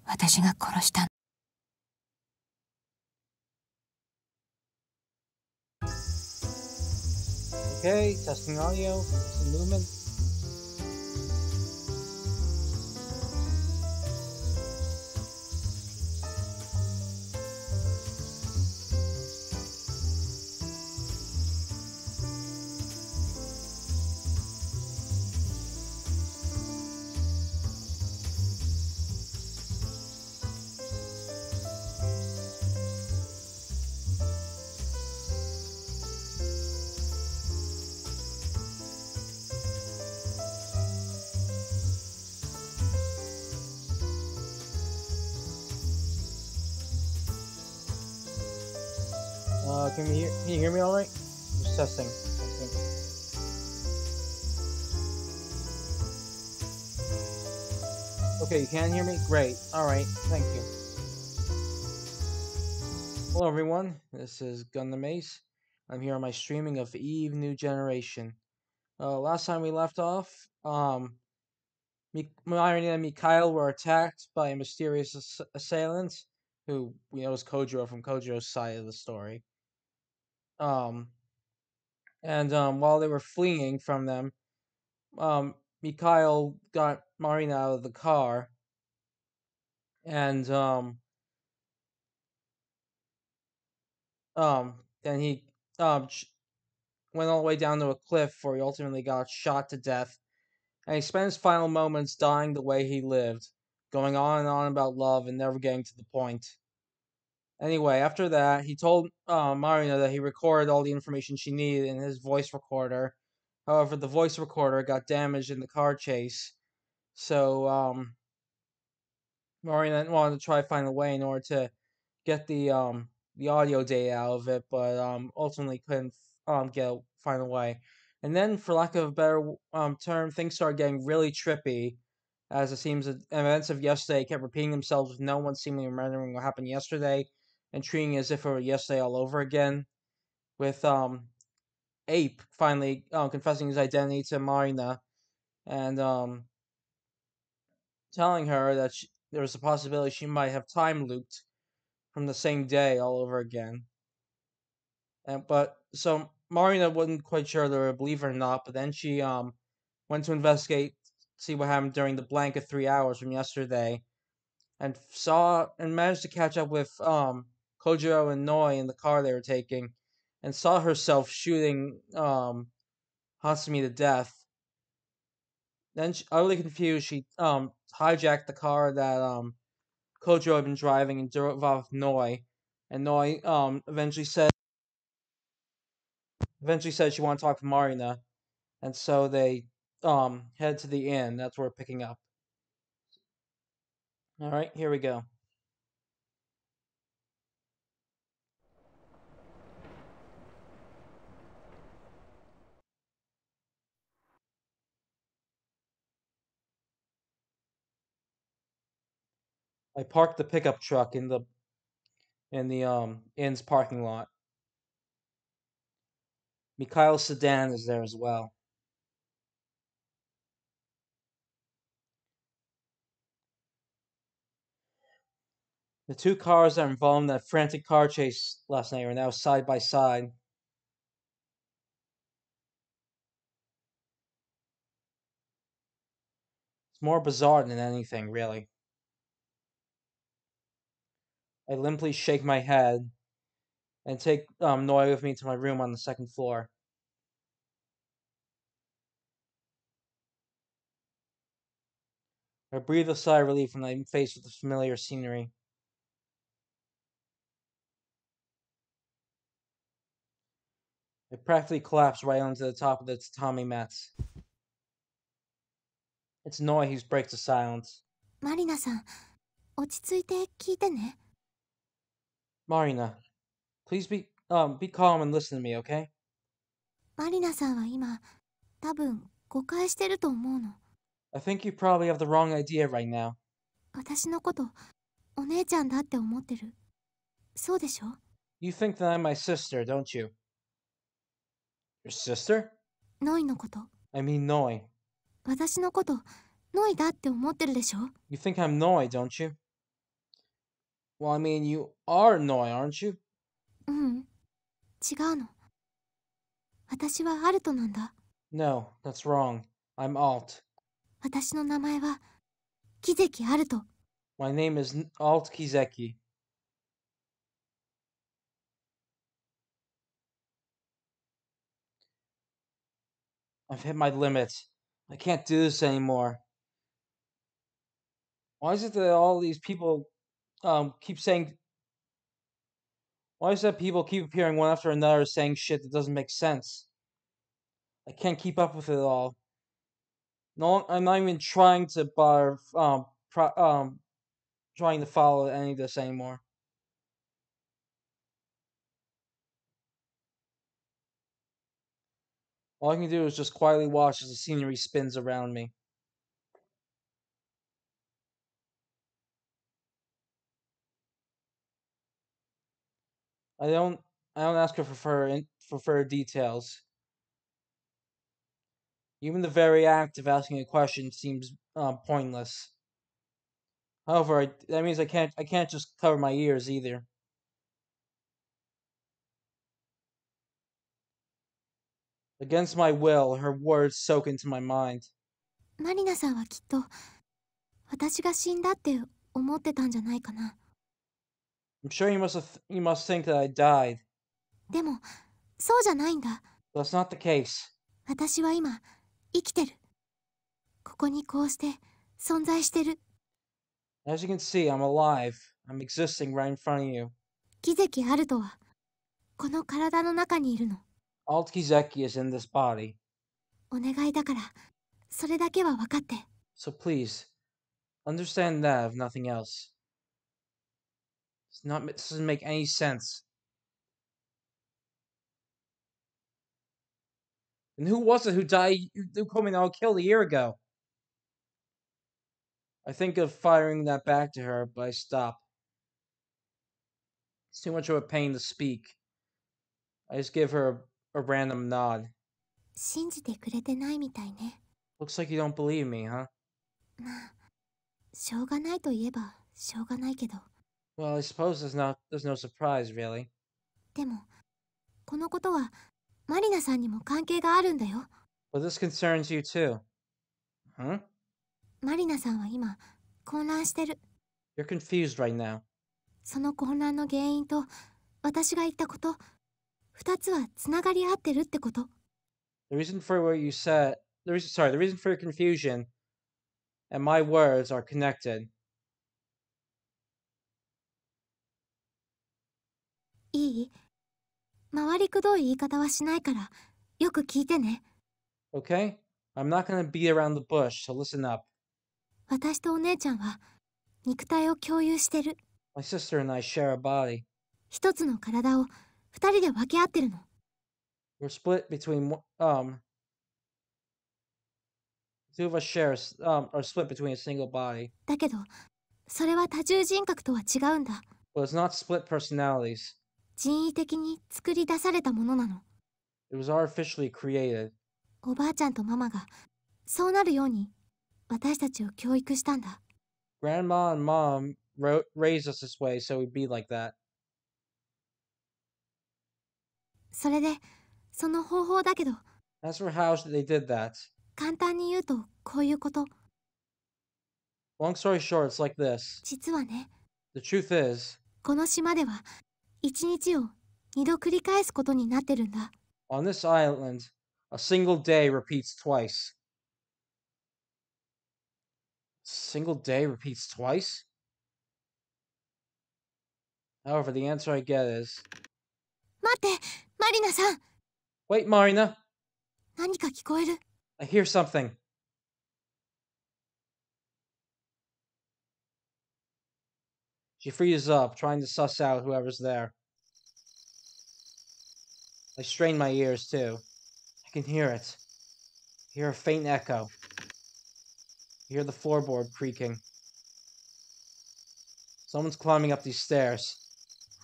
私が殺した。Okay, testing audio, some movement. Can you hear me all right? Just testing. Okay, you can hear me? Great. All right. Thank you. Hello, everyone. This is Gundam Ace. I'm here on my streaming of Eve New Generation. Last time we left off, Marina and Mikhail were attacked by mysterious assailants, who we know is Kojiro from Kojiro's side of the story. While they were fleeing from them, Mikhail got Marina out of the car, and then he went all the way down to a cliff where he ultimately got shot to death. And he spent his final moments dying the way he lived, going on and on about love and never getting to the point. Anyway, after that, he told Marina that he recorded all the information she needed in his voice recorder. However, the voice recorder got damaged in the car chase, so Marina wanted to try to find a way in order to get the audio data out of it, but ultimately couldn't find a way. And then, for lack of a better term, things started getting really trippy, as it seems that events of yesterday kept repeating themselves with no one seemingly remembering what happened yesterday and treating it as if it were yesterday all over again. With Ape finally confessing his identity to Marina and telling her that there was a possibility she might have time looped from the same day all over again. So Marina wasn't quite sure whether to believe her or not, but then she went to investigate, see what happened during the blank of 3 hours from yesterday, and managed to catch up with Kojiro and Noi in the car they were taking, and saw herself shooting Hatsumi to death. Then, utterly confused, she hijacked the car that Kojiro had been driving and drove off with Noi, and Noi eventually said she wanted to talk to Marina, and so they head to the inn. That's where we're picking up. All right, here we go. I parked the pickup truck in the inn's parking lot. Mikhail's sedan is there as well. The two cars that were involved in that frantic car chase last night are now side by side. It's more bizarre than anything, really. I limply shake my head and take Noi with me to my room on the second floor. I breathe a sigh of relief when I'm faced with the familiar scenery. I practically collapse right onto the top of the tatami mats. It's Noi who breaks the silence. Marina-san, 落ち着いて聞いてね。Marina, please be calm and listen to me, okay? マリナさんは今、多分誤解してると思うの。I think you probably have the wrong idea right now. 私のことお姉ちゃんだって思ってる。そうでしょ？ You think that I'm my sister, don't you? Your sister? ノイのこと。I mean Noi. 私のことノイだって思ってるでしょ？ You think I'm Noi, don't you? Well, I mean, you are Noi, aren't you? うん、違うの。私はアルトなんだ。No, that's wrong. I'm Alt. 私の名前は木関アルト。My name is Alt Kizeki. I've hit my limit. I can't do this anymore. Why is it that all these people keep saying? Why is it that people keep appearing one after another saying shit that doesn't make sense? I can't keep up with it all. No, I'm not even trying to bother trying to follow any of this anymore. All I can do is just quietly watch as the scenery spins around me. I don't ask her for further details. Even the very act of asking a question seems pointless. However, that means I can't just cover my ears either. Against my will, her words soak into my mind. マリナさんはきっと私が死んだって思ってたんじゃないかな。I'm sure you must think that I died. でもそうじゃないんだ。But that's not the case. 私は今生きてる。ここにこうして存在してる。As you can see, I'm alive. I'm existing right in front of you. 木関アルトはこの体の中にいるの。Alt Kizeki is in this body. お願いだからそれだけは分かって。So please, understand that if nothing else. This doesn't make any sense. And who was it who Kominao killed a year ago? I think of firing that back to her, but I stop. It's too much of a pain to speak. I just give her a random nod. 信じてくれてないみたいね。Looks like you don't believe me, huh? まあ、しょうがないといえばしょうがないけど。Well, I suppose there's no surprise, really. でも、このことはマリナさんにも関係があるんだよ。But this concerns you too. Huh? マリナさんは今、混乱してる。You're confused right now. その混乱の原因と私が言ったこと、二つはつながり合ってるってこと。The reason for what you said, the reason for your confusion and my words are connected. いい？回りくどい言い方はしないから、よく聞いてね。Okay? I'm not gonna beat around the bush, so listen up. 私とお姉ちゃんは肉体を共有してる。My sister and I share a body. 一つの体を二人で分け合ってるの。We're split between two of us are split between a single body. だけど、それは多重人格とは違うんだ。But it's not split personalities. 人為的に作り出されたものなの。It was artificially created. おばあちゃんとママがそうなるように私たちを教育したんだ。Grandma and Mom raised us this way so we'd be like that. それで、その方法だけど、 As for how they did that, 簡単に言うとこういうこと。long story short, it's like this. 実はね、 The truth is, この島では一日を二度繰り返すことになってるんだ。on this island, a single day repeats twice. Single day repeats twice? However, the answer I get is... 待って、マリナさん。 Wait, Marina! 何か聞こえる。 I hear something. She freezes up, trying to suss out whoever's there. I strain my ears, too. I can hear it. I hear a faint echo. I hear the floorboard creaking. Someone's climbing up these stairs.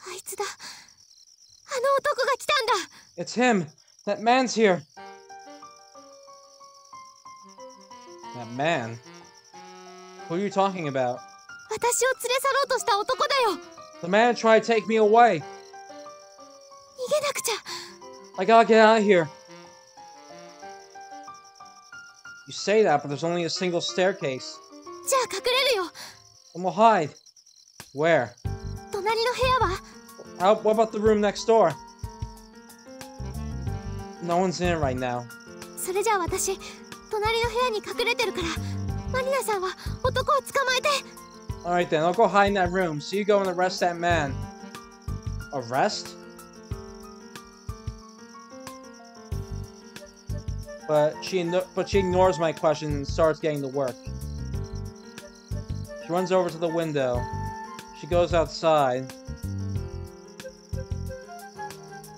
あいつだ。あの男が来たんだ。 It's him! That man's here! That man? Who are you talking about? 私を連れ去ろうとした男だよ。The man tried to take me away. 逃げなくちゃ。 I gotta get out of here. You say that, but there's only a single staircase. じゃあ隠れるよ。 And we'll hide. Where? 隣の部屋は？ What about the room next door? No one's in it right now. それじゃあ私、隣の部屋に隠れてるから、マリナさんは男を捕まえて。 Alright then, I'll go hide in that room, so you go and arrest that man. Arrest? But she ignores my question and starts getting to work. She runs over to the window. She goes outside.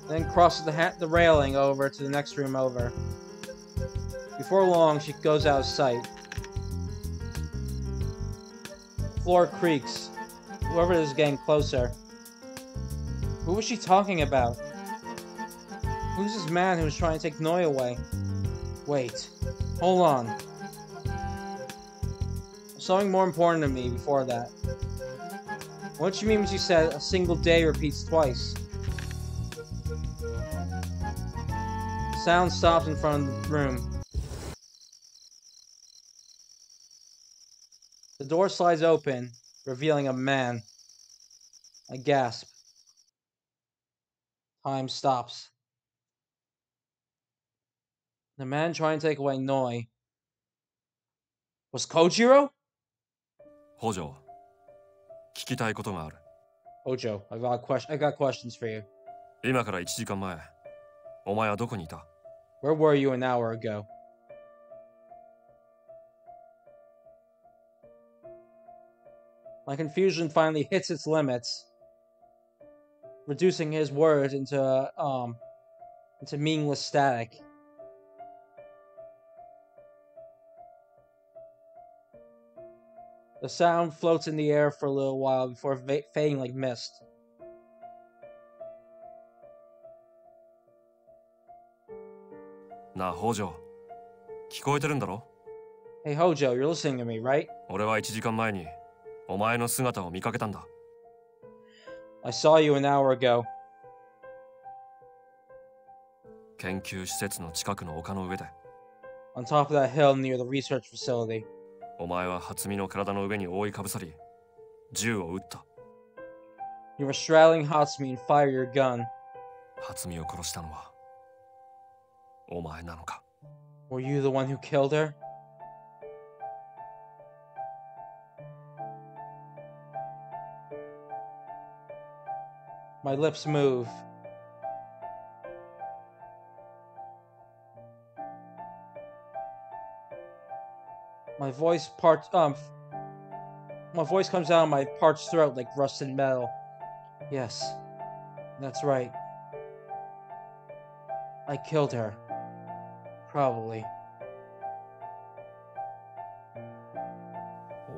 Then crosses the railing over to the next room over. Before long, she goes out of sight. The floor creaks. Whoever it is getting closer. Who was she talking about? Who's this man who's trying to take Noi away? Wait. Hold on. Something more important to me before that. What did you mean when she said a single day repeats twice? Sound stops in front of the room. The door slides open, revealing a man. I gasp. Time stops. The man trying to take away Noi was Kojiro? 北条、聞きたいことがある。 Hojo, I got questions for you. 今から1時間前、お前はどこにいた？ Where were you an hour ago? My confusion finally hits its limits, reducing his words into meaningless static. The sound floats in the air for a little while before fading like mist. なあ、北条、聞こえてるんだろ？ Hey Hojo, you're listening to me, right? 俺は1時間前にお前の姿を見かけたんだ。 I saw you an hour ago. 研究施設の近くの丘の上で。 On top of that hill near the research facility. お前は初見の体の上に覆いかぶさり、銃を撃った。 You were straddling Hatsumi and fired your gun. 初見を殺したのはお前なのか？ Were you the one who killed her? My lips move. My voice comes out of my parched throat like rusted metal. Yes, that's right. I killed her. Probably.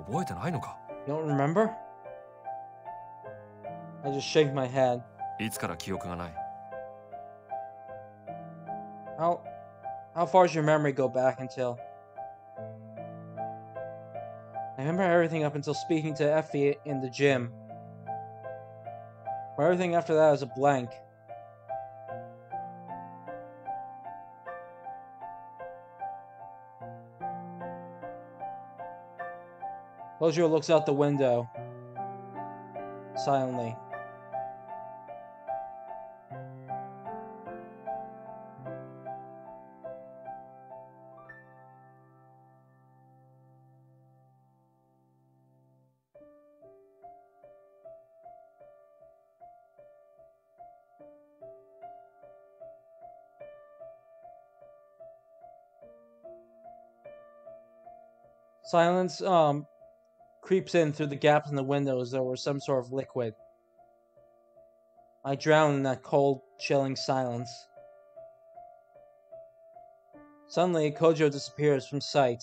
覚えてないのか？ You don't remember? I just shake my head. いつから記憶がない？ How far does your memory go back until? I remember everything up until speaking to Effie in the gym. But everything after that is a blank. Kojiro looks out the window. Silently. Silence creeps in through the gaps in the windows as there was some sort of liquid. I drown in that cold, chilling silence. Suddenly, Kojo disappears from sight.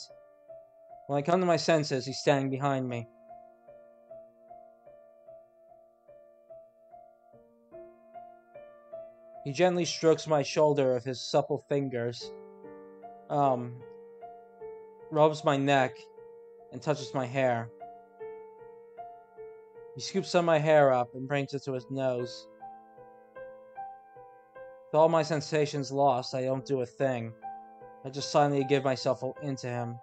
When I come to my senses, he's standing behind me. He gently strokes my shoulder with his supple fingers, rubs my neck, and touches my hair. He scoops some of my hair up and brings it to his nose. With all my sensations lost, I don't do a thing. I just silently give myself into him.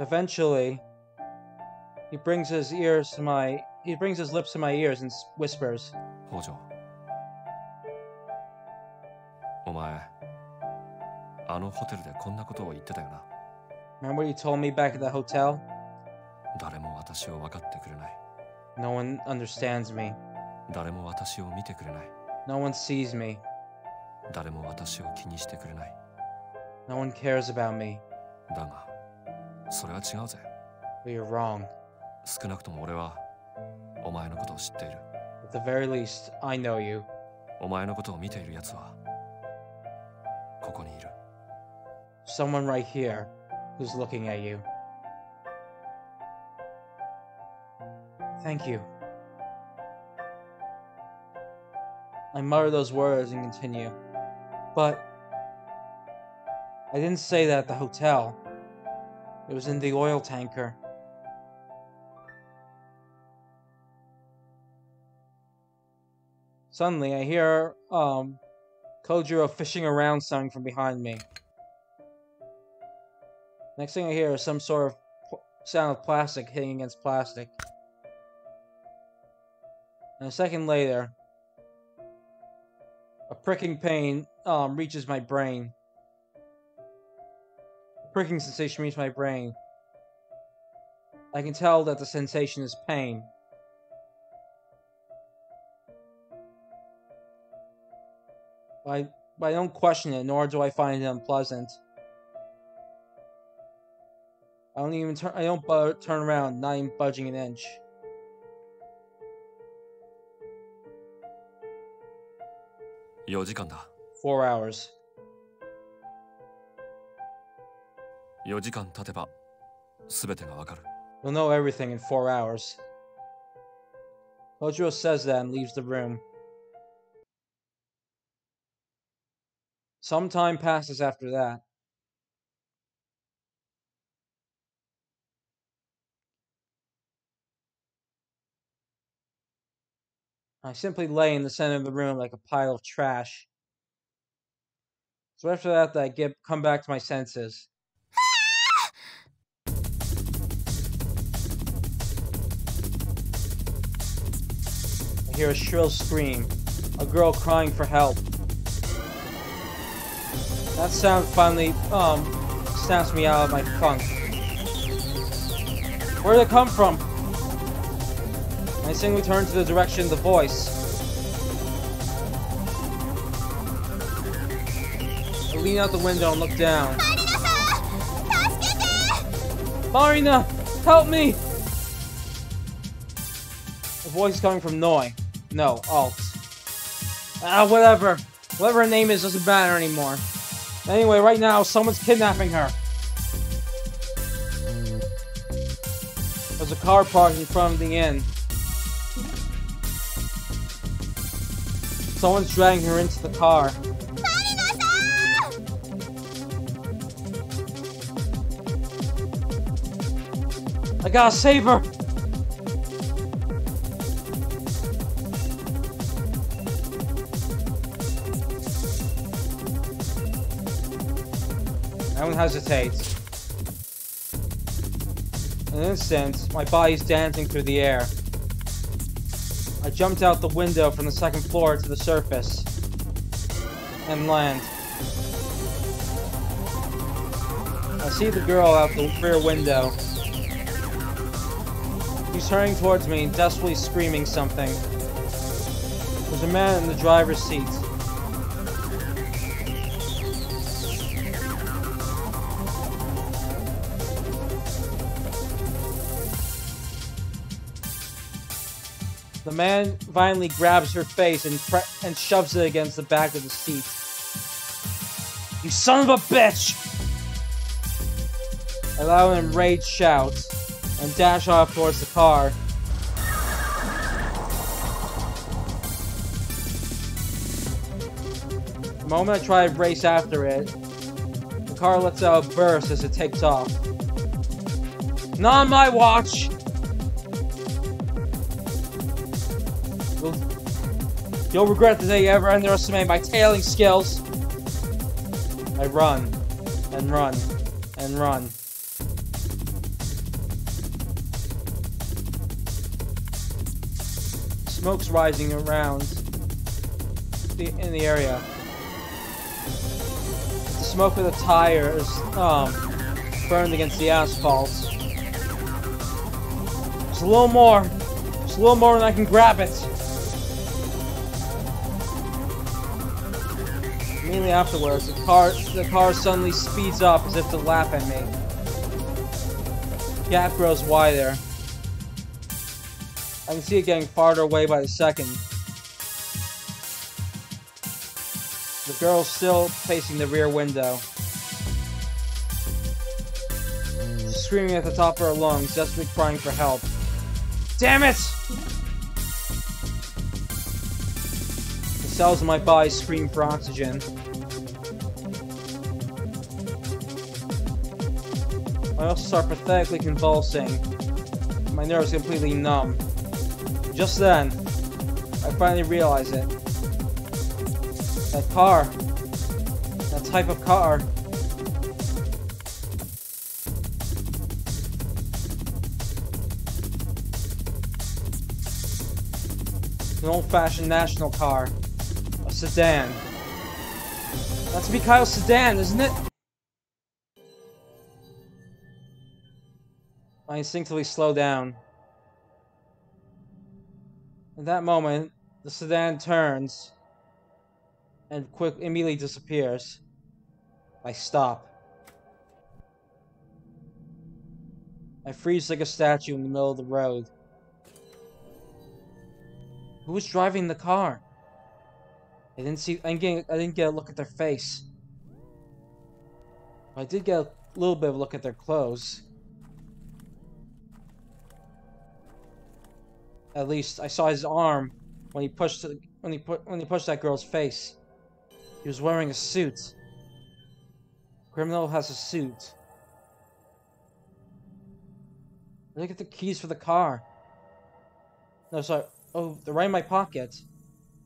Eventually, he brings his lips to my ears and whispers. 北条。お前、あのホテルでこんなことを言ってたよな。Remember what you told me back at the hotel? 誰も私を分かってくれない。No one understands me. 誰も私を見てくれない。No one sees me. 誰も私を気にしてくれない。No one cares about me. だが、それは違うぜ。But you're wrong. 少なくとも俺はお前のことを知っている。At the very least, I know you. お前のことを見ている奴はここにいる。Someone right here who's looking at you. Thank you. I mutter those words and continue. But I didn't say that at the hotel. It was in the oil tanker. Suddenly, I hear Kojiro fishing around something from behind me. Next thing I hear is some sort of sound of plastic hitting against plastic. And a second later, a pricking pain reaches my brain. A pricking sensation reaches my brain. I can tell that the sensation is pain. But I don't question it, nor do I find it unpleasant. I don't turn around, not even budging an inch.4時間だ。4 hours. 4時間経てば全てがわかる。You'll know everything in 4 hours. Kojiro says that and leaves the room. Some time passes after that. I simply lay in the center of the room like a pile of trash. So after that, I come back to my senses. I hear a shrill scream, a girl crying for help. That sound finally snaps me out of my funk. Where did it come from? I suddenly turn to the direction of the voice. I lean out the window and look down. Marina! Help me! The voice is coming from Noi. No, Alt. Whatever. Whatever her name is doesn't matter anymore. Anyway, right now, someone's kidnapping her. There's a car parked in front of the inn. Someone's dragging her into the car. I gotta save her! No one hesitates. In an instant, my body's dancing through the air. I jumped out the window from the second floor to the surface and land. I see the girl out the rear window. She's turning towards me, desperately screaming something. There's a man in the driver's seat. The man violently grabs her face and shoves it against the back of the seat. You son of a bitch! I allow an enraged shout and dash off towards the car. The moment I try to race after it, the car lets out a burst as it takes off. Not on my watch! You'll regret the day you ever underestimated my tailing skills. I run, and run, and run. Smoke's rising around in the area. The smoke of the tires burned against the asphalt. Just a little more. Just a little more and I can grab it. Immediately afterwards, the car suddenly speeds up as if to laugh at me. The gap grows wider. I can see it getting farther away by the second. The girl's still facing the rear window. She's screaming at the top of her lungs, desperately crying for help. Damn it! The cells in my body scream for oxygen. I also start pathetically convulsing. My nerves completely numb. Just then, I finally realize it. That car. That type of car. An old-fashioned national car. A sedan. That's Mikhail's sedan, isn't it? I instinctively slow down. At that moment, the sedan turns and immediately disappears. I stop. I freeze like a statue in the middle of the road. Who was driving the car? I didn't get a look at their face. I did get a little bit of a look at their clothes. At least I saw his arm when he pushed that girl's face. He was wearing a suit. Criminal has a suit. Look at the keys for the car. No, sorry. Oh, they're right in my pocket.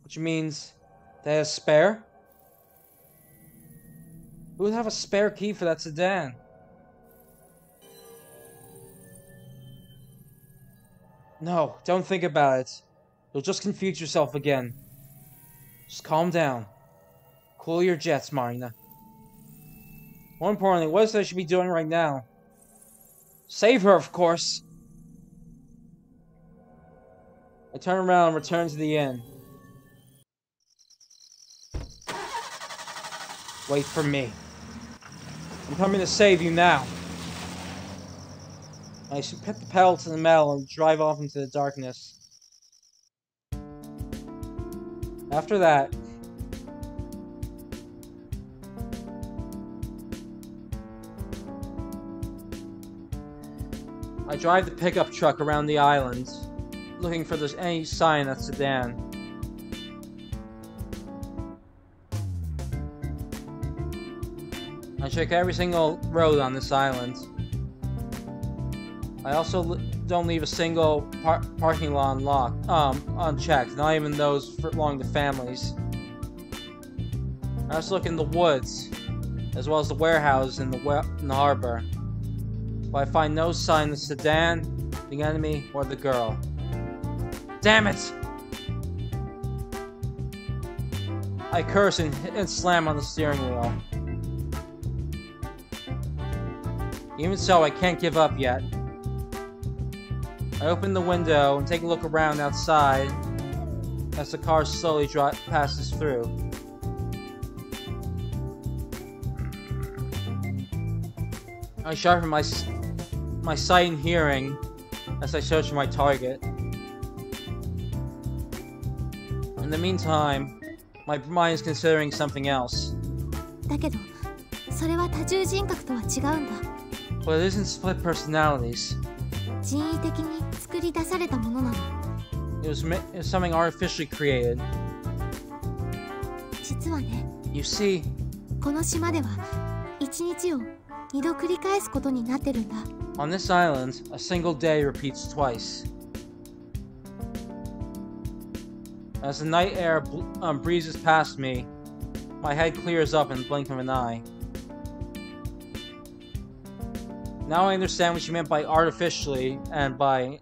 Which means they have a spare? Who would have a spare key for that sedan? No, don't think about it. You'll just confuse yourself again. Just calm down. Cool your jets, Marina. More importantly, what is it I should be doing right now? Save her, of course. I turn around and return to the inn. Wait for me. I'm coming to save you now. I should put the pedal to the metal and drive off into the darkness. After that, I drive the pickup truck around the island, looking for any sign of that sedan. I check every single road on this island. I also don't leave a single parking lot unchecked, not even those for belonging to families. I also look in the woods, as well as the warehouse in the harbor, but I find no sign of the sedan, the enemy, or the girl. Damn it! I curse and slam on the steering wheel. Even so, I can't give up yet. I open the window and take a look around outside as the car slowly passes through. I sharpen my sight and hearing as I search for my target. In the meantime, my mind is considering something else. だけどそれは多重人格とは違うんだ。 But it isn't split personalities. 人為的に作り出されたものなの。 It was something artificially created. 実はね、 You see, この島では一日を二度繰り返すことになってるんだ。 on this island, a single day repeats twice. As the night air breezes past me, my head clears up in the blink of an eye. Now I understand what she meant by artificially and by,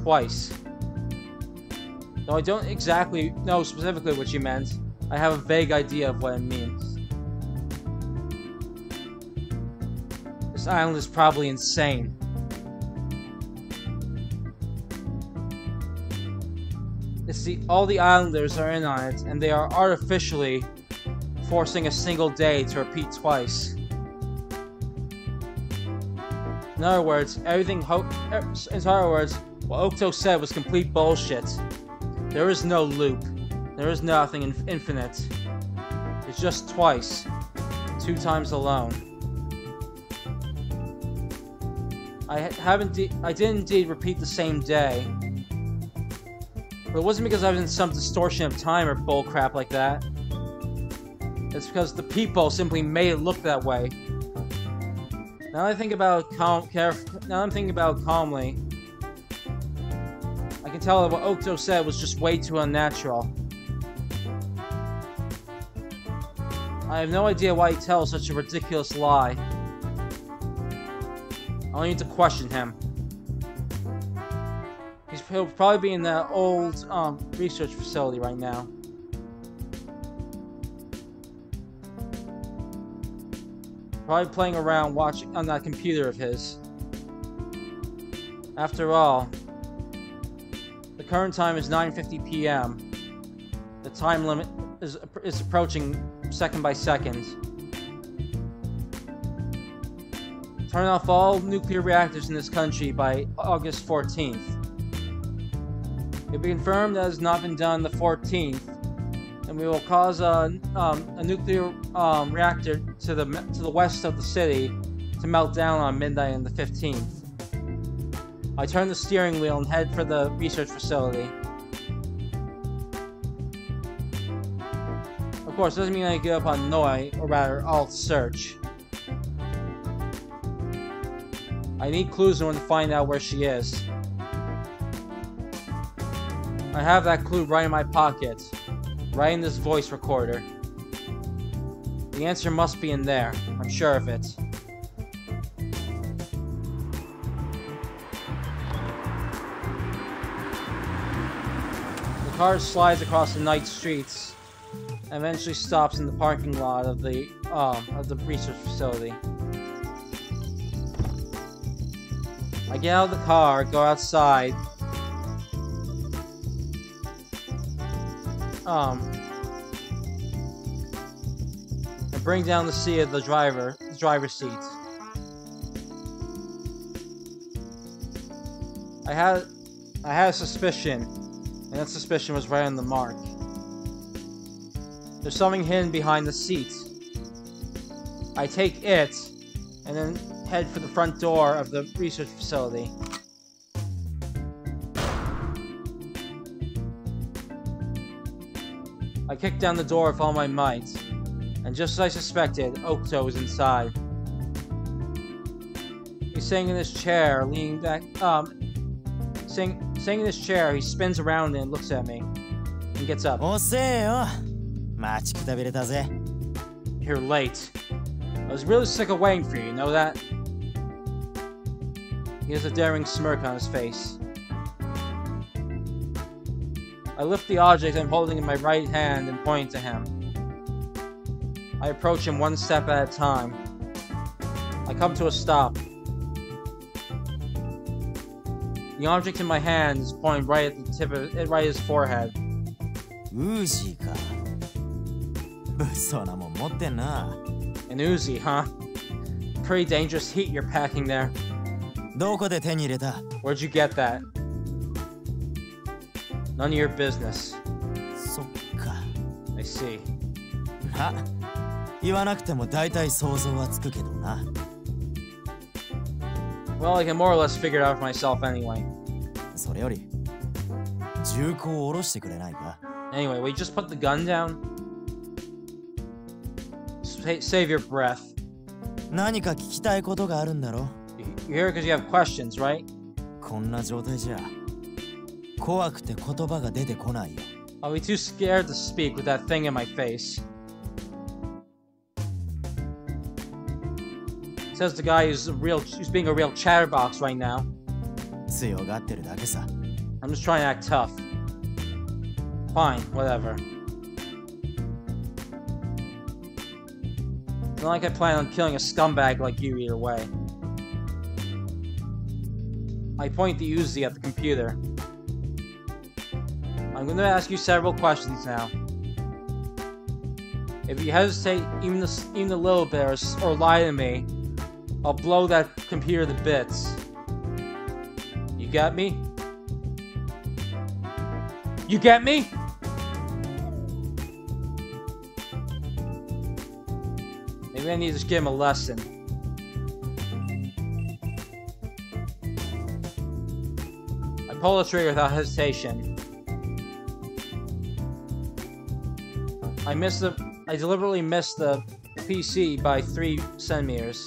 twice. Though I don't exactly know specifically what she meant, I have a vague idea of what it means. This island is probably insane. All the islanders are in on it, and they are artificially forcing a single day to repeat twice. In other words, what Okto said was complete bullshit. There is no loop. There is nothing infinite. It's just twice. 2 times alone. I did indeed repeat the same day. But it wasn't because I was in some distortion of time or bullcrap like that. It's because the people simply made it look that way. Now that I'm thinking about calmly, I can tell that what Okto said was just way too unnatural. I have no idea why he tells such a ridiculous lie. I'll need to question him. He'll probably be in that old research facility right now. Probably playing around watching on that computer of his. After all, the current time is 9:50 p.m. The time limit is approaching second by second. Turn off all nuclear reactors in this country by August 14th. It'll be confirmed that it has not been done the 14th, and we will cause a nuclear reactor to the west of the city to melt down on midnight on the 15th. I turn the steering wheel and head for the research facility. Of course, it doesn't mean I give up on Noi, or rather, I'll search. I need clues in order to find out where she is. I have that clue right in my pocket, right in this voice recorder. The answer must be in there, I'm sure of it. The car slides across the night streets and eventually stops in the parking lot of the research facility. I get out of the car, go outside, and bring down the seat of the driver's seat. I had a suspicion, and that suspicion was right on the mark. There's something hidden behind the seat. I take it, and then head for the front door of the research facility. I kick down the door with all my might, and just as I suspected, Okto is inside. He's sitting in his chair, leaning back, sitting in his chair, he spins around and looks at me, and gets up. You're late. I was really sick of waiting for you, you know that? He has a daring smirk on his face. I lift the object I'm holding in my right hand and point to him. I approach him one step at a time. I come to a stop. The object in my hand is pointed right at the tip of it, right at his forehead. An Uzi, huh? Pretty dangerous heat you're packing there. Where'd you get that? None of your business. そっか。 I see. ま、言わなくても大体想像はつくけどな。Well, I can more or less figure it out for myself anyway. それより、銃口を下ろしてくれないか。 Anyway, will you just put the gun down? Save your breath. 何か聞きたいことがあるんだろ。 You're here because you have questions, right? こんな状態じゃ、怖くて言葉が出てこないよ。 I'll be too scared to speak with that thing in my face. Says the guy who's being a real chatterbox right now. 強がってるだけさ。 I'm just trying to act tough. Fine, whatever. It's not like I plan on killing a scumbag like you either way. I point the Uzi at the computer. I'm going to ask you several questions now. If you hesitate even a little bit or lie to me, I'll blow that computer to bits. You get me? You get me? Maybe I need to just give him a lesson. I pull the trigger without hesitation. I deliberately missed the PC by 3 centimeters.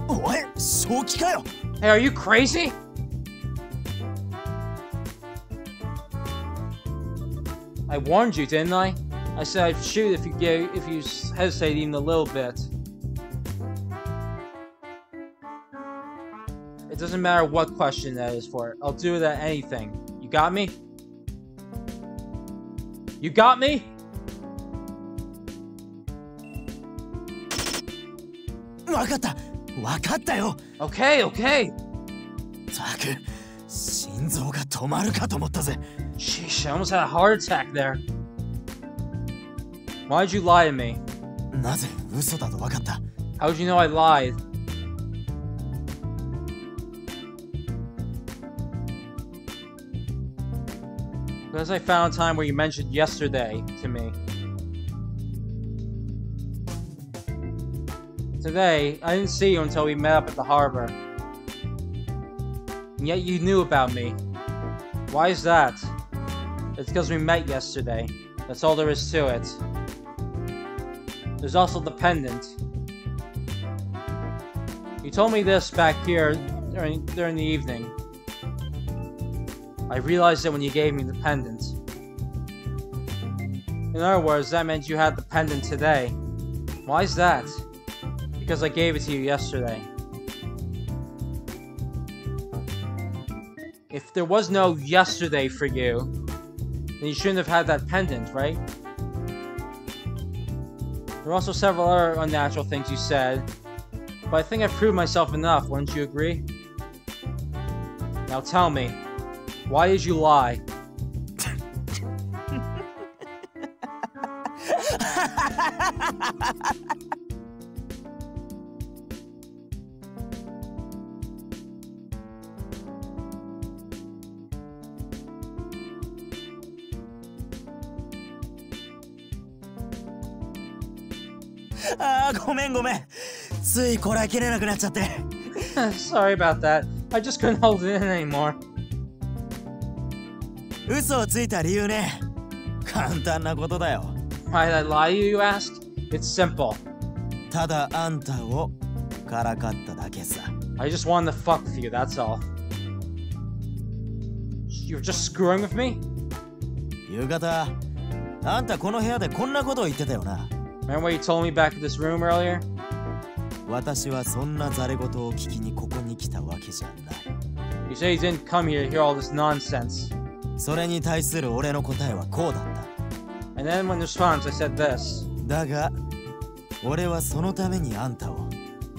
おい、正気かよ。 Hey, are you crazy? I warned you, didn't I? I said I'd shoot if you hesitate even a little bit. It doesn't matter what question that is for. I'll do it at anything. You got me? You got me? わかった、わかったよ。 Okay, okay. たく、心臓が止まるかと思ったぜ。 Sheesh, I almost had a heart attack there. Why'd you lie to me? なぜ嘘だとわかった？ How'd you know I lied? Because I found a time where you mentioned yesterday to me. Today, I didn't see you until we met up at the harbor. And yet you knew about me. Why is that? It's because we met yesterday. That's all there is to it. There's also the pendant. You told me this back here during the evening. I realized it when you gave me the pendant. In other words, that meant you had the pendant today. Why is that? Because I gave it to you yesterday. If there was no yesterday for you, then you shouldn't have had that pendant, right? There are also several other unnatural things you said, but I think I've proved myself enough, wouldn't you agree? Now tell me, why did you lie? Ah, ごめんごめん。ついこらえきれなくなっちゃって。Sorry about that. I just couldn't hold it in anymore. 嘘をついた理由ね。簡単なことだよ。Why did I lie to you, you ask? It's simple. ただあんたをからかっただけさ。I just wanted to fuck with you, that's all. You're just screwing with me? 夕方、あんたこの部屋でこんなことを言ってたよな。Remember what you told me back at this room earlier? 私はそんなザレ言を聞きにここに来たわけじゃない。You say you didn't come here to hear all this nonsense. それに対する俺の答えはこうだった。And then in response, I said this. だが、俺はそのためにあんたを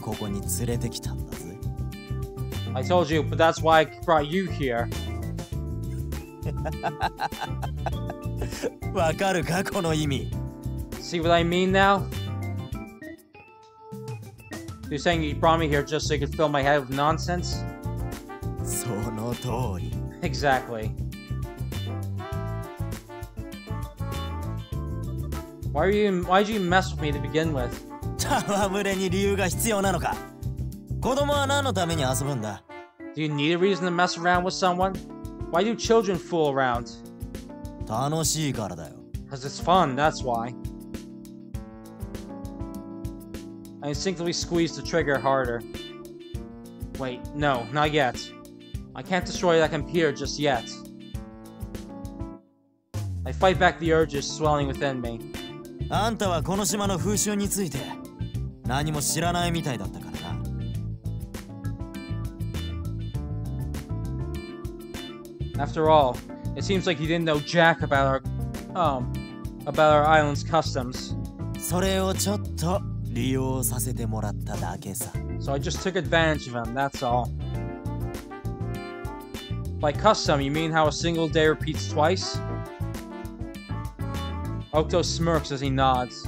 ここに連れてきたんだぜ。I told you, but that's why I brought you here. わかるかこの意味。See what I mean now? You're saying you brought me here just so you could fill my head with nonsense? その通り。Exactly. Why'd you mess with me to begin with? 戯れに理由が必要なのか。子供は何のために遊ぶんだ。 Do you need a reason to mess around with someone? Why do children fool around? 楽しいからだよ。 Because it's fun, that's why. I instinctively squeezed the trigger harder. Wait, no, not yet. I can't destroy that computer just yet. I fight back the urges swelling within me. あんたはこの島の風習について何も知らないみたいだったからな。After all, it seems like you didn't know jack about our island's customs. それをちょっと利用させてもらっただけさ。 So I just took advantage of him, that's all. By custom, you mean how a single day repeats twice? Octo smirks as he nods.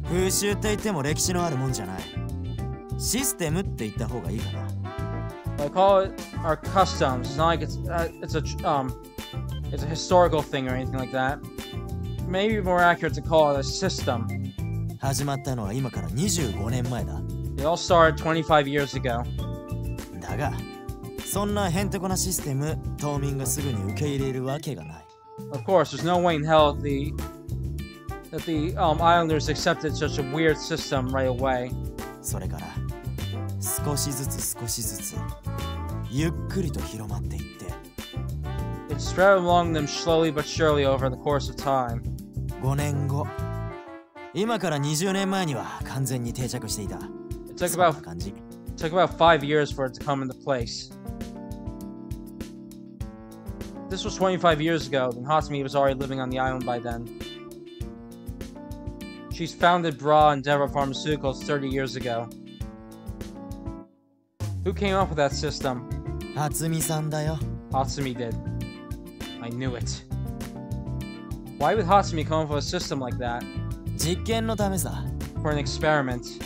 風習って言っても歴史のあるもんじゃない。システムって言った方がいいかな。I call it our customs. It's not like it's a historical thing or anything like that. Maybe more accurate to call it a system. 始まったのは今から25年前だ。 It all started 25 years ago. だが、そんなへんてこなシステム、島民がすぐに受け入れるわけがない。Of course, there's no way in hell that the islanders accepted such a weird system right away. それから少しずつゆっくりと広まっていって It spread among them slowly but surely over the course of time. 5年後、今から20年前には完全に定着していた。 It took そんな about 感じ。 5 years for it to come into place. This was 25 years ago, and Hatsumi was already living on the island by then. She's founded Bra Endeavor Pharmaceuticals 30 years ago. Who came up with that system? 初見さんだよ。 Hatsumi did. I knew it. Why would Hatsumi come up with a system like that? 実験のためさ。 For an experiment.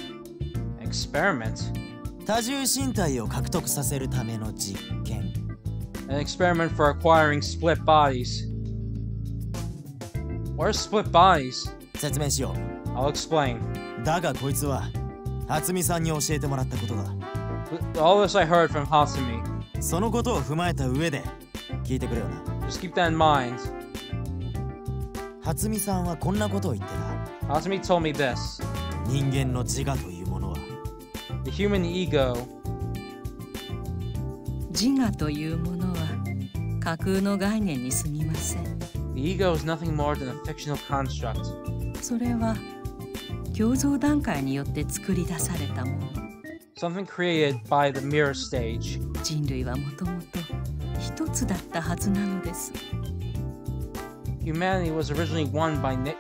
An experiment? 多重身体を獲得させるための実験。 An experiment for acquiring split bodies. What are split bodies? 説明しよ I'll explain. う。だがこいつは初見さんに教えてもらったことだ。 All this I heard from Hatsumi. そのことを踏まえた上で聞いてくれよな。 Just keep that in mind. 初見さんはこんなことを言ってた。 Hatsumi told me this. 人間の自我というものは The human ego, 自我というものは架空の概念に過ぎません。 the ego is nothing more than a fictional construct. それは共造段階によって作り出されたもの。 Something created by the mirror stage. 人類はもともと一つだったはずなのです。 Humanity was originally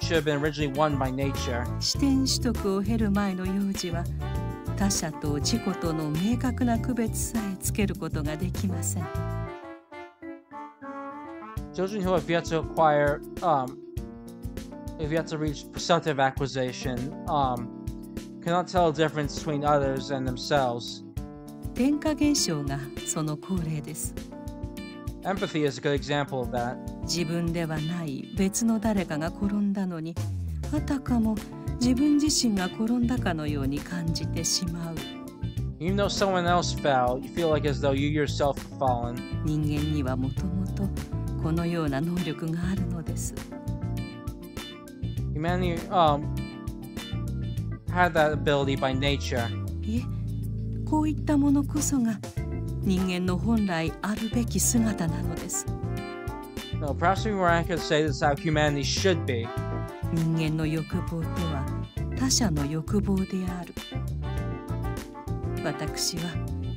should have been originally one by nature. 視点取得を経る前の幼児は他者と自己との明確な区別さえつけることができません。 Children who have yet to acquire, have yet to reach perceptive acquisition, cannot tell the difference between others and themselves. 転化現象がその恒例です。 Empathy is a good example of that. 自分ではない別の誰かが転んだのに、あたかも自分自身が転んだかのように感じてしまう。 Even though someone else fell, you feel like as though you yourself have fallen. 人間にはもともとこのような能力があるのです。 Humanity, had that ability by nature. いえ、こういったものこそが人間の本来あるべき姿なのです。 No, perhaps we more accurate to say this is how humanity should be. 人間の欲望とは他者の欲望である。私は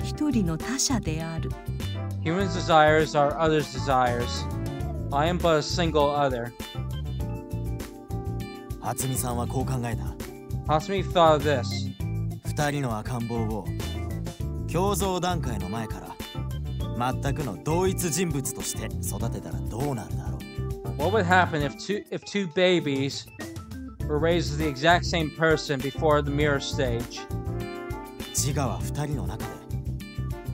一人の他者である。 Humans' desires are others' desires. I am but a single other. 初見さんはこう考えた。 Hatsumi thought of this. 二人の赤ん坊を共造段階の前から全くの同一人物として育てたらどうなるだろう。 What would happen if two babies were raised as the exact same person before the mirror stage? 自我は二人の中で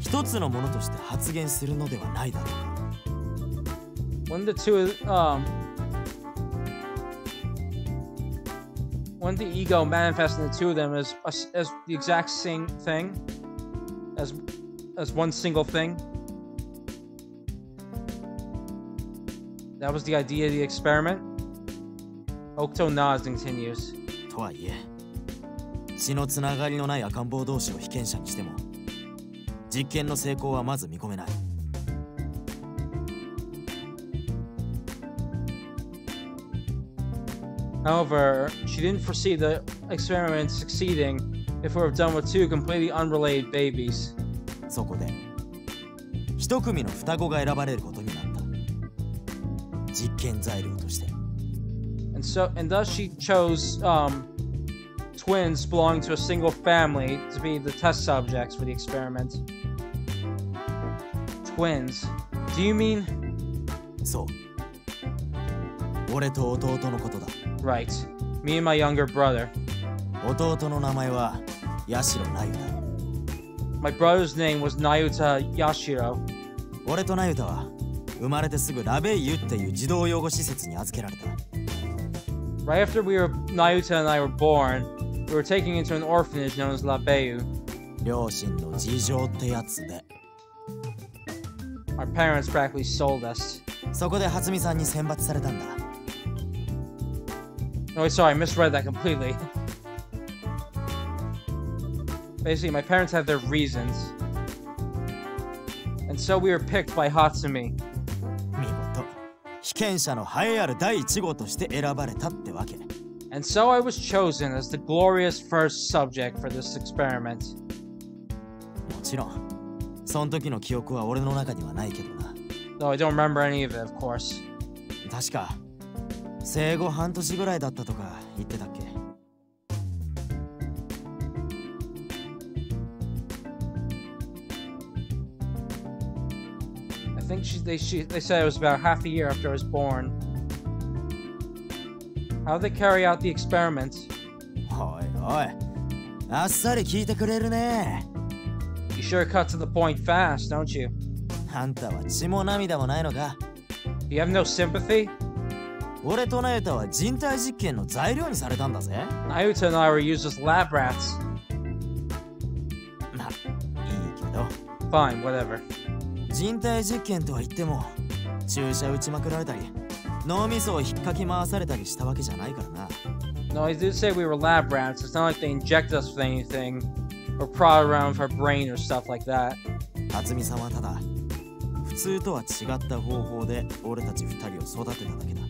一つのものとして発現するのではないだろうか。 When the two wouldn't the ego manifesting the two of them as the exact same thing? As one single thing? That was the idea of the experiment? Okuto nods and continues. とはいえ、血のつながりのない赤ん坊同士を被験者にしても、実験の成功はまず見込めない。However, she didn't foresee the experiment succeeding if it were done with two completely unrelated babies. そこで、一組の双子が選ばれることになった。実験材料として。And thus she chose twins belonging to a single family to be the test subjects for the experiment. Twins. Do you mean? そう。俺と弟のことだ。Right. Me and my younger brother. 弟の名前はヤシロナユタ。My brother's name was Nayuta Yashiro. 俺とナユタは生まれてすぐラベイユっていう児童養護施設に預けられた。Right after Nayuta and I were born, we were taken into an orphanage known as Labeu. 両親の事情ってやつで。Our parents practically sold us. そこで初見さんに選抜されたんだ。No, sorry, I misread that completely. Basically, my parents had their reasons. And so we were picked by Hatsumi. 見事、被験者の栄えある第1号として選ばれたってわけ。And so I was chosen as the glorious first subject for this experiment. もちろん、その時の記憶は俺の中にはないけどな。Though I don't remember any of it, of course. 確か、生後半年ぐらいだったとか言ってたっけ。I think they said it was about half a year after I was born. How did they carry out the experiment? おいおい、あっさり聞いてくれるね。You sure cut to the point fast, don't you? あんたは血も涙もないのか。 You have no sympathy? 俺とナユタは人体実験の材料にされたんだぜ。Nayuta and I were used as lab rats. まあ、いいけど。Fine, whatever. 人体実験とは言っても、注射打ちまくられたり、脳みそを引っかき回されたりしたわけじゃないからな。No, I did say we were lab rats. It's not like they injected us with anything or prod around with our brain or stuff like that. 初見さんはただ、普通とは違った方法で俺たち二人を育てただけだ。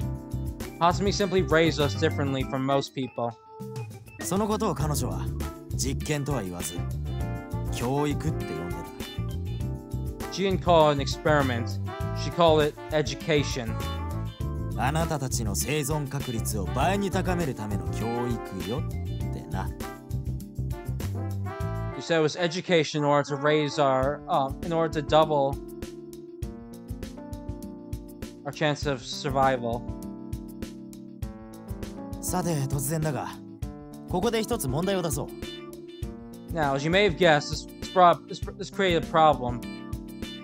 Hatsumi simply raised us differently from most people. そのことを彼女は実験とは言わず、教育って呼んでた。She didn't call it an experiment. She called it education. あなたたちの生存確率を倍に高めるための教育よってな。You said it was education in order to raise in order to double our chance of survival. さて突然だが、ここで一つ問題を出そう。Now, as you may have guessed, this created a problem.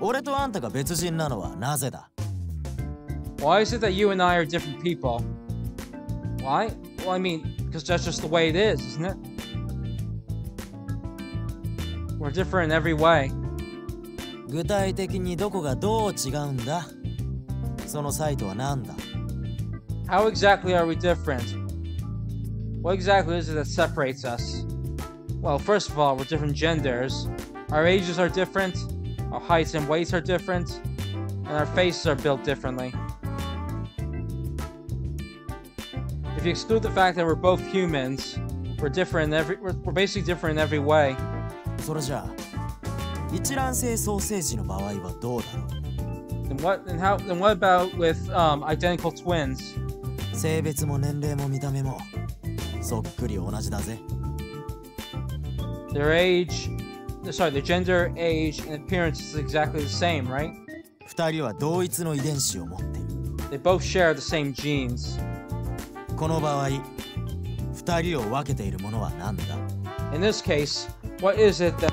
俺とあんたが別人なのはなぜだ？ Why is it that you and I are different people? Why? Well, I mean, because that's just the way it is, isn't it? We're different in every way. 具体的にどこがどう違うんだ？そのサイトは何だ？ How exactly are we different? What exactly is it that separates us? Well, first of all, we're different genders. Our ages are different, our heights and weights are different, and our faces are built differently. If you exclude the fact that we're both humans, we're basically different in every way. それじゃあ、一卵性双生児の場合はどうだろう？ Then what about with identical twins? 性別も年齢も見た目もそっくり同じだぜ。Their gender, age, and appearance is exactly the same, right? 二人は同一の遺伝子を持っている。 They both share the same genes. この場合、二人を分けているものは何だ？ In this case, what is it that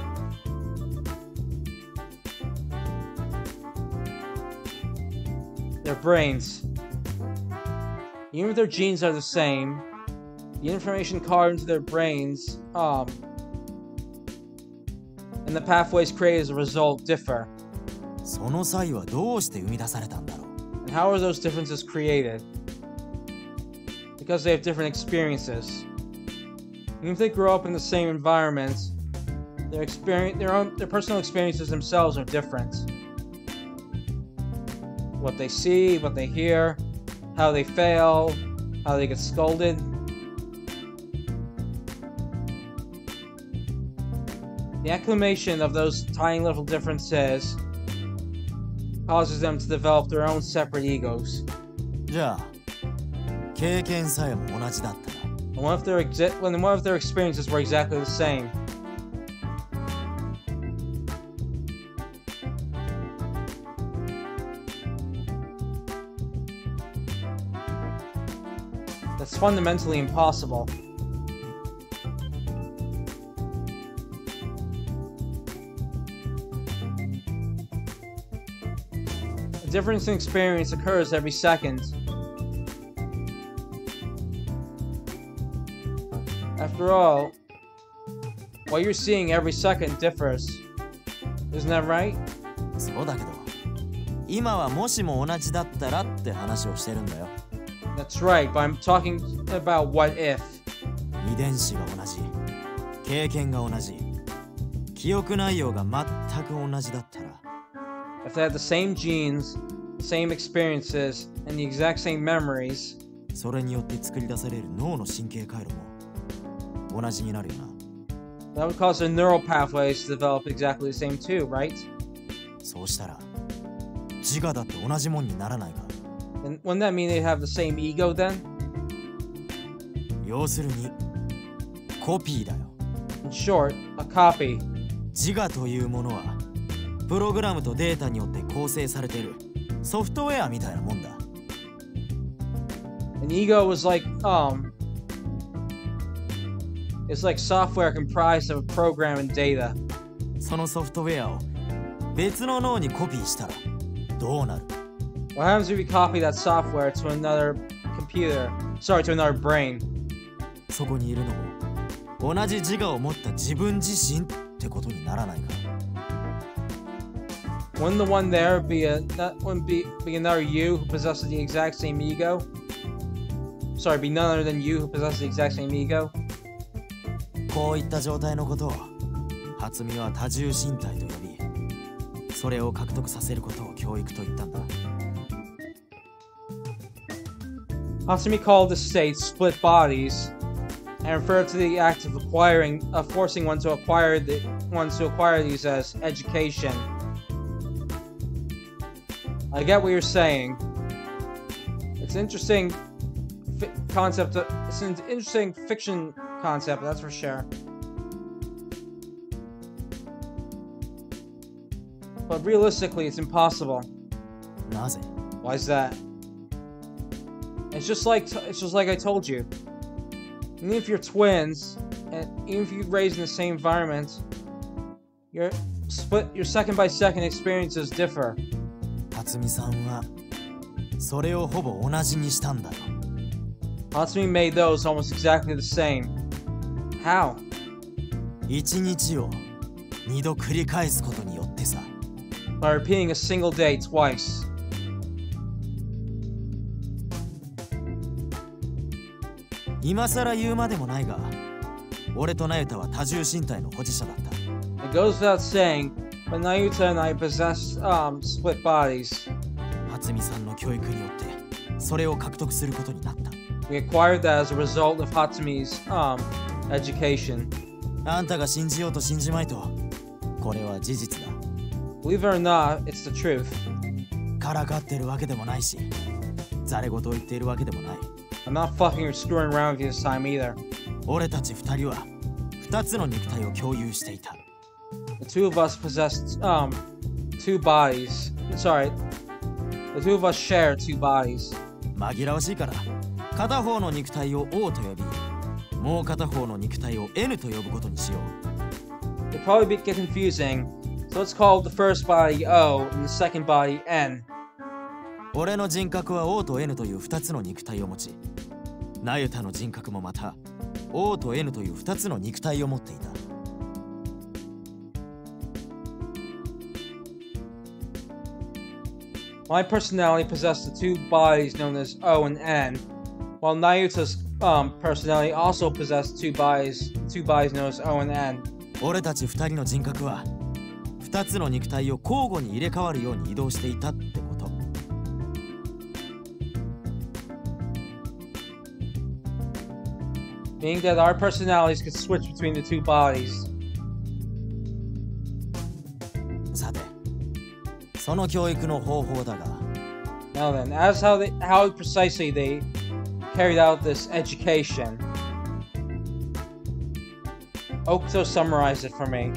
their brains, even if their genes are the same, the information card into their brains, and the pathways created as a result differ. その際はどうして生み出されたんだろう。 And how are those differences created? Because they have different experiences. Even if they grow up in the same environment, their personal experiences themselves are different. What they see, what they hear, how they fail, how they get scolded. The acclimation of those tiny little differences causes them to develop their own separate egos. じゃあ経験さえも同じだったら And what if their experiences were exactly the same? That's fundamentally impossible. A difference in experience occurs every second. After all, what you're seeing every second differs. Isn't that right? そうだけど今はもしも同じだったらって話をしてるんだよ。 That's right, but I'm talking about what if. 遺伝子が同じ経験が同じ記憶内容が全く同じだったら If they had the same genes, the same experiences, and the exact same memories, それによって作り出される脳の神経回路も同じになるよな。 that would cause their neural pathways to develop exactly the same too, right? そうしたら自我だって同じもんにならないか。 And wouldn't that mean they'd have the same ego then? 要するにコピーだよ。 In short, a copy. 自我というものはプログラムとデータによって構成されているソフトウェアみたいなもんだ。 An ego is like it's like software comprised of a program and data. そのソフトウェアを別の脳にコピーしたらどうなる？ What happens if you copy that software to another to another brain? そこにいるのも同じ自我を持った自分自身ってことにならないか。 Wouldn't the one there be another you who possesses the exact same ego? Sorry, be none other than you who possesses the exact same ego? こういった状態のことを初見は多重身体と呼び、それを獲得させることを教育と言ったんだ。 Hatsumi called the state split bodies and referred to the act of forcing one to acquire these as education. I get what you're saying. It's an interesting concept. It's an interesting fiction concept, that's for sure. But realistically, it's impossible. なぜ？ Why is that? It's just like I told you. Even if you're twins, and even if you're raised in the same environment, your second by second experiences differ. 初見さんはそれをほぼ同じにしたんだよ。 Hatsumi made those almost exactly the same. How? 一日を二度繰り返すことによってさ。 By repeating a single day twice. 今更言うまでもないが、俺と那由他は多重身体の保持者だった。 It goes without saying, but Nayuta and I possess split bodies. 初見さんの教育によってそれを獲得することになった。 We acquired that as a result of Hatsumi's education. あんたが信じようと信じまいと、これは事実だ。 Believe it or not, it's the truth. からかってるわけでもないし、ざれ言を言っているわけでもない。 I'm not fucking or screwing around with you this time either. 俺たち二人は二つの肉体を共有していた。 The two of us possessed two bodies. Sorry, the two of us share two bodies. 紛らわしいから片方の肉体を O と呼び、もう片方の肉体を N と呼ぶことにしよう。 It'll probably get confusing, so let's call the first body O and the second body N. 俺の人格は O と N という二つの肉体を持ち、那由他の人格もまた O と N という2つの肉体を持っていた。My personality possessed the two bodies known as O and N, while Nayuta's personality also possessed two bodies known as O and N. 俺たち2人の人格は2つの肉体を交互に入れ替わるように移動していたってこと。Meaning that our personalities could switch between the two bodies. さて、その教育の方法だが。Now then, as how precisely they carried out this education, Okuto summarized it for me.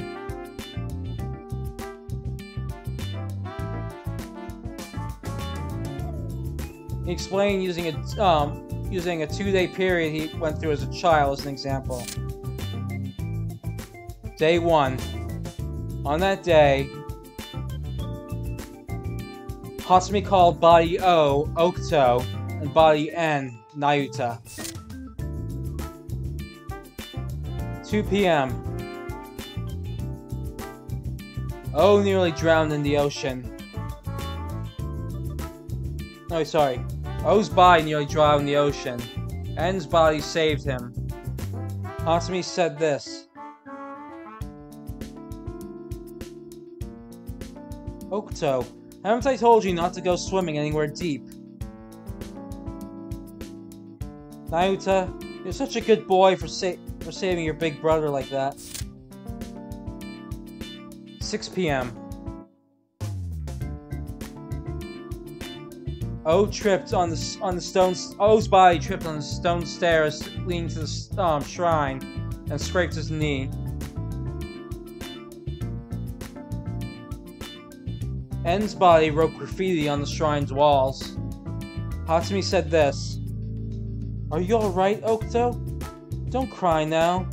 He explained using a 2-day period he went through as a child as an example. Day 1. On that day, Hatsumi called body O, Okuto, and body N, Nayuta. 2 p.m. O nearly drowned in the ocean. No, sorry. O's body nearly drowned in the ocean. N's body saved him. Hatsumi said this. Okuto, haven't I told you not to go swimming anywhere deep? Nayuta, you're such a good boy for saving your big brother like that. 6 p.m. O's body tripped on the stone stairs leading to the shrine and scraped his knee. N's body wrote graffiti on the shrine's walls. Hatsumi said this. Are you alright, Okuto? Don't cry now.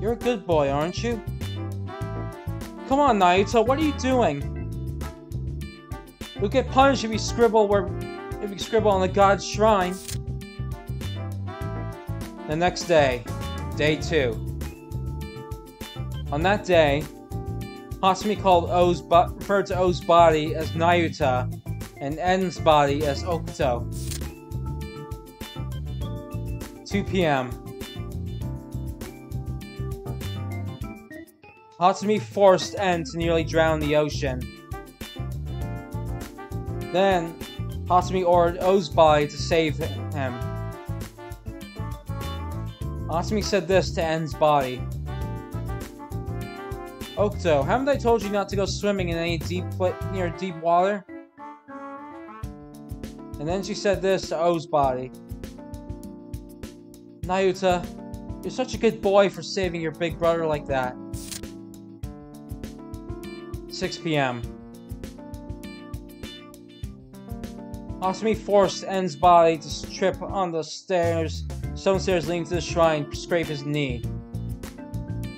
You're a good boy, aren't you? Come on, Nayuta, what are you doing? You'll get punished if you scribble on the god's shrine. The next day, day 2. On that day, Hatsumi referred to O's body as Nayuta and N's body as Okuto. 2 p.m. Hatsumi forced N to nearly drown in the ocean. Then, Hatsumi ordered O's body to save him. Hatsumi said this to N's body. Okuto, haven't I told you not to go swimming in any near deep water? And then she said this to O's body. Nayuta, you're such a good boy for saving your big brother like that. 6 p.m. Hatsumi forced N's body to trip on the stone stairs leading to the shrine and scrape his knee.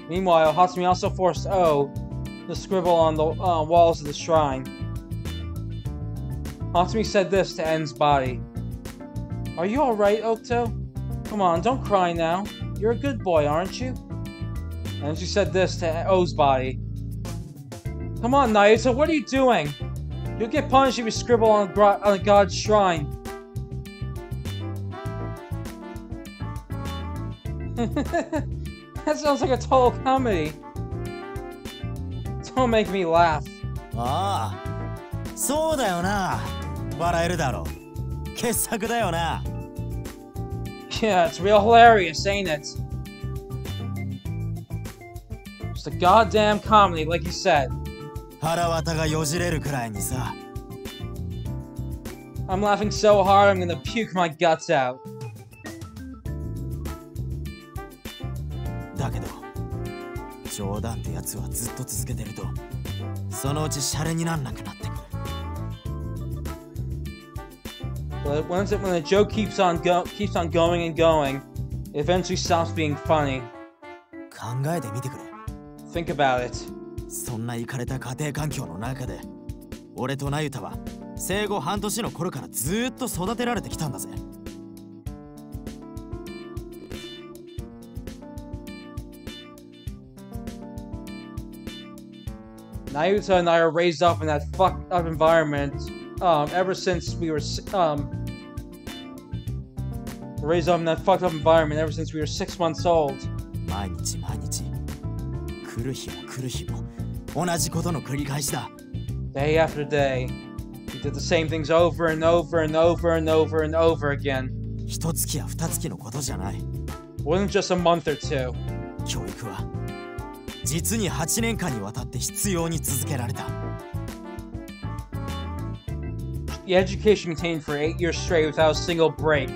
Meanwhile, Hatsumi also forced O to scribble on the walls of the shrine. Hatsumi said this to N's body. Are you alright, Okuto? Come on, don't cry now. You're a good boy, aren't you? And she said this to O's body. Come on, Nayuta, what are you doing? You'll get punished if you scribble on a god's shrine. That sounds like a total comedy. Don't make me laugh. ああ、そうだよな。笑えるだろう。傑作だよな。Yeah, it's real hilarious, ain't it? Just a goddamn comedy, like you said. 腹渡がよじれるくらいにさ。I'm laughing so hard I'm gonna puke my guts out. だけど、冗談ってやつはずっと続けてると、そのうちシャレになんなくなってくる。But when the joke keeps on going and going, it eventually stops being funny. 考えてみてくれ。Think about it. そんなイカれた家庭環境の中で、俺とナユタは生後半年の頃からずーっと育てられてきたんだぜ。Nayuta and I are raised up in that fucked up environment ever since we were raised up in that fucked up environment ever since we were 6 months old. 毎日毎日来る日も来る日も同じことの繰り返しだ。 Day after day, we did the same things over and over and over and over and over again. 一月や二月のことじゃない。 It wasn't just a month or two. 教育は実に8年間にわたって必要に続けられた。 The education continued for 8 years straight without a single break.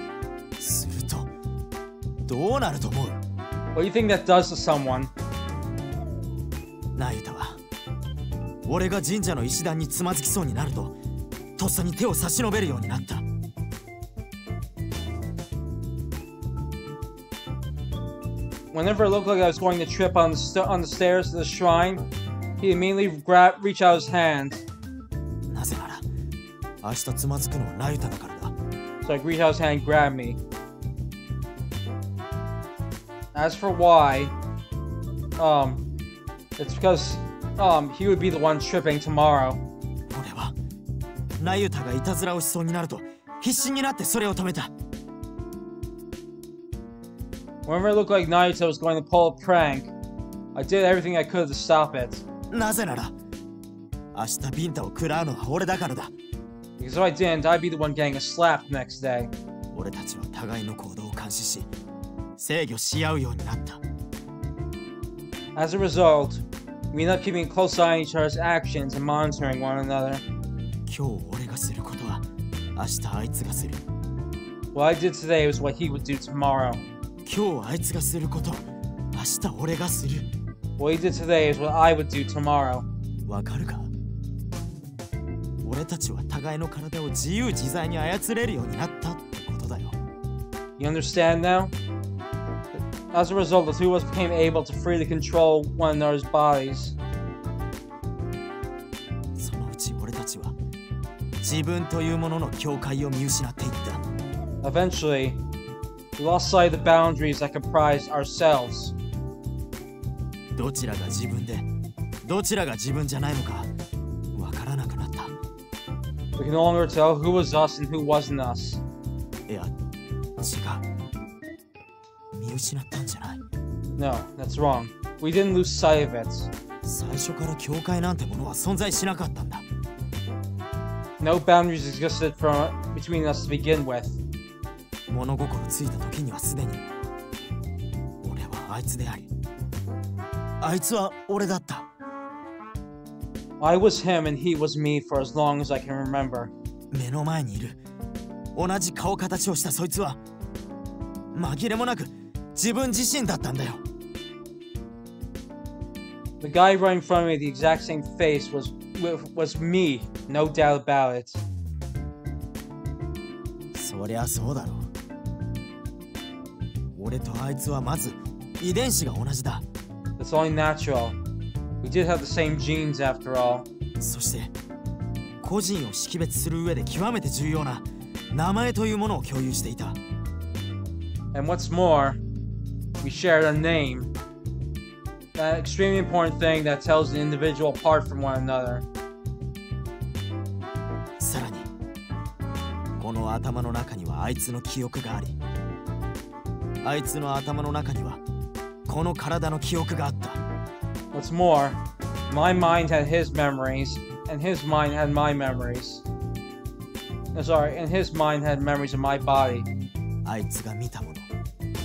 するとどうなると思う？ What do you think that does to someone? ナユタは俺が神社の石段につまずきそうになるととっさに手を差し伸べるようになった。 Whenever it looked like I was going to trip on the stairs to the shrine, he immediately reached out his hand. なぜなら明日つまずくのはナユタだからだ。 So I reached out his hand and grabbed me. As for why, it's because he would be the one tripping tomorrow. 俺はナユタがいたずらをしそうになると必死になってそれを止めた。 Whenever it looked like Nayuta was going to pull a prank, I did everything I could to stop it. なぜなら明日ビンタを食らうのは俺だからだ。 Because if I didn't, I'd be the one getting a slap the next day. 俺たちは互いの行動を監視し制御し合うようになった。 As a result, we ended up keeping a close eye on each other's actions and monitoring one another. 今日俺がすることは明日あいつがする。 What I did today was what he would do tomorrow. 今日あいつがすること明日俺がする。 What he did today is what I would do tomorrow. わかるか？俺たちは互いの体を自由自在に操れるようになったってことだよ。 You understand now? As a result, the two of us became able to freely control one another's bodies. そのうち俺たちは自分というものの境界を見失っていった。 Eventually, we lost sight of the boundaries that comprised ourselves. どちらが自分でどちらが自分じゃないのかわからなくなった。 We can no longer tell who was us and who wasn't us. いや、違う。見失ったんじゃない。 No, that's wrong. We didn't lose sight of it. 最初から境界なんてものは存在しなかったんだ。 No boundaries existed between us to begin with. 物心ついた時にはすでに俺はあいつでありあいつは俺だった。 I was him and he was me for as long as I can remember. 目の前にいる同じ顔形をしたそいつは紛れもなく自分自身だったんだよ。 The guy right in front of me, the exact same face, was me, no doubt about it. そりゃそうだろう。俺とあいつはまず遺伝子が同じだ。 That's only natural. We did have the same genes after all. そして個人を識別する上で極めて重要な名前というものを共有していた。 And what's more, we shared a name. That extremely important thing that tells the individual apart from one another. さらにこの頭の中にはあいつの記憶がありあいつの頭の中にはこの体の記憶があった。 What's more, my mind had his memories, and his mind had my memories. Sorry, and his mind had memories of my body. あいつが見たもの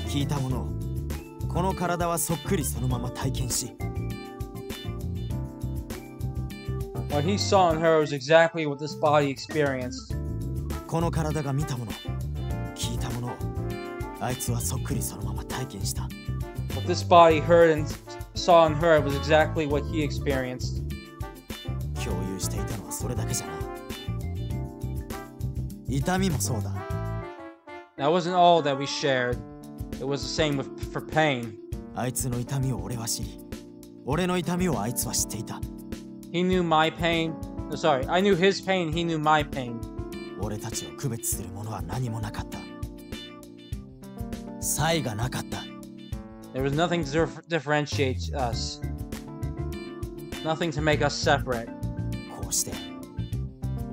聞いたものをこの体はそっくりそのまま体験し What he saw in her was exactly what this body experienced. この体が見たもの聞いたものをあいつはそっくりそのまま体験した。 What this body heard and saw in her was exactly what he experienced. 共有していたのはそれだけじゃない。痛みもそうだ。 That wasn't all that we shared. It was the same for pain. あいつの痛みを俺は知り、俺の痛みをあいつは知っていた。 He knew my pain. Sorry, I knew his pain, he knew my pain. 俺たちを区別するものは何もなかった。差異がなかった。 There was nothing to differentiate us. Nothing to make us separate. こうして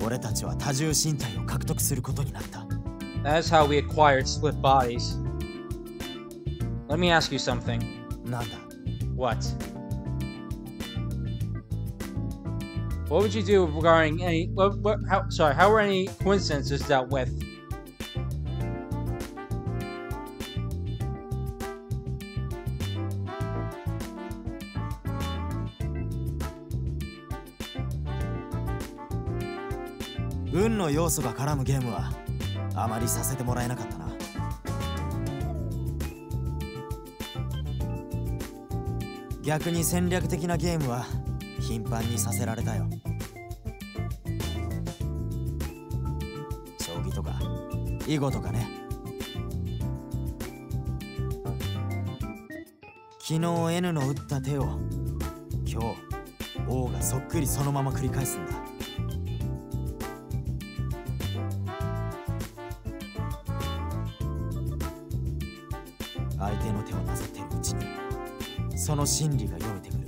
俺たちは多重身体を獲得することになった。 That is how we acquired split bodies. Let me ask you something. なんだ What? What would you do regarding any how were any coincidences dealt with?「運の要素が絡むゲームはあまりさせてもらえなかったな。逆に戦略的なゲームは頻繁にさせられたよ。将棋とか囲碁とかね。昨日 N の打った手を今日 O がそっくりそのまま繰り返すんだ。相手の手をなぞっているうちにその心理が読めてくる。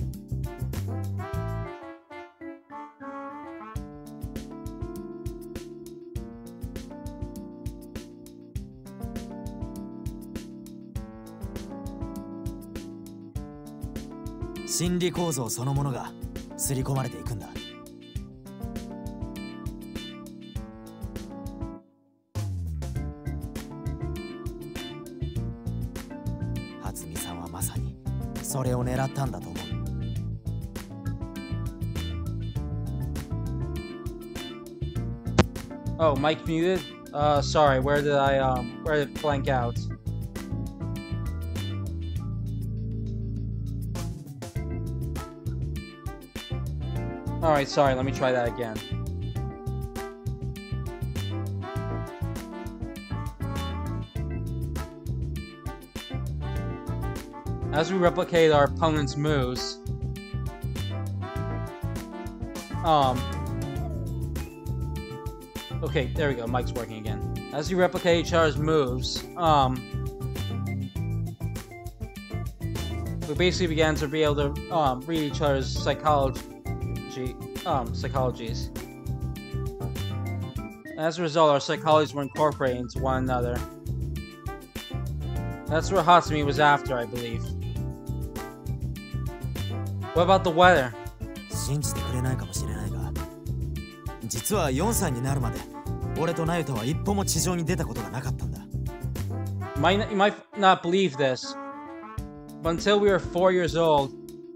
心理構造そのものが刷り込まれていくんだ。初見さんはまさにそれを狙ったんだと思う。Oh, mic muted? Sorry, where did it blank out? Alright, sorry, let me try that again. As we replicate our opponent's moves, okay, there we go, mic's working again. As we replicate each other's moves, we basically began to be able to, read each other's psychologies. As a result, our psychologies were incorporated into one another. That's what Hatsumi was after, I believe. What about the weather? 信じてくれないかもしれないが、実は4歳になるまで俺とナユタは一歩も地上に出たことがなかったんだ。You might not believe this, but until we were 4 years old,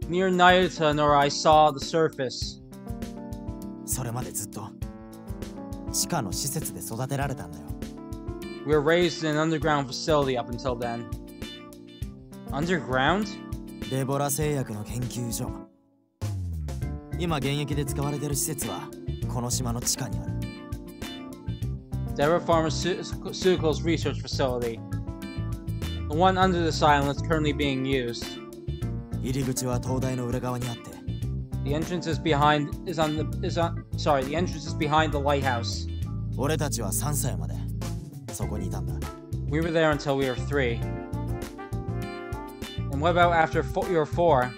neither Nayuta nor I saw the surface. それまでずっと地下の施設で育てられたんだよ。We were raised in an underground facility up until then. Underground? デボラ製薬の研究所。今現役で使われている施設はこの島の地下にある。Deborah Pharmaceuticals Research Facility. The one under this island is currently being used. 入り口は灯台の裏側にあって。The entrance is behind the lighthouse. 俺たちは3歳までそこにいたんだ。We were there until we were 3. And what about after you were 4?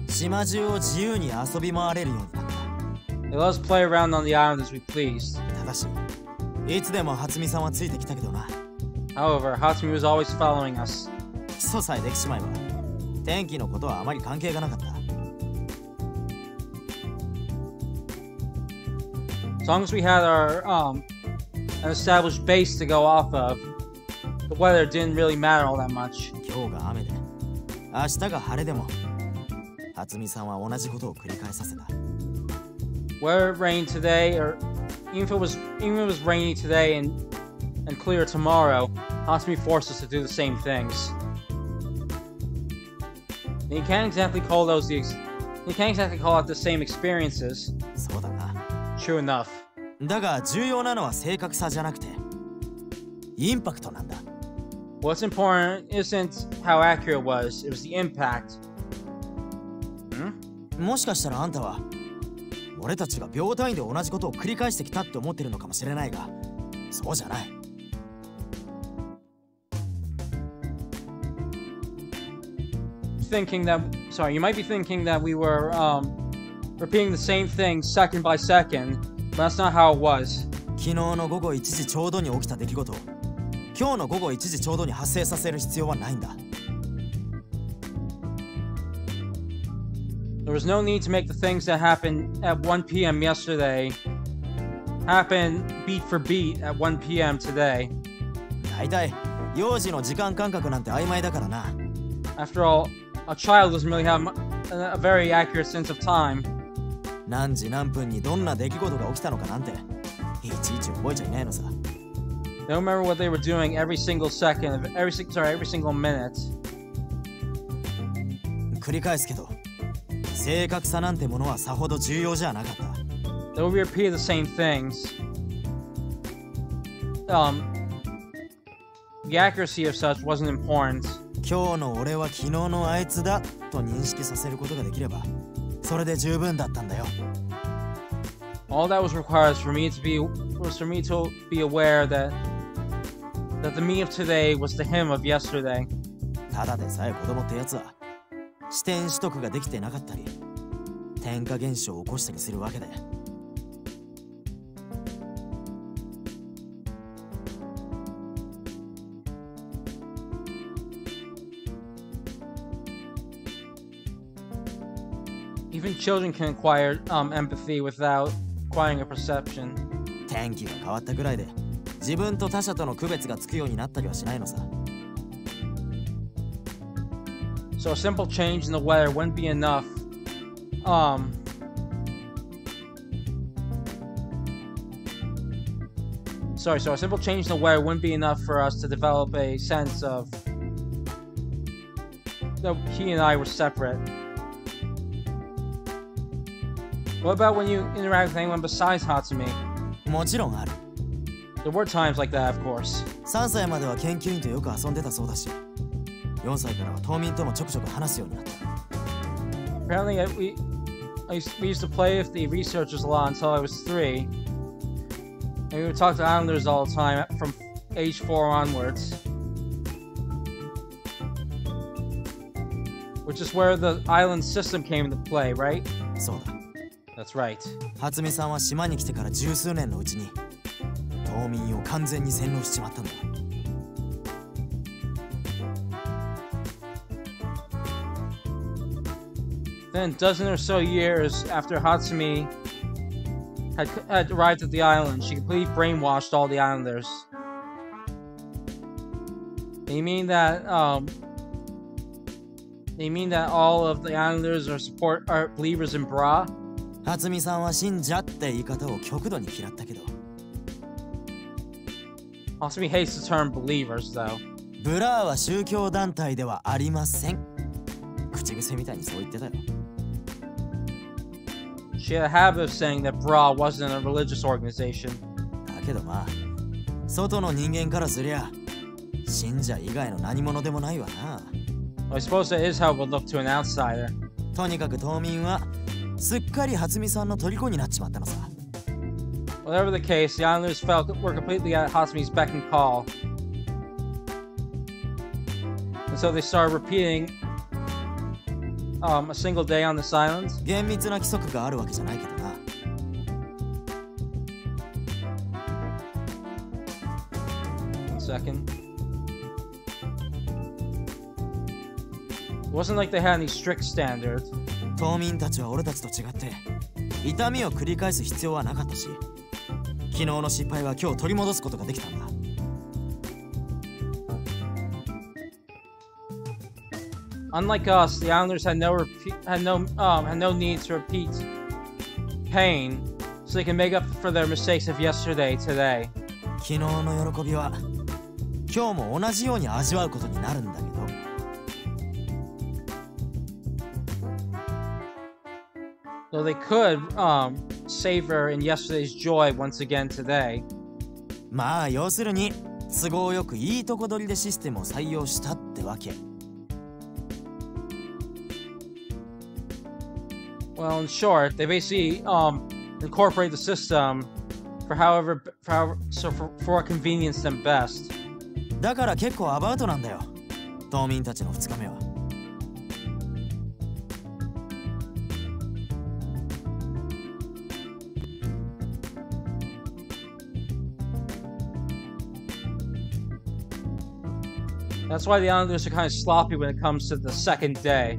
島中を自由に遊び回れるようになった。They let us play around on the island as we pleased. ただし、いつでも初見さんはついてきたけどな。However, Hatsumi was always following us. 基礎さえできちまえば、天気のことはあまり関係がなかった。As long as we had an established base to go off of, the weather didn't really matter all that much. 今日が雨で、明日が晴れでも、初見さんは同じことを繰り返させた。Whether it rained today, or even if it was rainy today and clear tomorrow, Hatsumi forced us to do the same things. And you can't exactly call out the same experiences. そうだな。True enough. だが重要なのは正確さじゃなくて、インパクトなんだ。What's important isn't how accurate it was the impact. もしかしたらあんたは俺たちが秒単位で同じことを繰り返してきたって思ってるのかもしれないが、そうじゃない。You might be thinking that we were repeating the same thing second by second, but that's not how it was. 昨日の午後1時ちょうどに起きた出来事を今日の午後1時ちょうどに発生させる必要はないんだ。 There was no need to make the things that happened at 1 p.m. yesterday happen beat for beat at 1 p.m. today. だいたい幼児の時間感覚なんて曖昧だからな。 After all, a child doesn't really have a very accurate sense of time. 何時何分にどんな出来事が起きたのかなんていちいち覚えちゃいないのさ。 They don't remember what they were doing every single second of every single minute. 繰り返すけど正確さなんてものはさほど重要じゃなかった。 They will repeat the same things. The accuracy of such wasn't important. 今日の俺は昨日のあいつだと認識させることができればそれで十分だったんだよ。 All that was required was for me to be aware that the me of today was the him of yesterday. ただでさえ子供ってやつは視点取得ができてなかったり添加現象を起こしたりするわけで。 Even children can acquire empathy without acquiring a perception. 天気が変わったぐらいで自分と他者との区別がつくようになったりはしないのさ。 So a simple change in the weather wouldn't be enough. So a simple change in the weather wouldn't be enough for us to develop a sense of that he and I were separate. What about when you interact with anyone besides Hatsumi? もちろんある。 There were times like that, of course. 3歳までは研究員とよく遊んでたそうだし4歳からは島民ともちょくちょく話すようになった。 Apparently, we used to play with the researchers a lot until I was 3. And we would talk to islanders all the time from age 4 onwards. Which is where the island system came into play, right? そうだ。 That's right. 初見さんは島に来てから十数年のうちに島民を完全に洗脳しちまったんだ。 Then, a dozen or so years after Hatsumi had arrived at the island, she completely brainwashed all the islanders. They mean that all of the islanders are believers in Bra? 初見さんは信者って言い方を極度に嫌ったけど Hatsumi hates the term believers, though. ブラーは宗教団体ではありません。口癖みたいにそう言ってたよ。 She had a habit of saying that Bra wasn't a religious organization. だけどまあ外の人間からすりゃ信者以外の何者でもないわな。 Well, I suppose that is how it would look to an outsider. とにかく島民はすっかり初見さんの虜になっちまったのさ。 Whatever the case, the islanders were completely at Hatsumi's beck and call. And so they started repeating a single day on this island. 厳密な規則があるわけじゃないけどな。 One second. It wasn't like they had any strict standard. 島民たちは俺たちと違って痛みを繰り返す必要はなかったし昨日の失敗は今日取り戻すことができたんだ。 Unlike us, the islanders had no need to repeat pain, so they can make up for their mistakes of yesterday today. 昨日の喜びは今日も同じように味わうことになるんだけど Though they could savor in yesterday's joy once again today. まあ要するに都合よくいいとこ取りでシステムを採用したってわけ。 Well, in short, they basically incorporate the system for what convenience them best. だから結構アバウトなんだよ島民たちの2日目は。That's why the Islanders are kind of sloppy when it comes to the second day.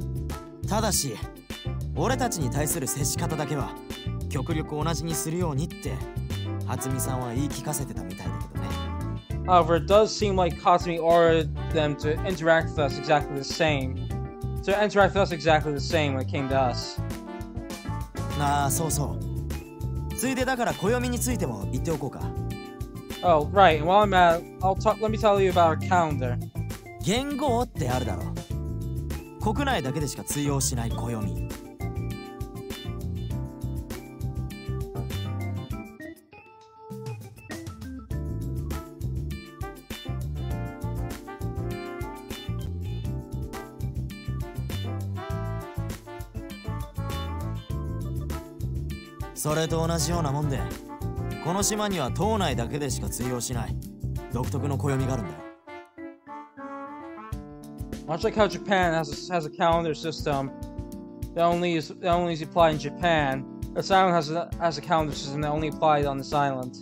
ただし俺たちに対する接し方だけは極力同じにするようにって初見さんは言い聞かせてたみたいだけどね。 However, it does seem like Katsumi ordered them to interact with us exactly the same. To interact with us exactly the same when it came to us. ああそうそう。ついでだから暦についても言っておこうか。Oh, right. And while I'm at it, let me tell you about our calendar. 元号ってあるだろう。国内だけでしか通用しない暦。それと同じようなもんで、この島には島内だけでしか通用しない独特の暦があるんだよ。Much like how Japan has a calendar system that only is applied in Japan, this island has a calendar system that only applied on this island.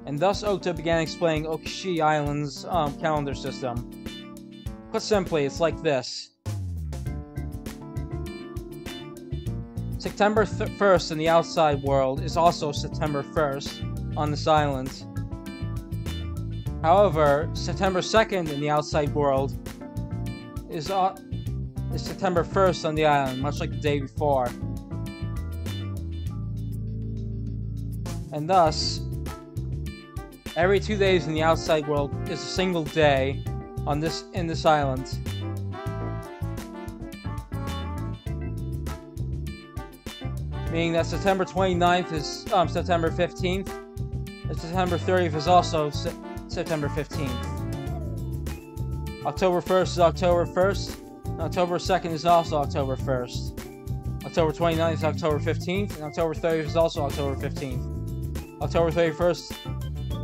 And thus Okta began explaining Okishi Island's calendar system. Put simply, it's like this. September 1st in the outside world is also September 1st on this island. However, September 2nd in the outside world is September 1st on the island, much like the day before. And thus, every 2 days in the outside world is a single day in this island. Meaning that September 29th is September 15th, and September 30th is also September 15th. October 1st is October 1st, and October 2nd is also October 1st. October 29th is October 15th, and October 30th is also October 15th. October 31st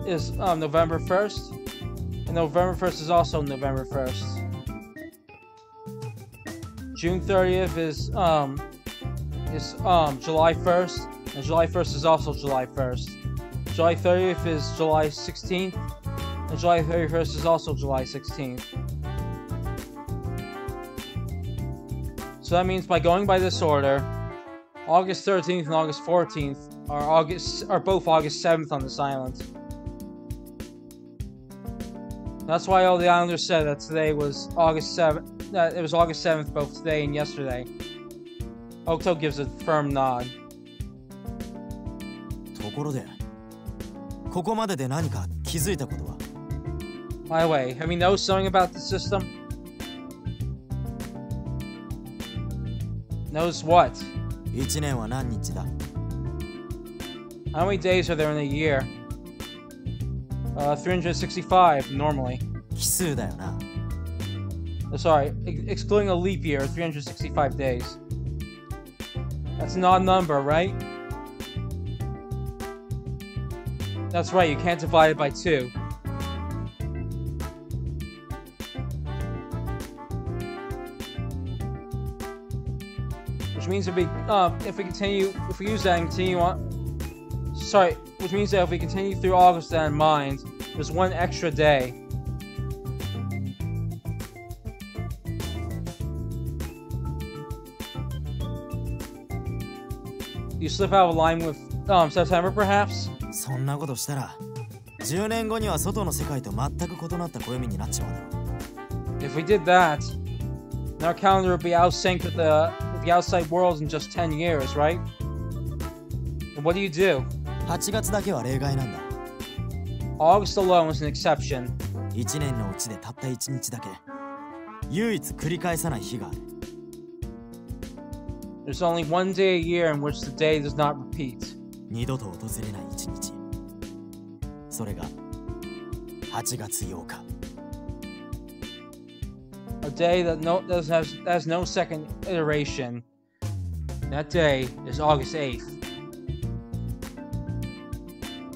is November 1st, and November 1st is also November 1st. June 30th is July 1st, and July 1st is also July 1st. July 30th is July 16th, and July 31st is also July 16th. So that means by going by this order, August 13th and August 14th are both August 7th on this island. That's why all the Islanders said that today was August 7th. That it was August 7th both today and yesterday. Okto gives a firm nod. ところで、ここまでで何か気づいたことは？ By the way, have you noticed something about the system? Notice what? 1年は何日だ？ How many days are there in a year? 365 normally. 奇数だよな。Sorry, excluding a leap year, 365 days. That's an odd number, right? That's right, you can't divide it by 2. Which means if we use that and continue on, sorry, which means that if we continue through August with that in mind, there's one extra day. You slip out of line with September, perhaps? そんなことしたら、10年後には外の世界と全く異なった暦になっちまうだろう。If we did that, then our calendar would be out of sync with the outside world in just 10 years, right? And what do you do? 8月だけは例外なんだ。August alone is an exception. 1年のうちでたった1日だけ、唯一繰り返さない日がある。There's only one day a year in which the day does not repeat. 二度と訪れない1日。それが8月8日。A day that has no second iteration. That day is August 8th.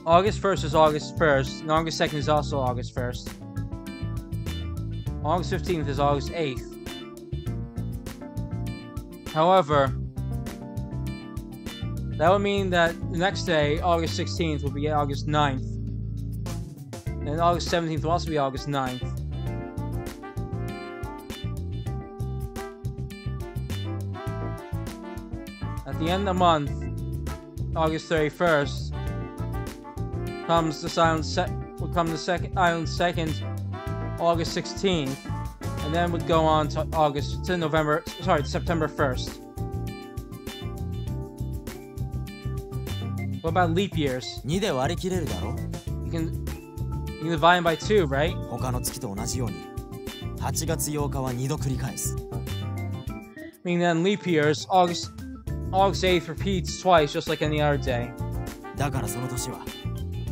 August 1st is August 1st, and August 2nd is also August 1st. August 15th is August 8th. However, that would mean that the next day, August 16th, would be August 9th. And August 17th will also be August 9th. At the end of the month, August 31st, comes the second island second, August 16th, and then would go on to September 1st. What about leap years? 2で割り切れるだろ You can divide them by 2, right? 他の月と同じように8月8日は2度繰り返す Meaning then leap years, August 8th repeats twice, just like any other day. だからその年は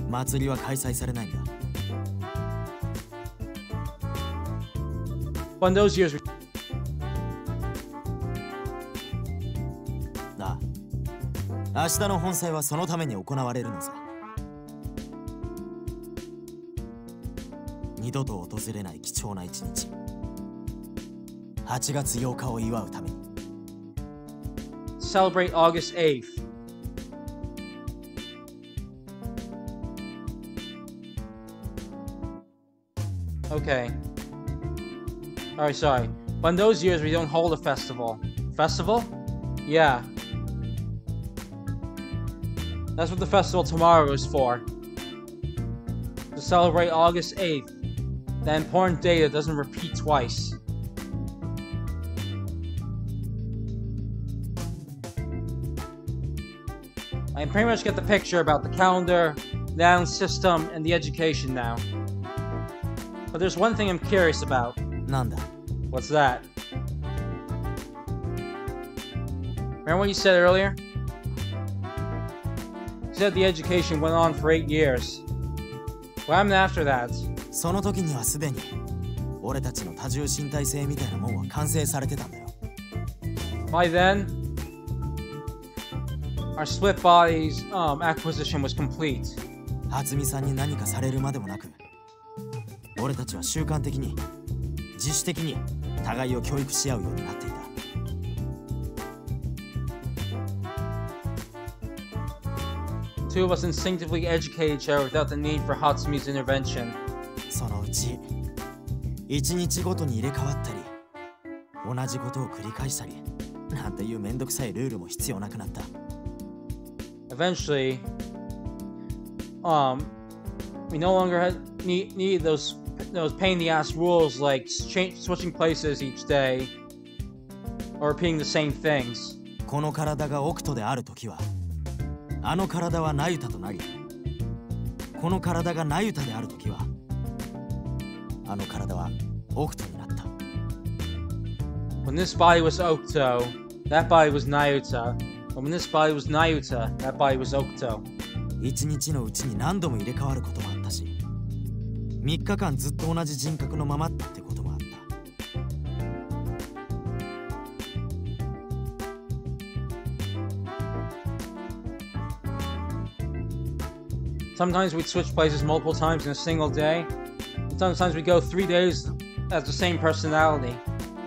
祭りは開催されないんだ When those years なあ明日の本祭はそのために行われるのさ二度と訪れない貴重な一日8月8日を祝うために celebrate August 8th. Okay. Alright, sorry. When those years we don't hold a festival. Festival? Yeah. That's what the festival tomorrow is for. To celebrate August 8th. The important day that doesn't repeat twice. I pretty much get the picture about the calendar, the island system, and the education now. But there's one thing I'm curious about. なんだ What's that? Remember what you said earlier? You said the education went on for 8 years. What happened after that? その時にはすでに俺たちの多重身体性みたいなもんは完成されてたんだよ By then, our split bodies acquisition was complete. 初見さんに何かされるまでもなく俺たちは習慣的に自主的に互いを教育し合うようになっていた Two of us instinctively educate each other without the need for Hatsumi's intervention. そのうち一日ごとに入れ替わったり同じことを繰り返したりなんていうめんどくさいルールも必要なくなった Eventually, we no longer need those pain in the ass rules like switching places each day or repeating the same things. この体がオクトであるときはあの体はナユタとなりこの体がナユタであるときはあの体はオクトになった When this body was Okuto, that body was Nayuta. But when this body was Nayuta, that body was Okuto. 一日のうちに何度も入れ替わることもあったし3日間ずっと同じ人格のままってこともあった Sometimes we'd switch places multiple times in a single day. And sometimes we'd go 3 days as the same personality.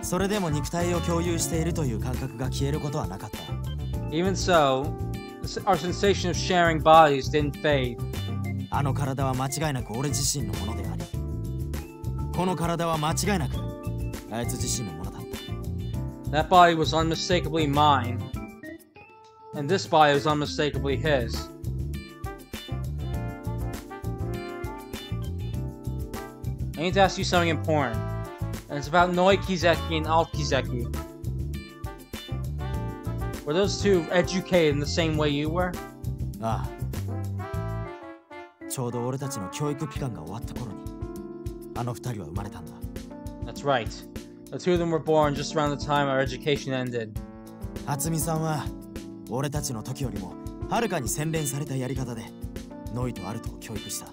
それでも肉体を共有しているという感覚が消えることはなかった Even so, our sensation of sharing bodies didn't fade. あの体は間違いなく俺自身のものでありこの体は間違いなくあいつ自身のものだった That body was unmistakably mine. And this body was unmistakably his. I need to ask you something important. And it's about Noi Kizeki and Alt Kizeki. Were those two educated in the same way you were? ああちょうど俺たちの教育期間が終わった頃にあの二人は生まれたんだ That's right. The two of them were born just around the time our education ended. 初見さんは俺たちの時よりもはるかに洗練されたやり方でノイとアルトを教育した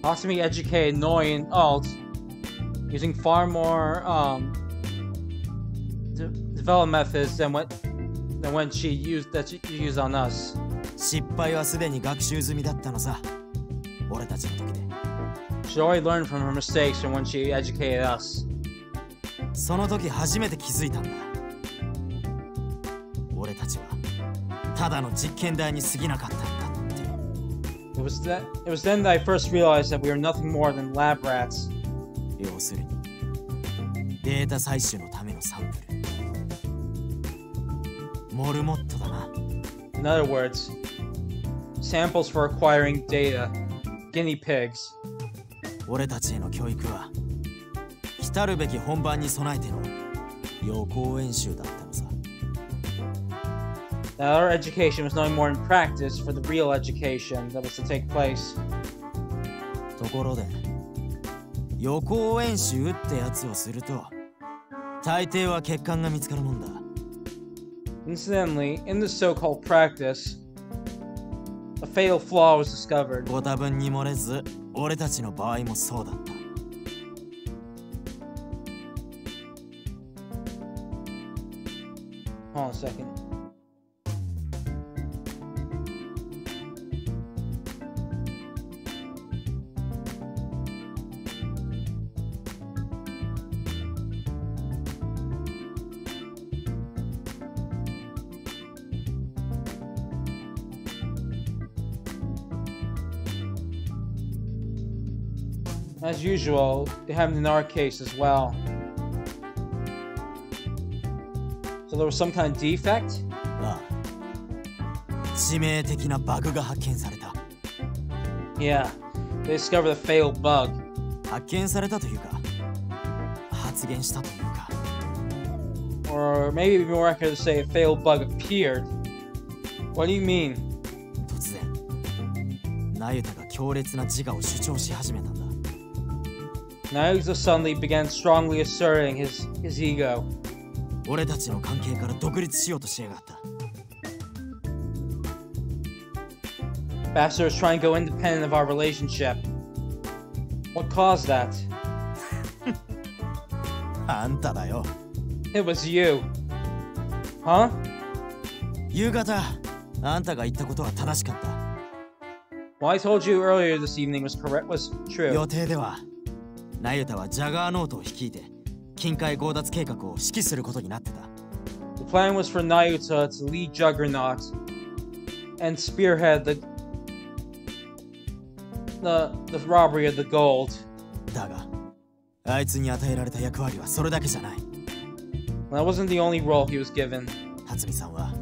Hatsumi educated Noi and Alt using far more developed methods than what she used on us. 失敗はすでに学習済みだったのさ。俺たちの時で。She already learned from her mistakes from when she educated us. その時初めて気づいたんだ。俺たちはただの実験台に過ぎなかったんだって。It was then that I first realized that we were nothing more than lab rats. 要するにデータ採取のためのサンプル。モルモットだな。In other words, samples for acquiring data. Guinea pigs. 俺たちへの教育は来るべき本番に備えての予行演習だったのさ。Now our education was nothing more in practice for the real education that was to take place. ところで予行演習ってやつをすると大抵は欠陥が見つかるもんだ。Incidentally, in this so-called practice, a fatal flaw was discovered. ご多分に漏れず俺たちの場合もそうだった。Hold on a second. As usual, it happened in our case as well. So there was some kind of defect? ああ、致命的なバグが発見された。Yeah, they discovered a fatal bug. 発見されたというか、発言したというか。Or maybe it'd be more accurate to say a fatal bug appeared. What do you mean? 突然、ナユタが強烈な自我を主張し始めたんだ。Nayuta suddenly began strongly asserting his ego. 俺たちの関係から独立しようとしやがった。Bastard was trying to go independent of our relationship. What caused that? あんただよ。It was you. Huh? 夕方、あんたが言ったことは正しかった。What I told you earlier this evening was true. 予定では、ナユタはジャガーノートを率いて、近海強奪計画を指揮することになってた。The plan was for Nayuta to lead Juggernaut and spearhead the robbery of the gold. だが、あいつに与えられた役割はそれだけじゃない。That wasn't the only role he was given. 辰巳さんは、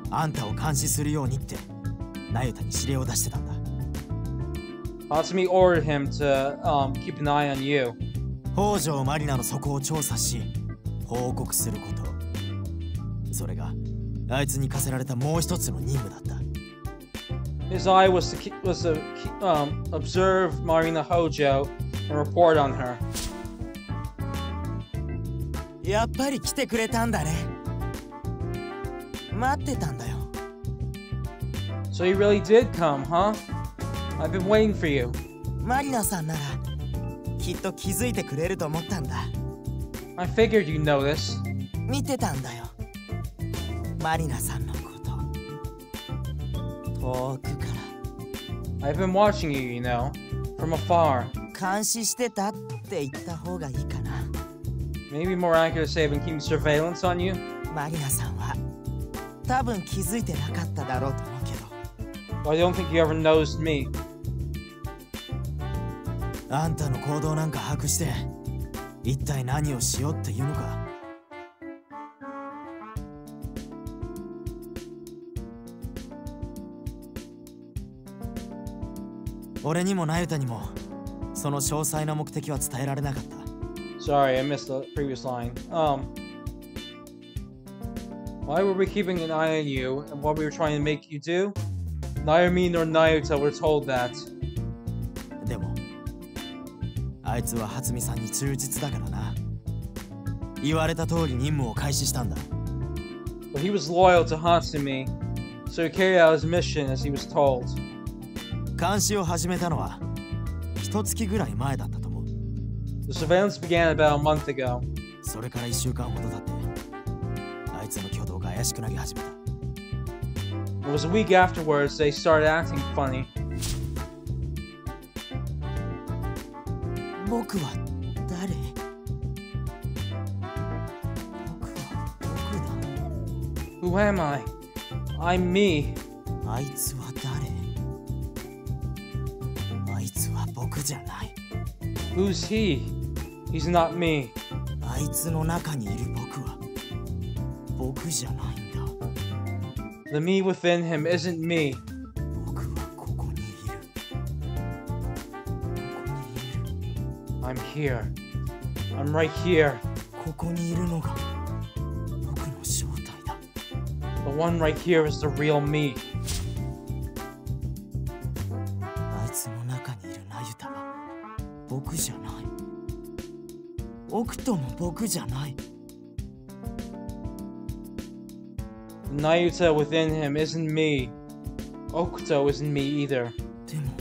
あんたを監視するようにって、ナユタに指令を出してたんだ。Hatsumi ordered him to keep an eye on you. 北条マリナの底を調査し、報告すること。それが、あいつに課せられたもう一つの任務だった。His eye was to observe Marina Hojo and report on her. やっぱり来てくれたんだね。待ってたんだよ。So you really did come, huh? I've been waiting for you. マリナさんならきっと気づいてくれると思ったんだ。I figured you'd notice. 見てたんだよ。マリナさんのこと。遠くかI've been watching you, you know, from afar. ら監視してたって言った方がいいかな。Maybe more accurate to say I've been keeping surveillance on you. マリナさんは多分気づいてなかっただろうと思うけど。But I don't think you ever noticed me. あんたの行動なんか把握して一体何をしようっていうのか。俺にもナユタにもその詳細な目的は伝えられなかった。Sorry, I missed the previous line. Why were we keeping an eye on you and what we were trying to make you do? Neither me nor Nayuta were told that. でもあいつは初見さんに忠実だからな。言われた通り任務を開始したんだ。But he was loyal to Hatsumi, so he carried out his mission as he was told. 監視を始めたのは一月ぐらい前だったと思う。The surveillance began about a month ago. それから1週間ほど経ってあいつの挙動が怪しくなり始めた。It was a week afterwards they started acting funny. 僕は誰？僕だ。 Who am I? I'm me. あいつは誰？あいつは僕じゃない。 Who's he? He's not me. あいつの中にいる僕は僕じゃないんだ。 The me within him isn't me. 僕はここにいる。ここにいる。 I'm here. I'm right here. ここにいるのが僕の正体だ。 The one right here is the real me. あいつの中にいるナユタは僕じゃない。オクトも僕じゃない。 The Nayuta within him isn't me. Okuto isn't me either. でも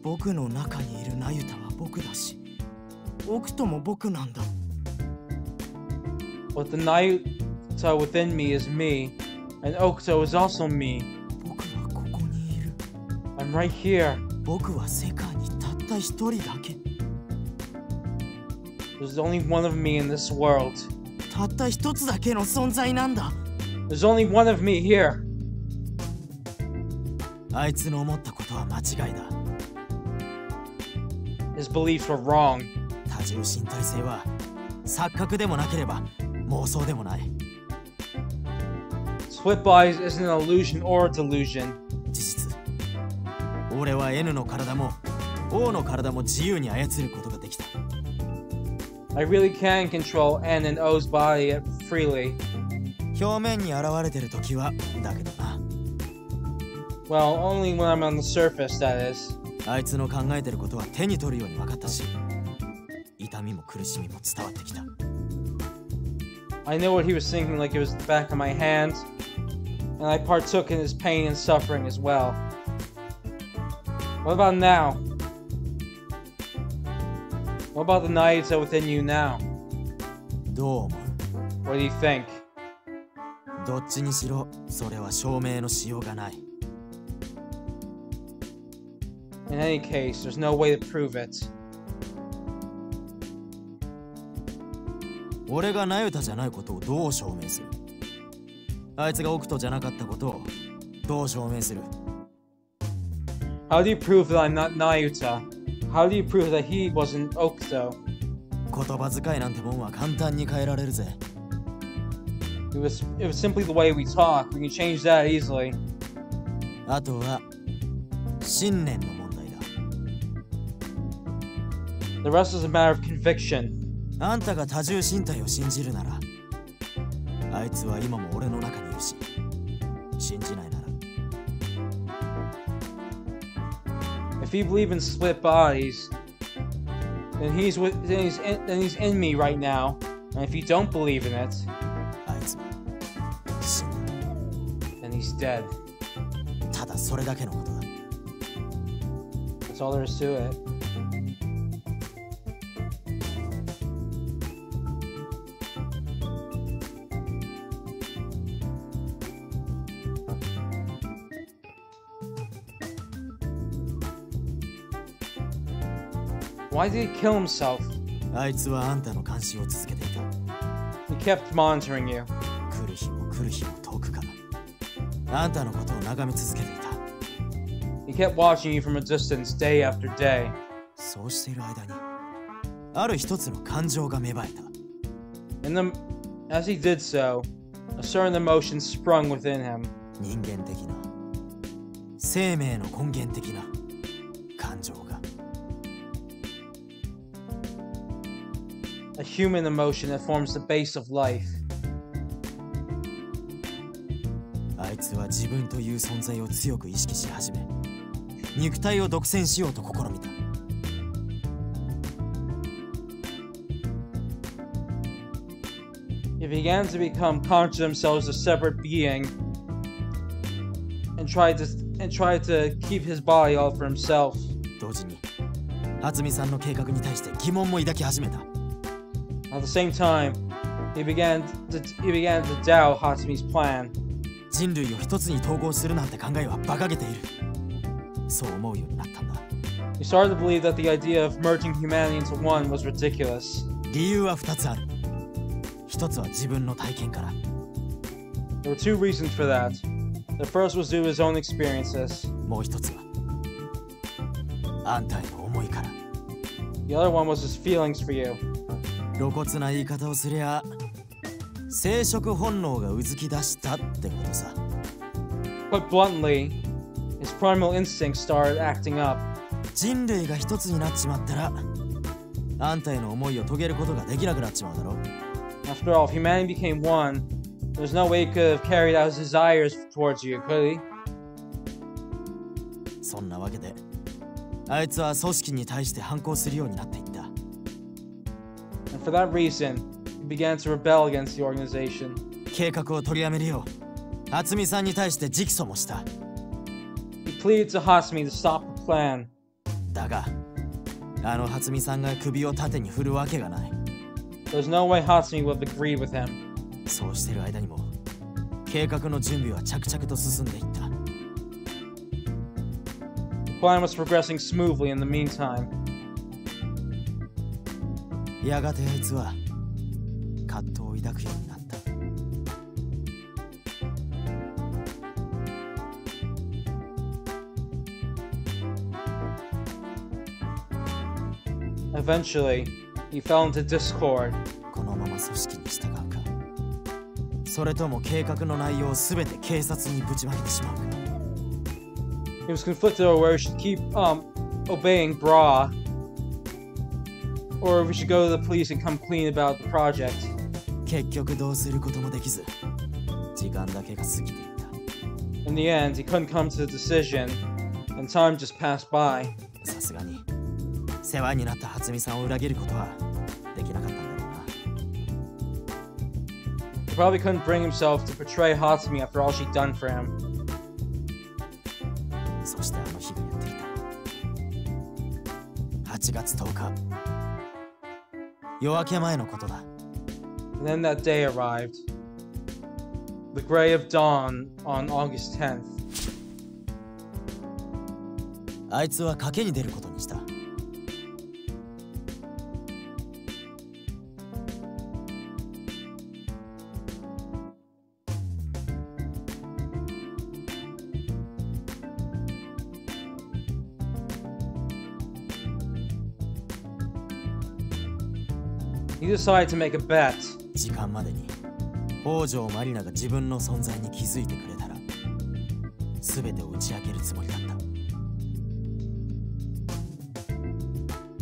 僕の中にいるナユタは僕だし、オクトも僕なんだ。 But the Nayuta within me is me, and Okuto is also me. 僕はここにいる。 I'm right here. 僕は世界にたった一人だけ。 There's only one of me in this world. たった一つだけの存在なんだ。 There's only one of me here. あいつの思ったことは間違いだ。 His beliefs were wrong. 多重身体性は錯覚でもなければ妄想でもない。 Split bodies isn't an illusion or a delusion. 事実、俺は N の体も O の体も自由に操ることができた。 I really can control N and O's body freely. 表面に現れてる時はだけどな。 Well, only when I'm on the surface, that is. あいつの考えてることは手に取るように分かったし、痛みも苦しみも伝わってきた。 I know what he was thinking like it was the back of my hand, and I partook in his pain and suffering as well. What about now? What about the Nayuta within you now? どう思う？ What do you think? どっちにしろそれは証明のしようがない。 In any case, there's no way to prove it. 俺がナユタじゃないことをどう証明する？あいつがオクトじゃなかったことをどう証明する？ How do you prove that I'm not Nayuta? How do you prove that he wasn't Okuto? 言葉遣いなんてもんは簡単に変えられるぜ。 It was simply the way we talk. We can change that easily. あとは信念の問題だ。 The rest is a matter of conviction. あんたが多重身体を信じるなら、あいつは今も俺の中にいるし、信じないなら。 If you believe in split bodies, then he's in me right now. And if you don't believe in it, あいつは死んだ。 then he's dead. ただそれだけのことだ。 That's all there is to it. Why did he kill himself? あいつはあんたの監視を続けていた。 He kept monitoring you. 来る日も来る日も遠くからあんたのことを眺め続けていた。 He kept watching you from a distance day after day. そうしている間にある一つの感情が芽生えた。 As he did so, a certain emotion sprung within him. 人間的な生命の根源的な感情が。 A human emotion that forms the base of life. あいつは自分という存在を強く意識し始め、肉体を独占しようと試みた。 He began to become conscious of himself as a separate being and tried to keep his body all for himself. 同時に渥美さんの計画に対して疑問も抱き始めた。 At the same time, he began to doubt Hatsumi's plan. 人類を一つに統合するなんて考えは馬鹿げている。そう思うようになったんだ。He started to believe that the idea of merging humanity into one was ridiculous. 理由は2つある。一つは自分の体験から。There were two reasons for that. The first was due to his own experiences. もう一つはあんたへの思いから。 The other one was his feelings for you. 露骨な言い方をすりゃ生殖本能がうずき出したってことさ。 Put bluntly, his primal instincts started acting up. 人類が一つになっちまったらあんたへの思いを遂げることができなくなっちまうだろ。 After all, if humanity became one, there's no way he could have carried out his desires towards you, could he? そんなわけであいつは組織に対して反抗するようになっていった。 And for that reason, he began to rebel against the organization. 計画を取りやめるよう渥美さんに対して直訴もした。 He pleaded to Hatsumi to stop the plan. だがあの渥美さんが首を縦に振るわけがない。 There's no way Hatsumi would agree with him. そうしてる間にも計画の準備は着々と進んでいった。 The plan was progressing smoothly in the meantime. やがてあいつは葛藤を抱くようになった。 Eventually, he fell into discord. このまま組織に従うかそれとも計画の内容を全て警察にぶちまけてしまうか。 He was conflicted over whether he should keep obeying Bra, or if we should go to the police and come clean about the project. 結局どうすることもできず時間だけが過ぎていった。 In the end, he couldn't come to a decision, and time just passed by. さすがに世話になった初美さんを裏切ることはできなかったんだろうな。 He probably couldn't bring himself to betray Hatsumi after all she'd done for him. そしてあの日がやってきた。8月10日夜明け前のことだ。 And then that day arrived. The gray of dawn on August 10th. あいつは賭けに出ることにした。 He decided to make a bet. 時間までに北条マリナが自分の存在に気づいてくれたら全てを打ち明けるつもりだった。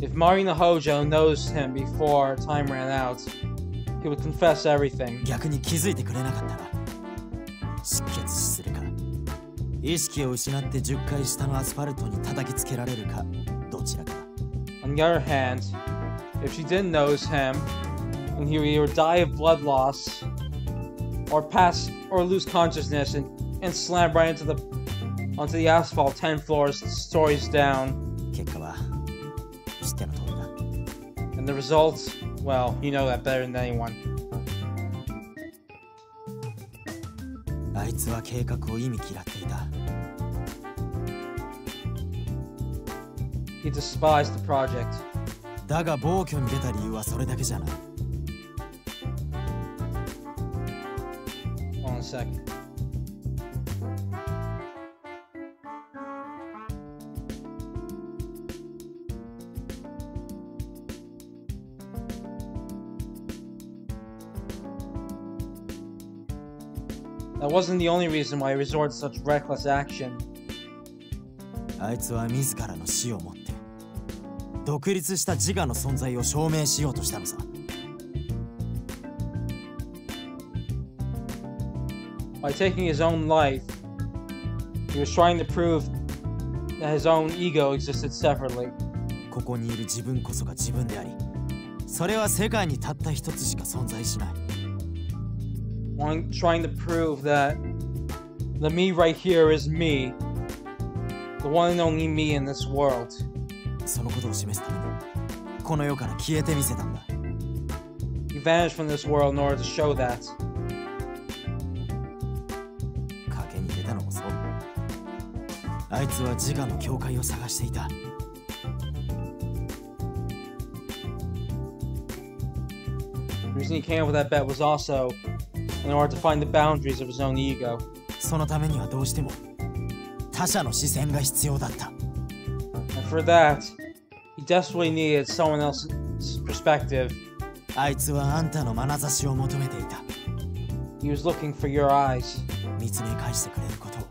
If Marina Hojo noticed him before time ran out, he would confess everything. 逆に気づいてくれなかったら失血死するか意識を失って10回下のアスファルトに叩きつけられるかどちらかだ。 On the other hand, if she didn't notice him, then he would either die of blood loss, or lose consciousness and slam right onto the asphalt 10 stories down. 結果は知っての通りだ。 And the result, well, you know that better than anyone. あいつは計画を意味嫌っていた。 He despised the project. だが暴挙に出た理由はそれだけじゃない。 Hold on a second. That wasn't the only reason why he resorted to such reckless action. あいつは自らの死をもって独立した自我の存在を証明しようとしたのさ。 By taking his own life, he was trying to prove that his own ego existed separately. ここにいる自分こそが自分であり、それは世界にたった一つしか存在しない。 Trying to prove that the me right here is me, the one and only me in this world. そのことを示すためにこの世から消えてみせたんだ。 He vanished from this world in order to show that. あいつは自我の境界を探していた。 The reason he came up with that bet was also in order to find the boundaries of his own ego. そのためにはどうしても他者の視線が必要だった。 And for that, he desperately needed someone else's perspective. あいつはあんたの眼差しを求めていた。 He was looking for your eyes. 見つめ返してくれることを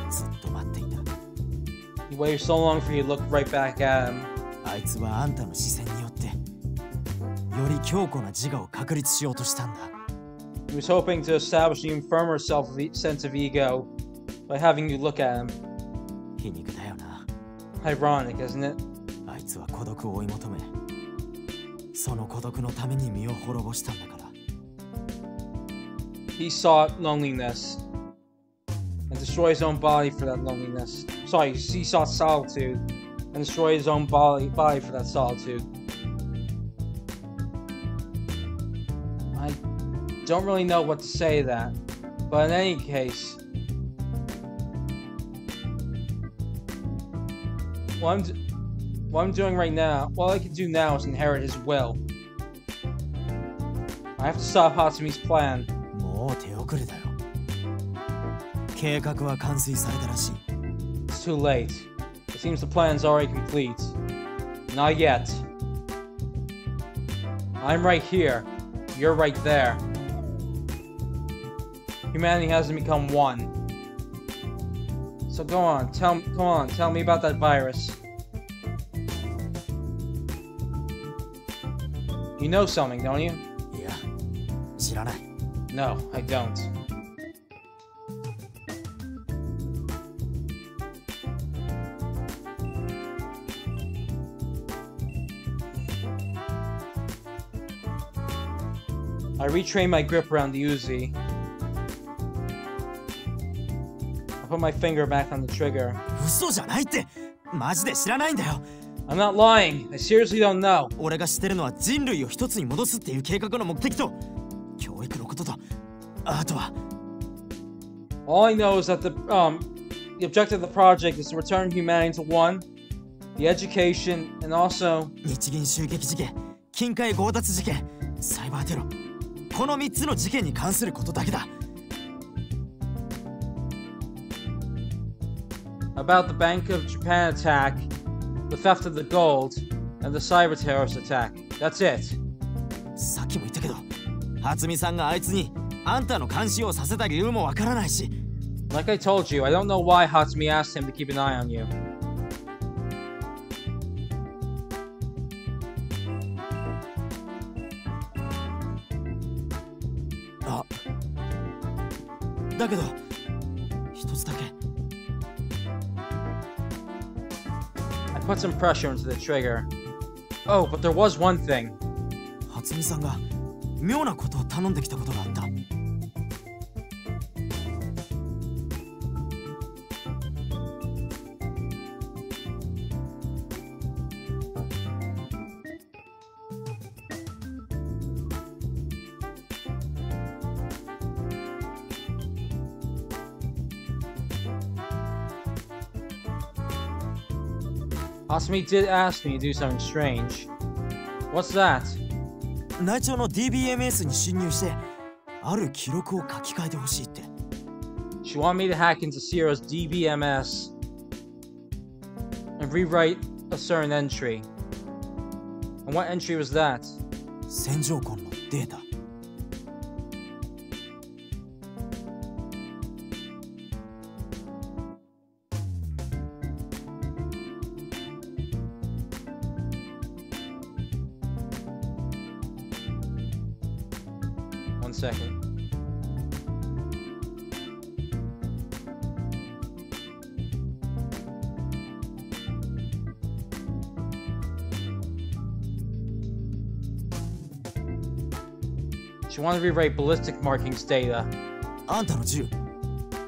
ずっと待っていた。 He waited so long for you to look right back at him. あいつはあんたの視線によってより強固な自我を確立しようとしたんだ。 He was hoping to establish an even firmer sense of ego by having you look at him. 皮肉だよな。 Ironic, isn't it? あいつは孤独を追い求め、その孤独のために身を滅ぼしたんだから。 He sought loneliness and destroyed his own body for that loneliness. Sorry, he sought solitude and destroyed his own body for that solitude. I don't really know what to say to that, but in any case, what I'm doing right now, what I can do now is inherit his will. I have to stop Hatsumi's plan. もう手遅れだよ。計画は完遂されたらしい。 It's too late. It seems the plan's already complete. Not yet. I'm right here. You're right there. Humanity hasn't become one. So go on, tell me about that virus. You know something, don't you? いや、知らない。 No, I don't. I retrained my grip around the Uzi. I put my finger back on the trigger. 嘘じゃないって。マジで知らないんだよ。 I'm not lying. I seriously don't know. 俺が知ってるのは人類を一つに戻すっていう計画の目的と教育のことと、あとは All I know is that the objective of the project is to return humanity to one, the education, and also 日銀襲撃事件、金塊強奪事件、サイバーテロ、この3つの事件に関することだけだ。 about the Bank of Japan attack, the theft of the gold, and the cyber terrorist attack. That's it. さっきも言ったけど、初見さんがあいつにあんたの監視をさせた理由もわからないし。 Like I told you, I don't know why Hatsumi asked him to keep an eye on you. あ、だけど一つだけ。 I put some pressure into the trigger. Oh, but there was one thing. 初見さんが妙なことを頼んできたことがあった。 Hatsumi did ask me to do something strange. What's that? 内調の DBMS に侵入してある記録を書き換えてほしいって。 She wanted me to hack into Sierra's DBMS and rewrite a certain entry. And what entry was that? 線条痕のデータ。 One second. She wanted to rewrite ballistic markings data. あんたの銃、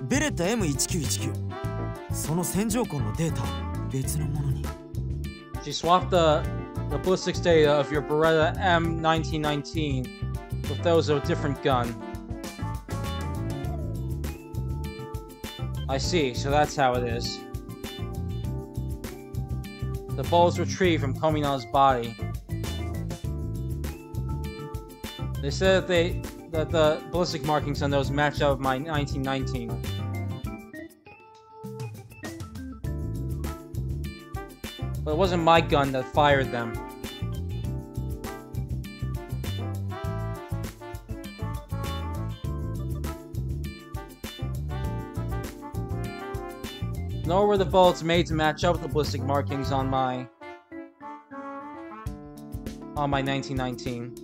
ベレッタ M1919。その線条痕のデータを別のものに。 She swapped the ballistics data of your Beretta M1919 with those of a different gun. I see, so that's how it is. The bullets retrieved from Komina's body. They said that the ballistic markings on those matched up with my 1919. But it wasn't my gun that fired them. Nor were the bullets made to match up with the ballistic markings on my 1919.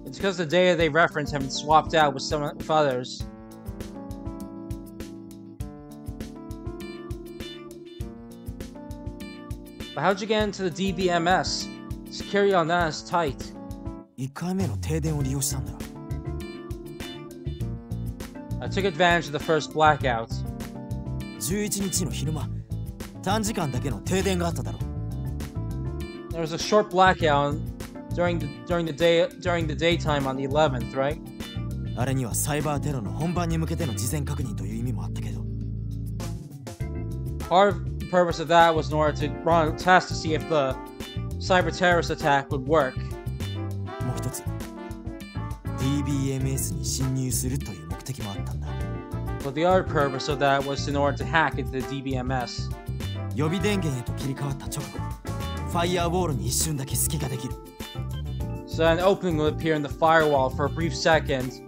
It's because the data they reference have been swapped out with others. But how'd you get into the DBMS? Security on that is tight. 1回目の停電を利用したんだろ。 I took advantage of the first blackout. 11日の昼間、短時間だけの停電があっただろ。 There was a short blackout during the daytime on the 11th, right? あれにはサイバーテロの本番に向けての事前確認という意味もあったけど。 Part of the purpose of that was in order to run a test to see if the cyber terrorist attack would work. もう一つ、DBMS に侵入するという目的もあったんだ。 But the other purpose of that was in order to hack into the DBMS. 予備電源へと切り替わった直後、ファイアウォールに一瞬だけ隙ができる。 So an opening would appear in the firewall for a brief second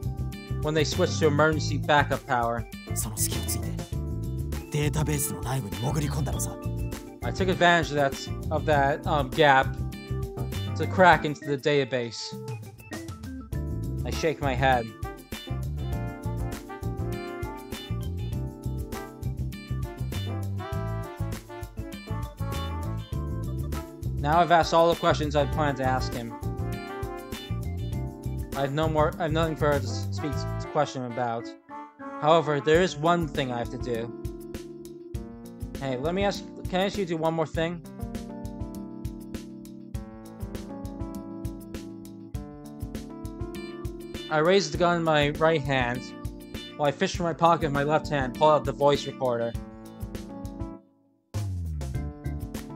when they switched to emergency backup power. その隙をついて、データベースの内部に潜り込んだのさ。 I took advantage of that gap to crack into the database. I shake my head. Now I've asked all the questions I planned to ask him. I have nothing further to speak to question him about. However, there is one thing I have to do. Hey, can I ask you to do one more thing? I raised the gun in my right hand, while I fished from my pocket with my left hand and pulled out the voice recorder.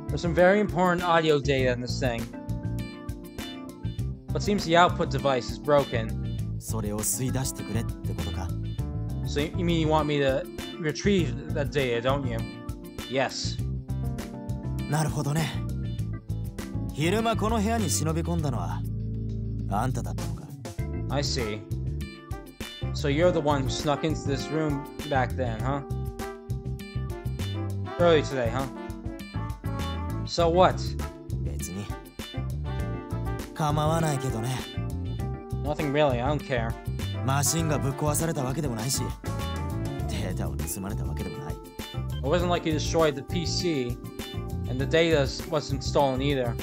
There's some very important audio data in this thing. But seems the output device is broken. それを吸い出してくれってことか。 So you mean you want me to retrieve that data, don't you? Yes. なるほどね。昼間この部屋に忍び込んだのはあんただったのか。 I see. So you're the one who snuck into this room back then, huh? Early today, huh? So what? 別に構わないけどね。 Nothing really, I don't care. マシンがぶっ壊されたわけでもないし、データを盗まれたわけでもない。 It wasn't like you destroyed the PC, and the data wasn't stolen either.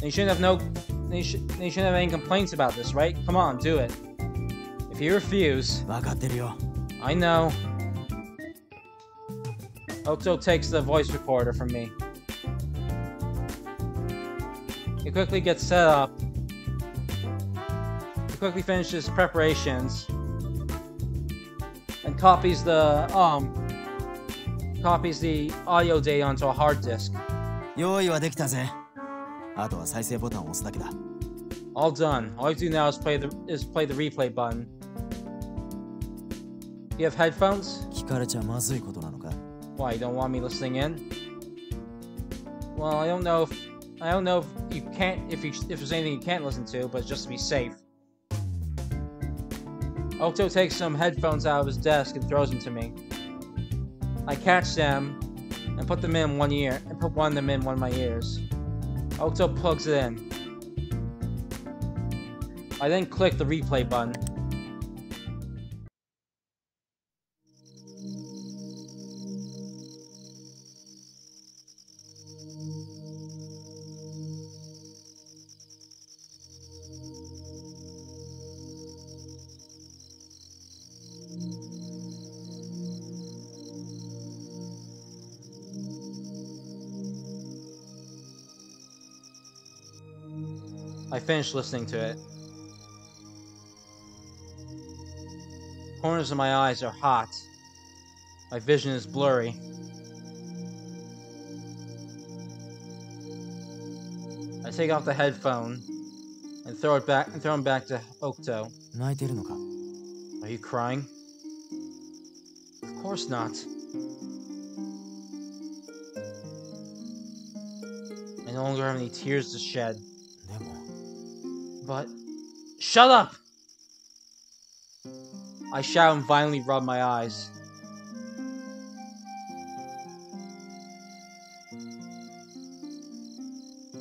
And you shouldn't have any complaints about this, right? Come on, do it. If you refuse... わかってるよ。 I know. Oto takes the voice recorder from me. He quickly gets set up. He quickly finishes preparations and copies the audio data onto a hard disk. 用意はできたぜ。あとは再生ボタンを押すだけだ。 All done. All I have to do now is play the replay button. You have headphones? 聞かれちゃまずいことなのか。 Why, you don't want me listening in? Well, I don't know if you can't if there's anything you can't listen to, but just to be safe. Octo takes some headphones out of his desk and throws them to me. I catch them and put them in one ear and put one of them in one of my ears. Octo plugs it in. I then click the replay button. I finished listening to it. Corners of my eyes are hot. My vision is blurry. I take off the headphone and throw him back to Okuto. 泣いてるのか？ Are you crying? Of course not. I no longer have any tears to shed. でも But shut up! I shout and violently rub my eyes.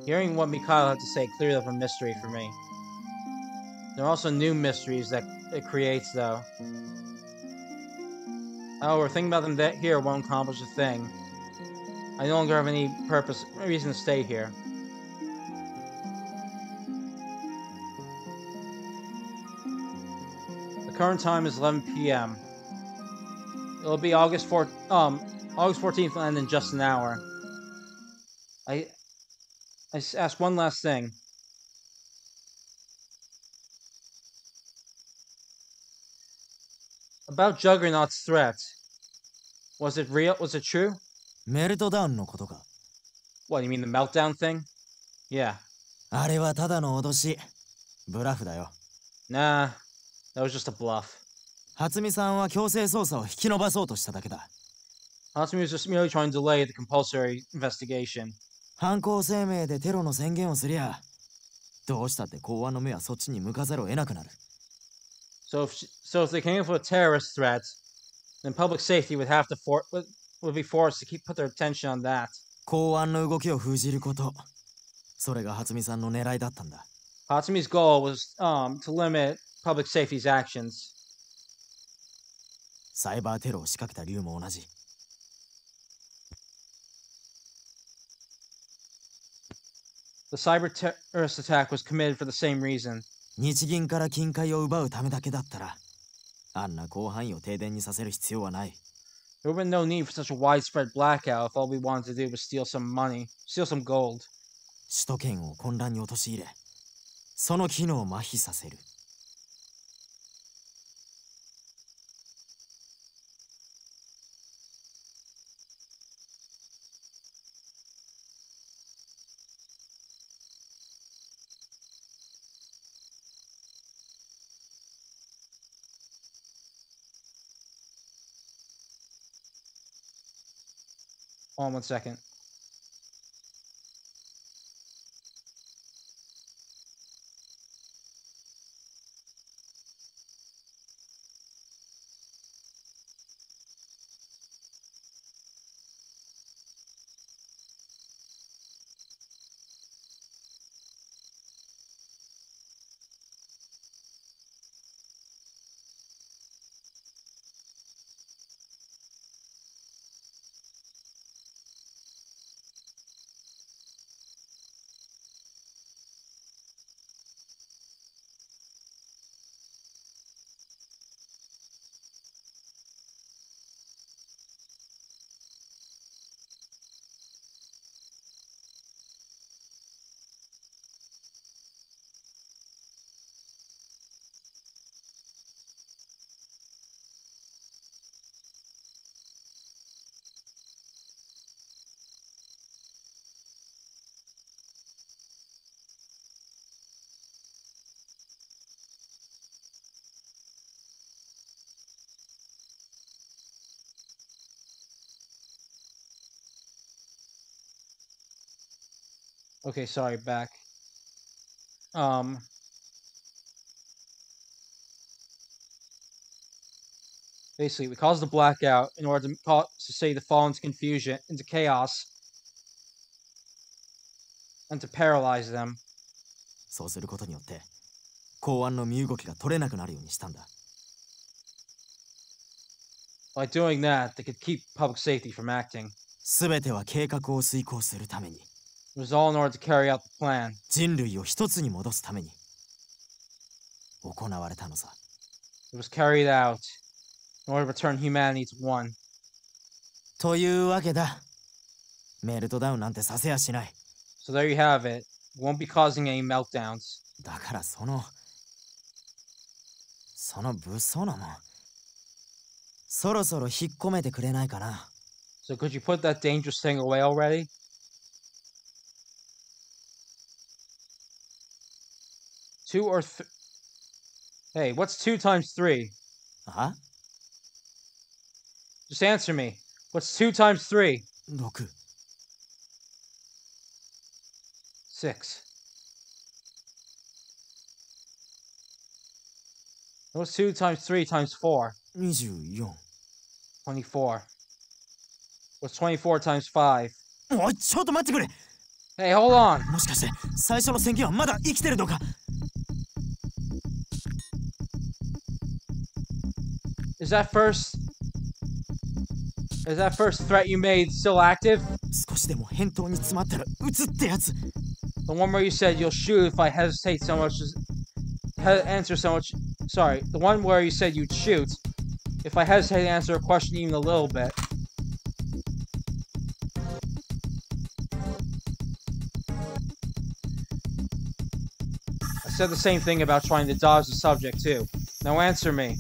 Hearing what Mikhail had to say cleared up a mystery for me. There are also new mysteries that it creates, though. However, thinking about them here won't accomplish a thing. I no longer have any reason to stay here. The current time is 11 p.m. It'll be August 14th will end in just an hour. I ask one last thing. About Juggernaut's threat. Was it real? Was it true? メルトダウンのことか？ What, you mean the meltdown thing? Yeah. あれはただの脅し。ブラフだよ。 Nah, that was just a bluff. 初見さんは強制捜査を引き延ばそうとしただけだ。 Hatsumi was just merely trying to delay the compulsory investigation. 犯行声明でテロの宣言をすりゃ、どうしたって公安の目はそっちに向かざるを得なくなる。So if they came up with a terrorist threat, then public safety would be forced to put their attention on that. 公安の動きを封じること。それが初見さんの狙いだったんだ。Hatsumi's goal was to limit public safety's actions. サイバーテロを仕掛けた理由も同じ。The cyber terrorist attack was committed for the same reason. 日銀から金塊を奪うためだけだったら、あんな広範囲を停電にさせる必要はない。There would have been no need for such a widespread blackout if all we wanted to do was steal some gold. 首都圏を混乱に陥れ、その機能を麻痺させる。Hold on 1 second. Okay, sorry, back. Basically, we caused the blackout in order to say the fall into confusion, into chaos, and to paralyze them. そうすることによって、公安の身動きが取れなくなるようにしたんだ。By doing that, they could keep public safety from acting. すべては計画を遂行するために。It was all in order to carry out the plan. 人類を一つに戻すために行われたのさ。It was carried out in order to return humanity to one. というわけだ。メルトダウンなんてさせやしない。So there you have it. We won't be causing any meltdowns. だからその物騒なもん、そろそろ引っ込めてくれないかな。So could you put that dangerous thing away already? 2 or 3? Hey, what's 2 times 3? Huh? Just answer me. What's 2 times 3? 6。 6. What's 2 times 3 times 4? 24。 24. What's 24 times 5? おい、ちょっと待ってくれ。 Hey, hold on. もしかして最初の宣言はまだ生きてるのか。 Is that first threat you made still active? 少しでも返答に詰まったら撃つってやつ。 The one where you said you'll shoot if I hesitate so much answer so much. Sorry, the one where you said you'd shoot if I hesitate to answer a question even a little bit. I said the same thing about trying to dodge the subject too. Now answer me.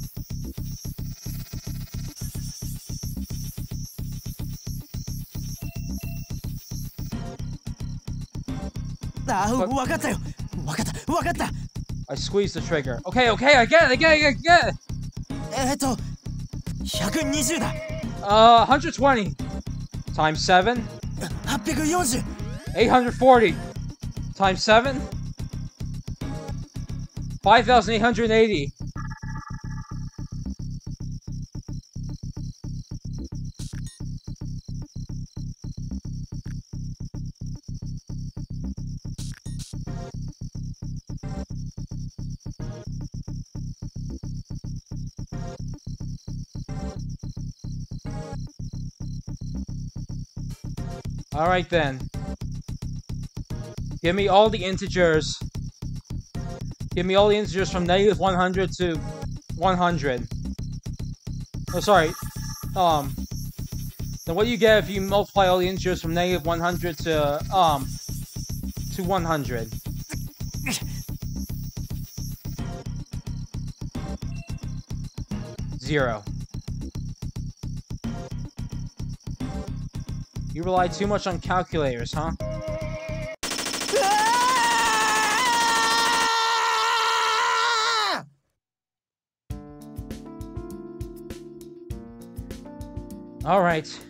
ああ、わかったよ。わかった、わかった。 I squeezed the trigger. Okay, okay, I get it. 120だ。120 times 7. 840。 840 times 7. 5,880. Alright then. Give me all the integers. Give me all the integers from negative 100 to 100. Oh, sorry. Then what do you get if you multiply all the integers from negative 100 to 100? Zero. You rely too much on calculators, huh? Alright.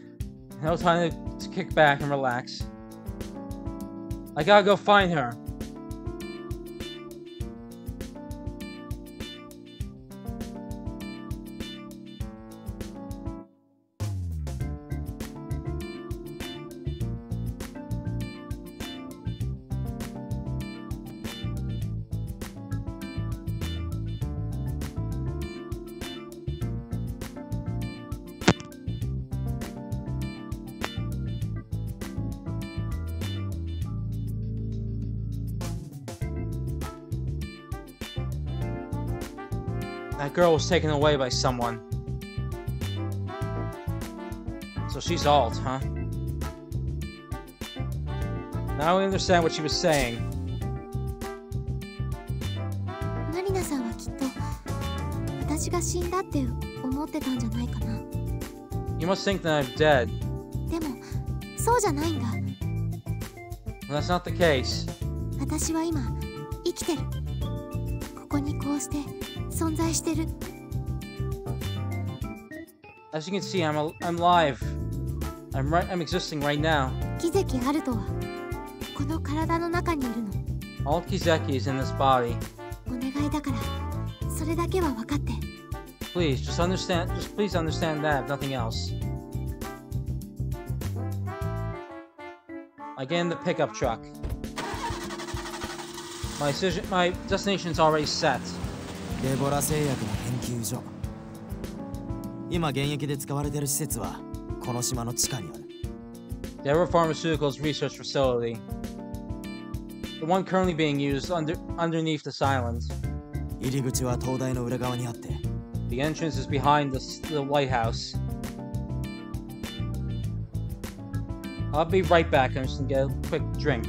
Now it's time to kick back and relax. I gotta go find her. That girl was taken away by someone. So she's alt, huh? Now we understand what she was saying. マリナさんはきっと私が死んだって思ってたんじゃないかな。 You must think that I'm dead. でもそうじゃないんだ。 Well, that's not the case. 私は今生きてる。ここにこうして存在してる。 As you can see, I'm live. I'm existing right now. キゼキアルトはこの体の中にいるの。 All Kizeki is in this body. お願いだからそれだけは分かって。 Please, just please understand that, if nothing else. I get in the pickup truck. My destination's already set. デボラ製薬の研究所。今現役で使われている施設はこの島の地下にある。 Deborah Pharmaceuticals Research Facility. The one currently being used underneath this island. 入り口は灯台の裏側にあって。 The entrance is behind the lighthouse. I'll be right back. I'm just gonna get a quick drink.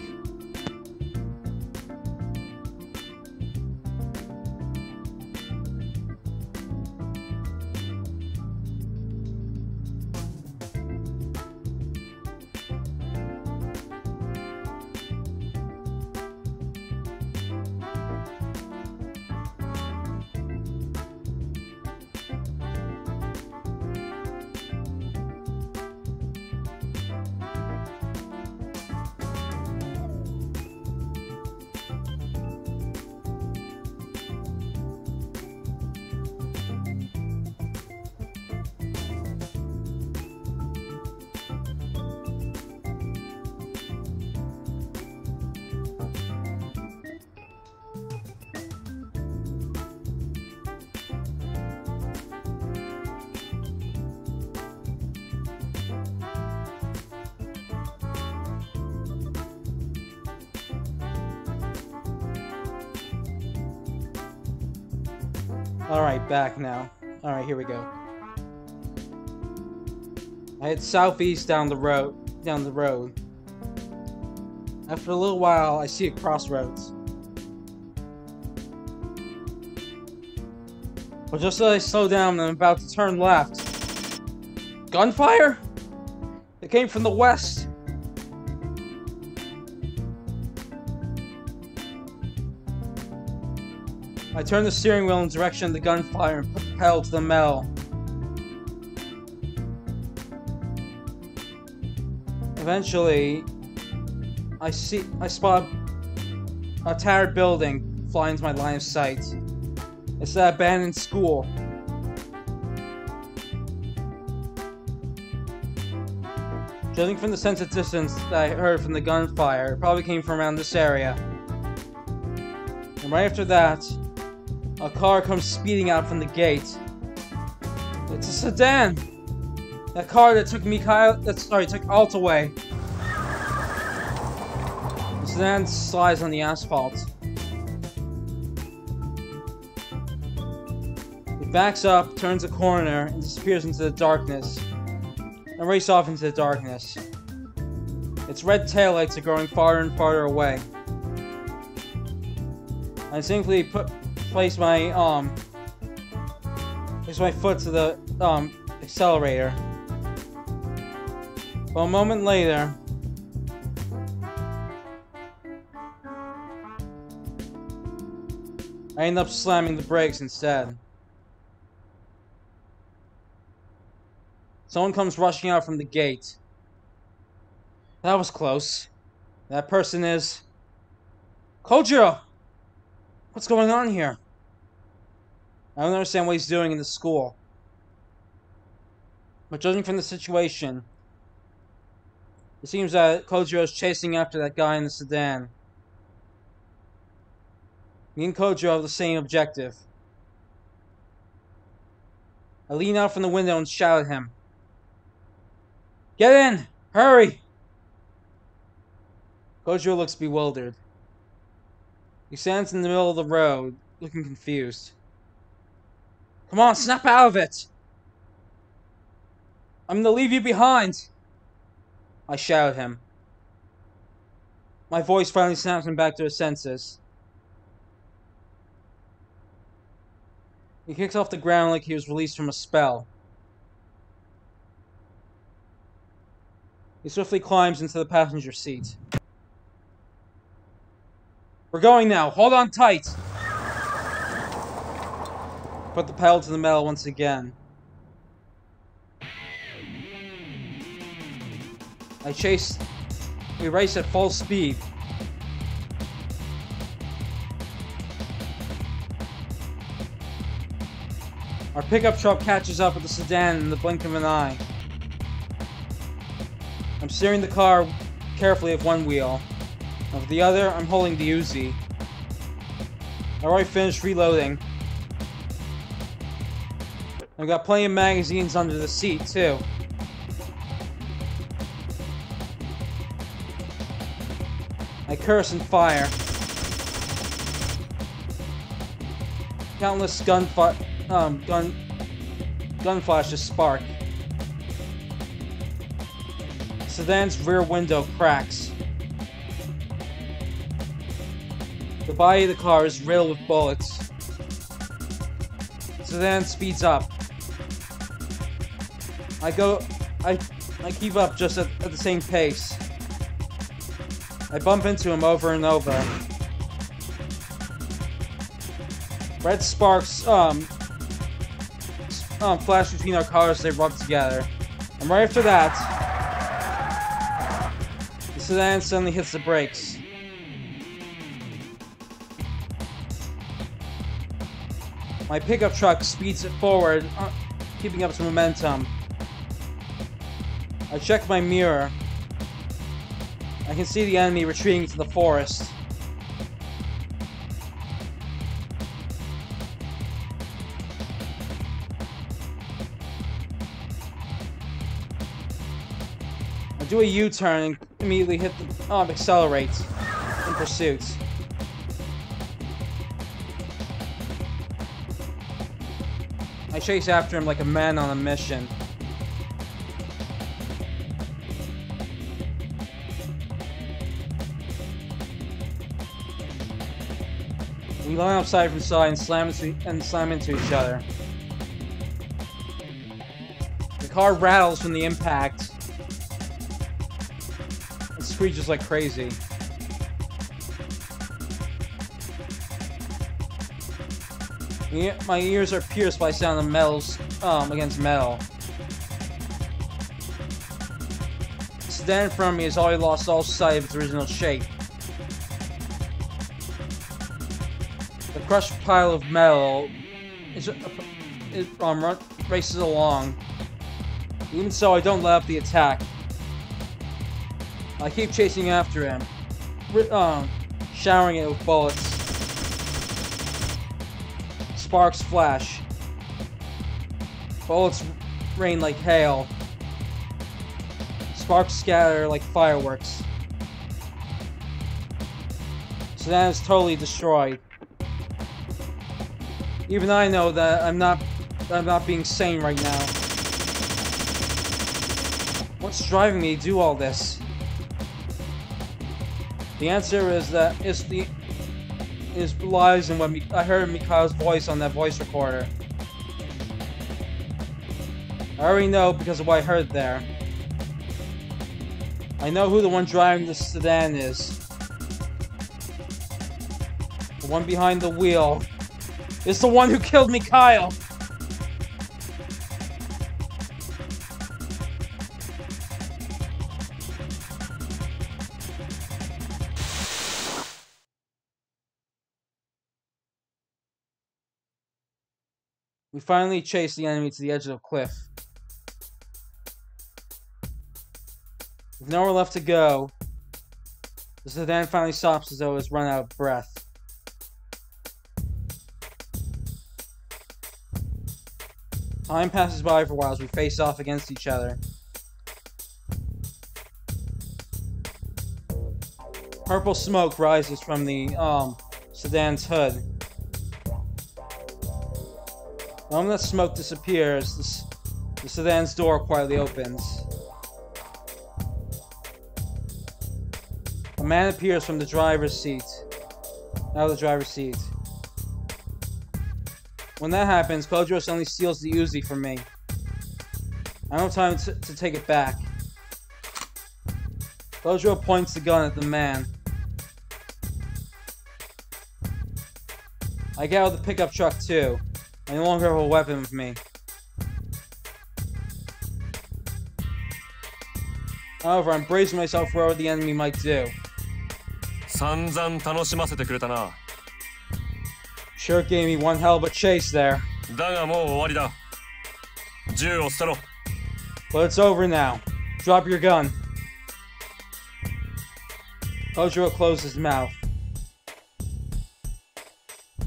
Alright, back now. Alright, here we go. I head southeast down the road. After a little while, I see a crossroads. But just as I slow down and I'm about to turn left, gunfire? It came from the west. I turn the steering wheel in the direction of the gunfire and put the pedal to the metal. Eventually, I spot a tattered building fly into my line of sight. It's that abandoned school. Judging from the sense of distance that I heard from the gunfire, it probably came from around this area. And right after that, a car comes speeding out from the gate. It's a sedan! That car that took took Alt away. The sedan slides on the asphalt. It backs up, turns a corner, and disappears into the darkness. And race off into the darkness. Its red taillights are growing farther and farther away. I instinctively place my foot to the accelerator. But a moment later, I end up slamming the brakes instead. Someone comes rushing out from the gate. That was close. That person is Kojiro! What's going on here? I don't understand what he's doing in the school. But judging from the situation, it seems that Kojiro is chasing after that guy in the sedan. Me and Kojiro have the same objective. I lean out from the window and shout at him. Get in! Hurry! Kojiro looks bewildered. He stands in the middle of the road, looking confused. Come on, snap out of it! I'm gonna leave you behind! I shout at him. My voice finally snaps him back to his senses. He kicks off the ground like he was released from a spell. He swiftly climbs into the passenger seat. We're going now. Hold on tight. Put the pedal to the metal once again. We race at full speed. Our pickup truck catches up with the sedan in the blink of an eye. I'm steering the car carefully with one wheel. With the other, I'm holding the Uzi. I already finished reloading. I've got plenty of magazines under the seat, too. I curse and fire. Countless gun flashes spark. The sedan's rear window cracks. The body of the car is riddled with bullets. The sedan speeds up. I keep up just at the same pace. I bump into him over and over. Red sparks flash between our cars as they rub together. And right after that, the sedan suddenly hits the brakes. My pickup truck speeds it forward, keeping up its momentum. I check my mirror. I can see the enemy retreating into the forest. I do a U-turn and immediately hit the accelerate in pursuit. I chase after him like a man on a mission. We line up side from side and slam into each other. The car rattles from the impact. It screeches like crazy. My ears are pierced by the sound of metals against metal. The sedan in front of me has already lost all sight of its original shape. The crushed pile of metal races along. Even so, I don't let up the attack. I keep chasing after him, showering it with bullets. Sparks flash. Bullets rain like hail. Sparks scatter like fireworks. Sedan is totally destroyed. Even I know that I'm not being sane right now. What's driving me to do all this? The answer is that it lies in what I heard Mikhail's voice on that voice recorder. I already know because of what I heard there. I know who the one driving the sedan is. The one behind the wheel. It's the one who killed Mikhail! We finally chase the enemy to the edge of the cliff. With nowhere left to go, the sedan finally stops as though it's run out of breath. Time passes by for a while as we face off against each other. Purple smoke rises from the sedan's hood. The moment that smoke disappears, the sedan's door quietly opens. A man appears from the driver's seat. Out of the driver's seat. When that happens, Kojiro suddenly steals the Uzi from me. I don't have time to take it back. Kojiro points the gun at the man. I get out of the pickup truck too. I no longer have a weapon with me. However, I'm bracing myself for what the enemy might do. Sure gave me one hell of a chase there. But it's over now. Drop your gun. Kojiro closed his mouth.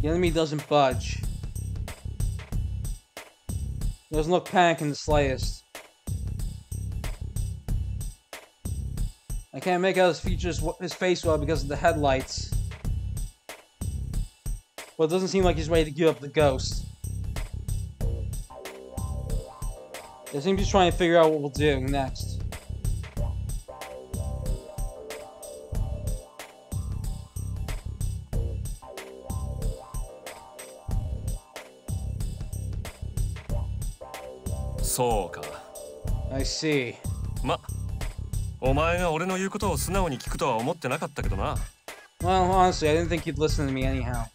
The enemy doesn't budge. He doesn't look panicked in the slightest. I can't make out his face well because of the headlights. But it doesn't seem like he's ready to give up the ghost. It seems he's trying to figure out what we'll do next. I see. Well, honestly, I didn't think you'd listen to me anyhow.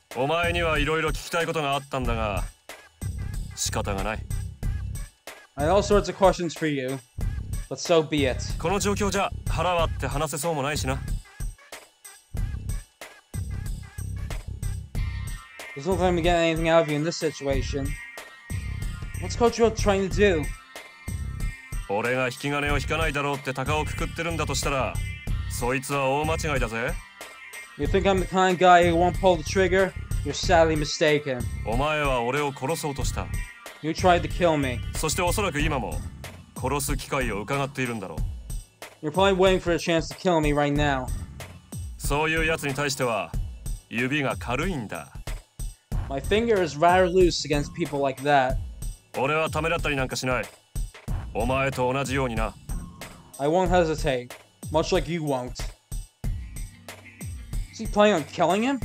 I had all sorts of questions for you, but so be it. There's no time to get anything out of you in this situation. What's Kojiro trying to do? You think I'm the kind of guy who won't pull the trigger? You're sadly mistaken. You tried to kill me. You're probably waiting for a chance to kill me right now. My finger is rather loose against people like that. 俺はためらったりなんかしない。お前と同じようにな。I won't hesitate, much like you won't. Is he planning on killing him?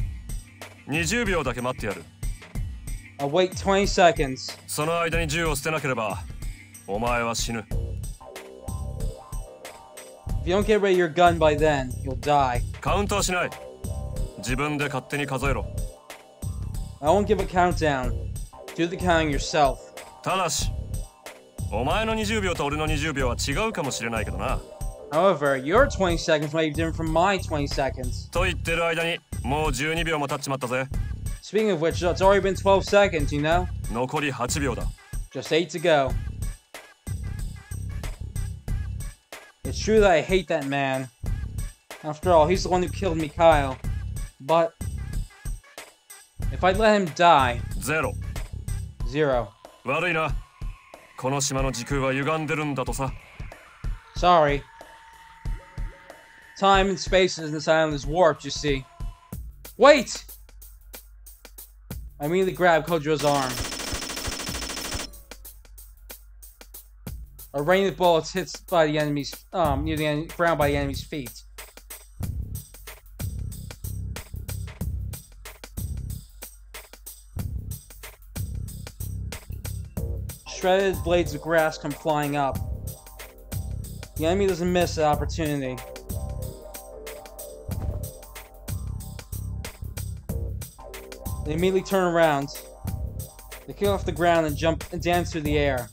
20秒だけ待ってやる。I'll wait 20 seconds. その間に銃を捨てなければ、お前は死ぬ。If you don't get rid of your gun by then, you'll die. カウントはしない。自分で勝手に数えろ。I won't give a countdown. Do the counting yourself. ただし、お前の20秒と俺の20秒は違うかもしれないけどな。However, your 20 seconds might be different from my 20 seconds. と言ってる間に、もう12秒も経っちまったぜ。Speaking of which, it's already been 12 seconds, you know? 残り8秒だ。Just 8 to go. It's true that I hate that man. After all, he's the one who killed Mikhail. But if I let him die, 0。 0. 悪いな。この島の時空は歪んでるんだとさ。Sorry. Time and space in this island is warped, you see. Wait! I immediately grab Kojo's arm. A rain of bullets hits by the enemy's near the ground by the enemy's feet. Shredded blades of grass come flying up. The enemy doesn't miss the opportunity. They immediately turn around. They kick off the ground and jump and dance through the air.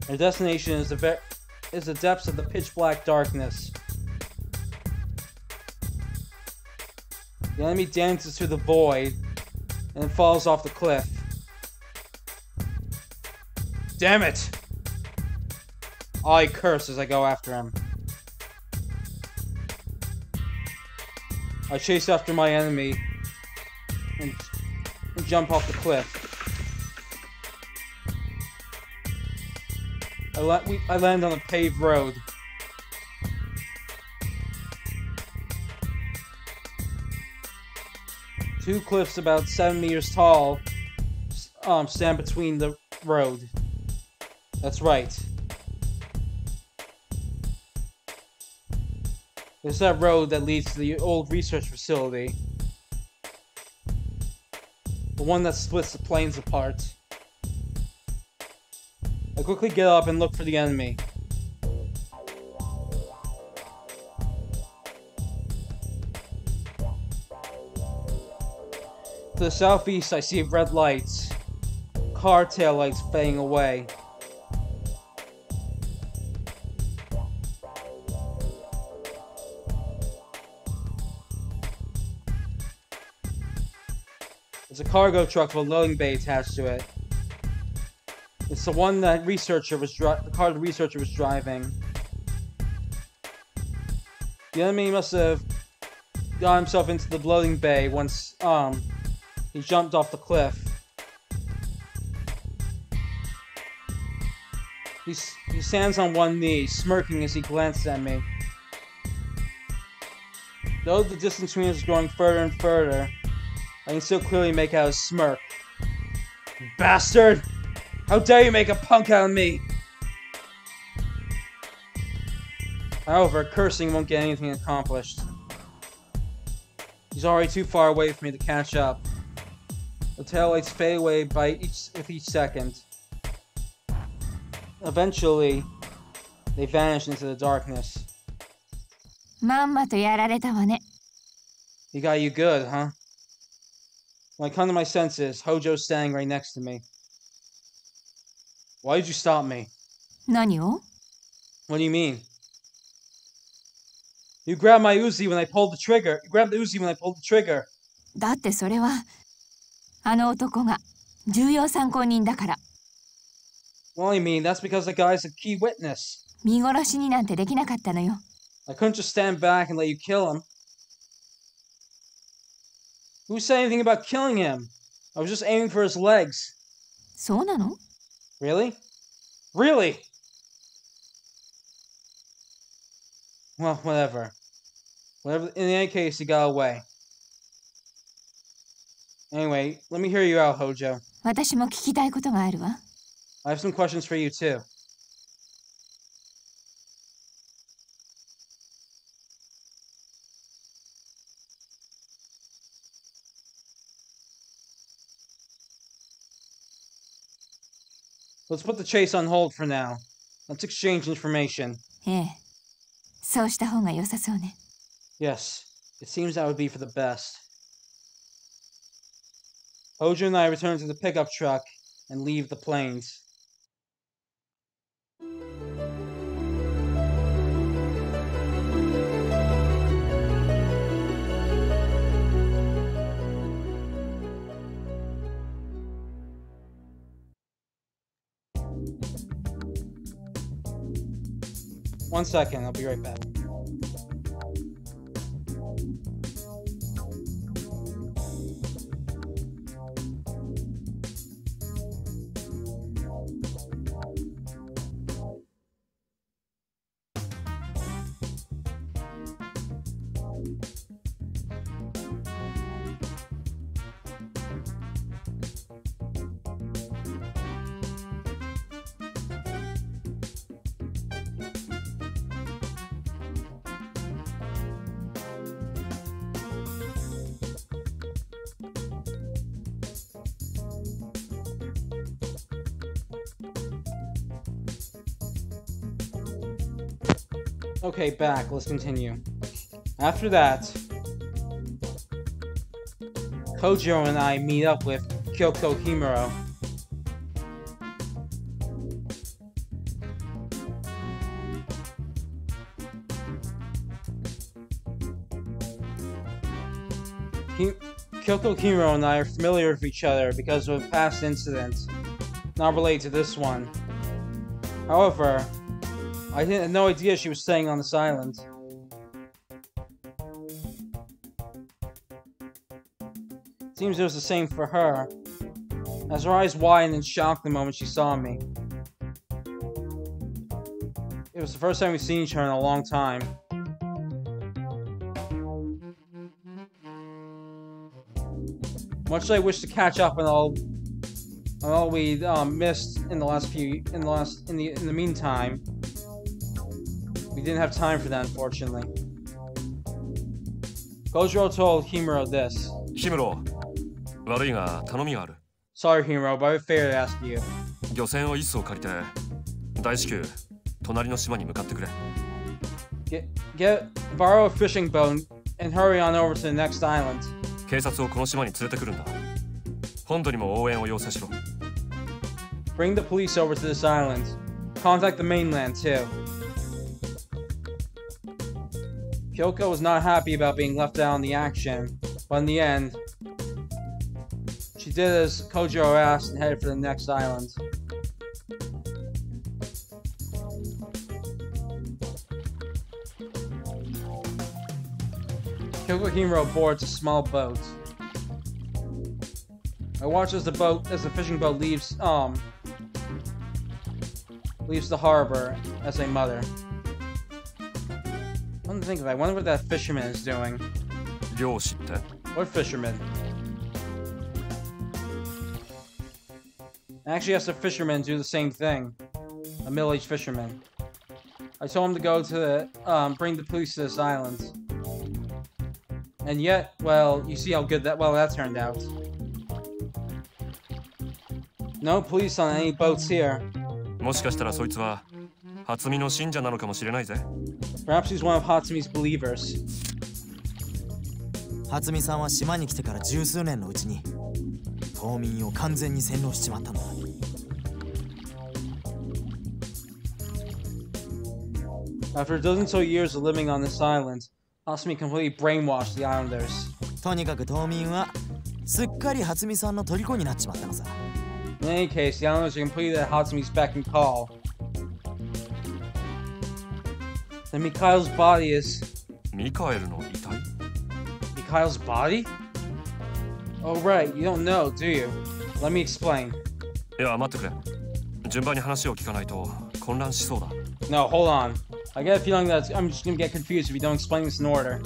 Their destination is the depths of the pitch black darkness. The enemy dances through the void and then falls off the cliff. Damn it! I curse as I go after him. I chase after my enemy and jump off the cliff. I land on a paved road. Two cliffs about 7 meters tall stand between the road. That's right. There's that road that leads to the old research facility. The one that splits the plains apart. I quickly get up and look for the enemy. To the southeast, I see red lights. Car tail lights fading away. There's a cargo truck with a loading bay attached to it. It's the one that the car the researcher was driving. The enemy must have got himself into the loading bay once he jumped off the cliff. He stands on one knee, smirking as he glances at me. Though the distance between us is growing further and further, I can still clearly make out his smirk. Bastard! How dare you make a punk out of me! However, cursing won't get anything accomplished. He's already too far away for me to catch up. The taillights fade away with each second. Eventually, they vanish into the darkness. まんまとやられたわね。 He got you good, huh? When I come to my senses, Hojo's standing right next to me. Why did you stop me? 何を？ What do you mean? You grabbed my Uzi when I pulled the trigger. You grabbed the Uzi when I pulled the trigger. だってそれはあの男が重要参考人だから。 Well, I mean, that's because the guy's a key witness. 見殺しになんてできなかったのよ。 I couldn't just stand back and let you kill him. Who said anything about killing him? I was just aiming for his legs. そうなの？ Really? Really? Well, whatever. In any case, he got away. Anyway, let me hear you out, Hojo. 私も聞きたいことがあるわ。I have some questions for you too. Let's put the chase on hold for now. Let's exchange information. ええ。そうした方が良さそうね。Yes, it seems that would be for the best. Hojo and I return to the pickup truck and leave the plains. One second, I'll be right back. Okay, back. Let's continue. After that, Kojiro and I meet up with Kyoko Himuro. Kyoko Himuro and I are familiar with each other because of a past incident, not related to this one. However, I had no idea she was staying on this island. Seems it was the same for her, as her eyes widened in shock the moment she saw me. It was the first time we've seen each other in a long time. Much as I wish to catch up on all we missed in the meantime, we didn't have time for that, unfortunately. Kojiro told Himuro this. Himuro, 悪いが頼みがある。 Sorry, Himuro, but I have a favor to ask you. 漁船を一艘借りて、大至急隣の島に向かってくれ。Borrow a fishing boat and hurry on over to the next island. 警察をこの島に連れてくるんだ。本土にも応援を要請しろ。Bring the police over to this island. Contact the mainland too. Kyoko was not happy about being left out in the action, but in the end, she did as Kojiro asked and headed for the next island. Kyoko Himuro boards a small boat. I watch as the fishing boat leaves the harbor as I mutter. I don't think of it. I wonder what that fisherman is doing. 漁師って? What fisherman? I actually asked a fisherman to do the same thing. A middle-aged fisherman. I told him to go to bring the police to this island. And yet, well, you see how good that turned out. No police on any boats here. もしかしたらそいつは初見の信者なのかもしれないぜ。 Perhaps he's one of Hatsumi's believers. 初見さんは島に来てから十数年のうちに島民を完全に洗脳しちまったんだ。After a dozen so years of living on this island, Hatsumi completely brainwashed the islanders. とにかく島民はすっかり初見さんの虜になっちまったのさ。In any case, the islanders are completely at Hatsumi's beck and call. Then Mikhail's body is... ミカエルの遺体? Mikhail's body? Oh right, you don't know, do you? Let me explain. いや、待ってくれ。順番に話を聞かないと混乱しそうだ。No, hold on. I get a feeling that I'm just gonna get confused if you don't explain this in order.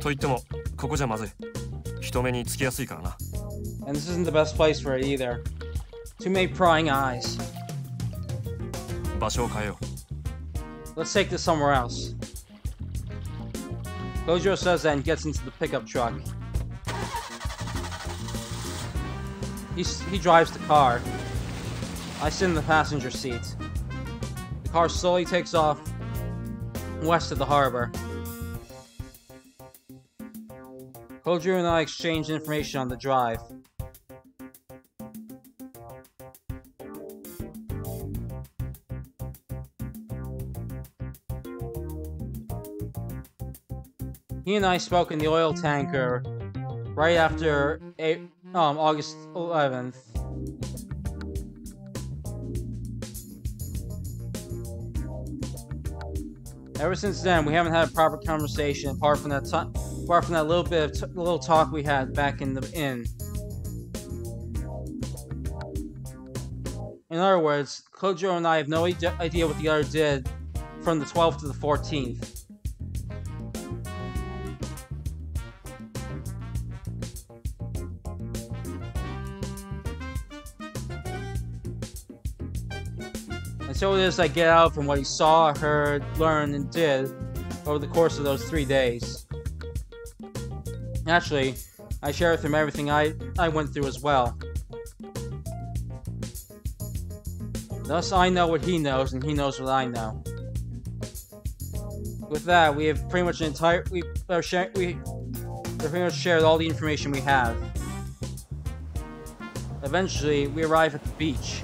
と言っても、ここじゃまずい。人目につきやすいからな。And this isn't the best place for it either. Too many prying eyes. 場所を変えよ Let's take this somewhere else. Kojiro says that and gets into the pickup truck. He drives the car. I sit in the passenger seat. The car slowly takes off west of the harbor. Kojiro and I exchange information on the drive. He and I spoke in the oil tanker right after August 11th. Ever since then, we haven't had a proper conversation apart from that little talk we had back in the inn. In other words, Kojiro and I have no idea what the other did from the 12th to the 14th. And so it is I get out from what he saw, heard, learned, and did over the course of those 3 days. Naturally, I share with him everything I went through as well. Thus, I know what he knows, and he knows what I know. With that, we have pretty much we pretty much shared all the information we have. Eventually, we arrive at the beach.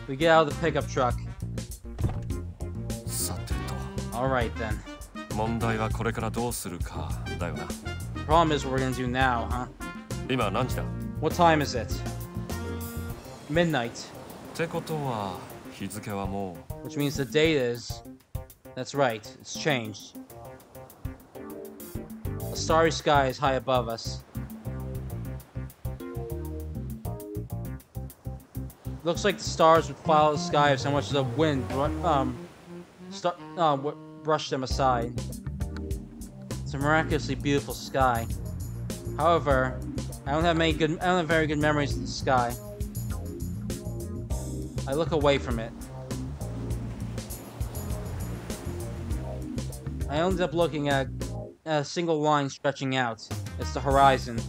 We get out of the pickup truck. さてと Alright then. 問題はこれからどうするかだよな The problem is what we're gonna do now, huh? 今何時だ What time is it? Midnight. ってことは日付はも Which means the date is... That's right, it's changed. A starry sky is high above us. Looks like the stars would follow the sky if so much as the wind brushed them aside. It's a miraculously beautiful sky. However, I don't have very good memories of the sky. I look away from it. I ended up looking at a single line stretching out. It's the horizon.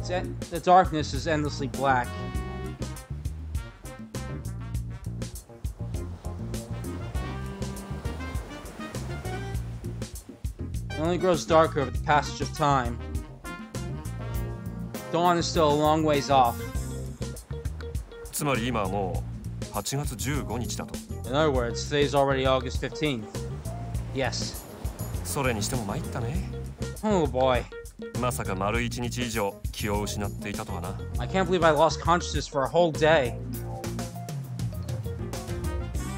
The darkness is endlessly black. It only grows darker with the passage of time. Dawn is still a long ways off. つまり今はもう8月15日だと In other words, today's already August 15th. Yes. それにしても参ったね Oh boy. まさか丸1日以上気を失っていたとはな I can't believe I lost consciousness for a whole day.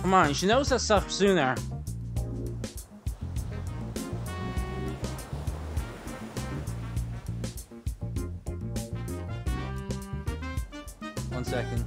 Come on, you should notice that stuff sooner. One second.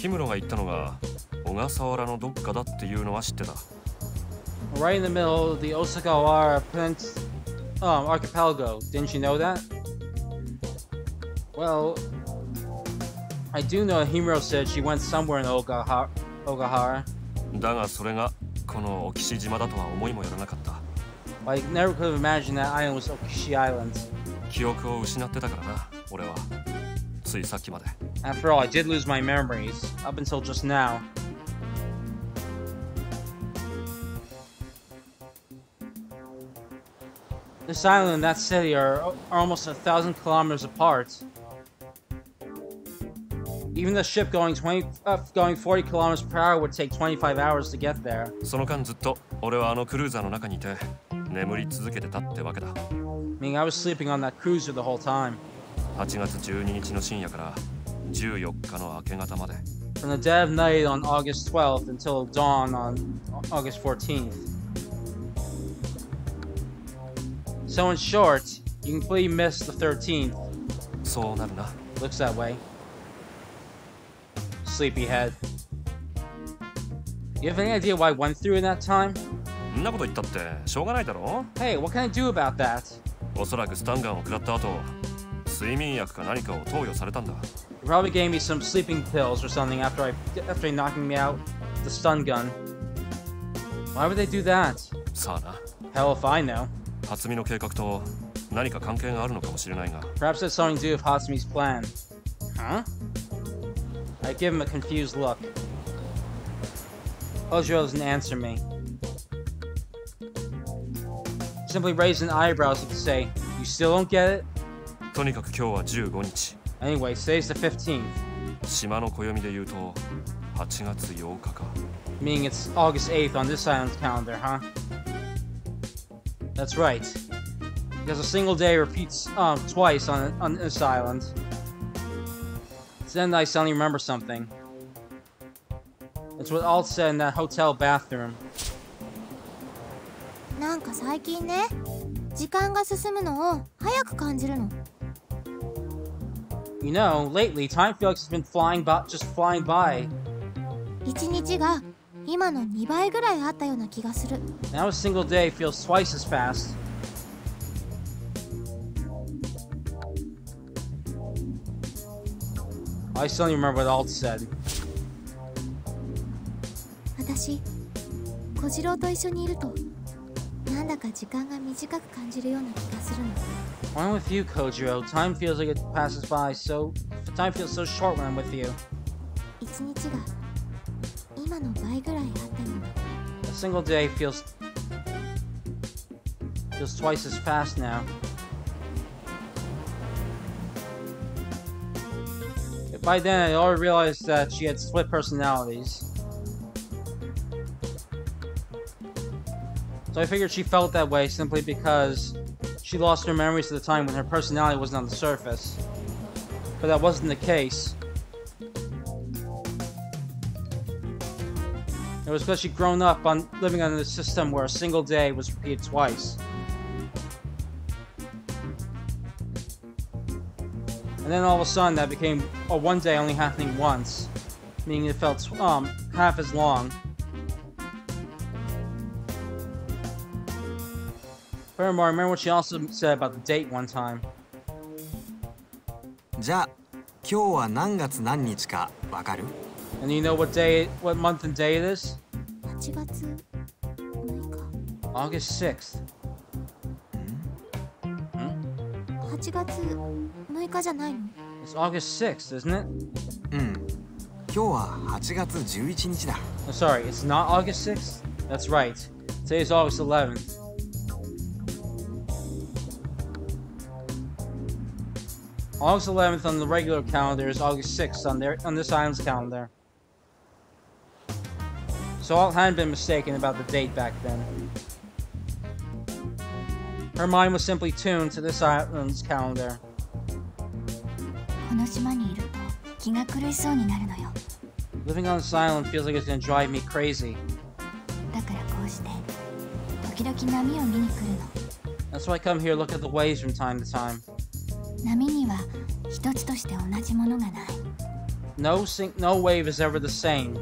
氷室が言ったのが小笠原のどっかだっていうのは知ってた Right in the middle of the Osakawara archipelago. Didn't you know that? Well, I do know Himuro said she went somewhere in Ogahara. だがそれがこのオキシ島だとは思いもよらなかった。I never could have imagined that island was Okishi Island. 記憶を失ってたからな、俺は。ついさっきまで。After all, I did lose my memories, up until just now. This island and that city are almost 1,000 kilometers apart. Even the ship going 40 kilometers per hour would take 25 hours to get there. その間ずっと俺はあのクルーザーの中にいて眠り続けてたってわけだ。Meaning I was sleeping on that cruiser the whole time. 8月12日の深夜から14日の明け方まで。From the dead of night on August 12th until dawn on August 14th. So in short, you completely missed the 13th. そうなるな。Looks that way. Sleepyhead. You have any idea what I went through in that time? そんなこと言ったってしょうがないだろ。 Hey, what can I do about that? おそらくスタンガンを食らった後、睡眠薬か何かを投与されたんだ。They probably gave me some sleeping pills or something after knocking me out with the stun gun. Why would they do that? さあな。 Hell if I know. 初見の計画と何か関係があるのかもしれないが。 Perhaps that's something to do with Hatsumi's plan. Huh? I give him a confused look. Ojiro doesn't answer me. Simply raised an eyebrow as if to say, "You still don't get it?" とにかく今日は15日。 Anyway, today's the 15th. 島の暦で言うと8月8日か。 Meaning it's August 8th on this island's calendar, huh? That's right. Because a single day repeats twice on this island. Then I suddenly remember something. It's what Alt said in that hotel bathroom. なんか最近ね、時間が進むのを早く感じるの。You know, lately time feels like it's been just flying by. 一日が今の2倍ぐらいあったような気がする。Now a single day feels twice as fast. I suddenly remember what Alt said. 私、小次郎と一緒にいると、なんだか時間が短く感じるような気がするの。When I'm with you, Kojiro, time feels like it passes by time feels so short when I'm with you. 一日が今の倍ぐらいあったような。A single day feels twice as fast now. By then, I already realized that she had split personalities. So I figured she felt that way simply because she lost her memories at the time when her personality wasn't on the surface. But that wasn't the case. It was because she'd grown up living under a system where a single day was repeated twice. And then all of a sudden that became a one day only happening once, meaning it felt half as long. Furthermore, I remember what she also said about the date one time. じゃあ今日は何月何日かわかる？ And you know what month and day it is? 8月6日。 August 6th. 8月6日じゃないの？ It's August 6th, isn't it? うん。今日は8月11日だ。I'm sorry, it's not August 6th? That's right. Today's August 11th. August 11th on the regular calendar is August 6th on this island's calendar. So Alt hadn't been mistaken about the date back then. Her mind was simply tuned to this island's calendar. この島にいると気が狂いそうになるのよ。 Living on this island feels like it's gonna drive me crazy. だからこうして時々波を見に来るの。 That's why I come here to look at the waves from time to time. 波には一つとして同じものがない。 No wave is ever the same.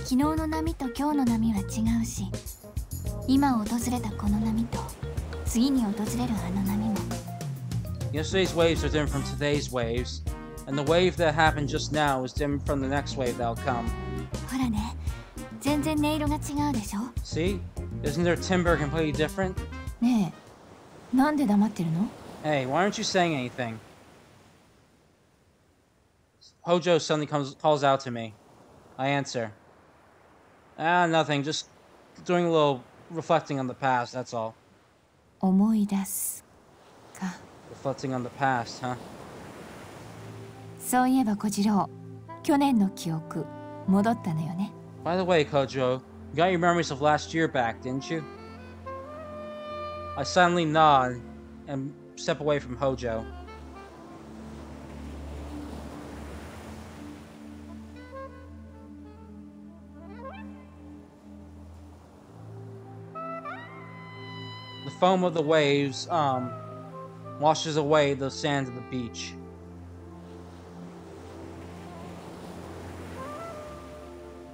昨日の波と今日の波は違うし、今訪れたこの波と次に訪れるあの波も。 Yesterday's waves are different from today's waves, And the wave that happened just now is different from the next wave that'll come. ほらね、全然音色が違うでしょ。 See? Isn't their timbre completely different? ねえ、なんで黙ってるの？ Hey, why aren't you saying anything? Hojo suddenly calls out to me. I answer. Nothing, just doing a little reflecting on the past, that's all. 思い出すか。 Reflecting on the past, huh? そういえば小次郎、去年の記憶戻ったのよね。 By the way, Kojo, you got your memories of last year back, didn't you? I silently nod and step away from Hojo. The foam of the waves, washes away the sand of the beach.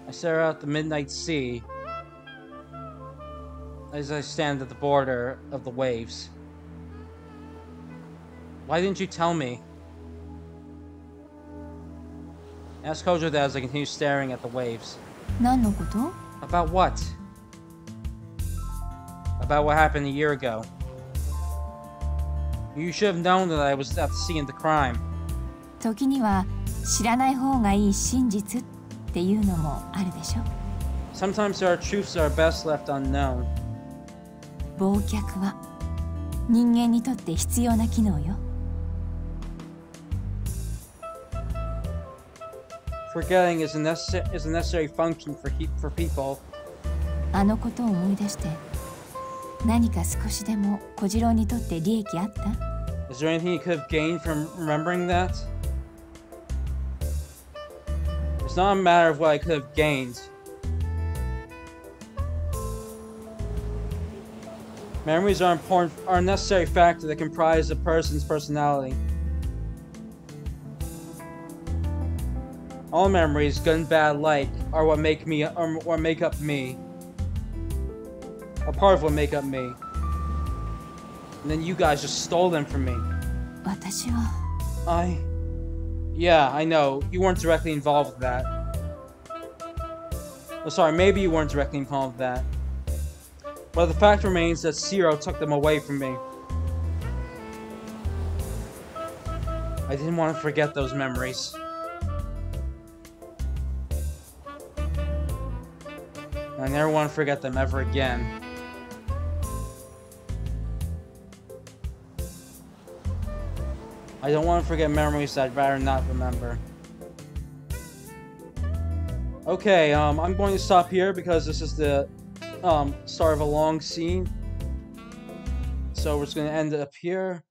I stare out the midnight sea as I stand at the border of the waves. Why didn't you tell me? Ask Kojo that as I continue staring at the waves. 何のこと？ About what? About what happened a year ago. You should have known that I was at the scene of the crime. 時には知らない方がいい真実っていうのもあるでしょ。 Sometimes there are truths that are best left unknown. 忘却は人間にとって必要な機能よ。 Forgetting is a necessary function for people. あのことを思い出して何か少しでも小次郎にとって利益あった？ Is there anything you could have gained from remembering that? It's not a matter of what I could have gained. Memories are a necessary factor that comprise a person's personality. All memories, good and bad alike, are what make up me. Are part of what make up me. And then you guys just stole them from me. 私は Yeah, I know. You weren't directly involved with that. Oh, sorry, maybe you weren't directly involved with that. But the fact remains that Zero took them away from me. I didn't want to forget those memories. I never want to forget them ever again. I don't want to forget memories that I'd rather not remember. Okay, I'm going to stop here because this is the start of a long scene. So we're just going to end it up here.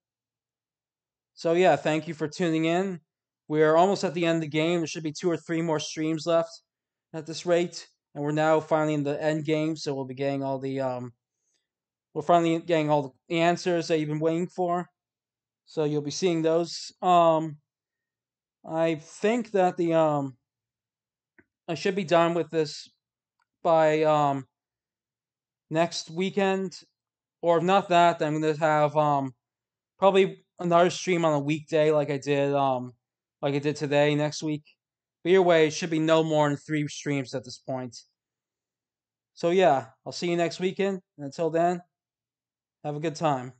So yeah, thank you for tuning in. We're almost at the end of the game. There should be 2 or 3 more streams left at this rate. And we're now finally in the end game, so we'll be getting all the we're finally getting all the answers that you've been waiting for. So you'll be seeing those. I think that the I should be done with this by next weekend, or if not that, then I'm gonna have probably another stream on a weekday like I did today next week. But either way, it should be no more than 3 streams at this point. So yeah, I'll see you next weekend. And until then, have a good time.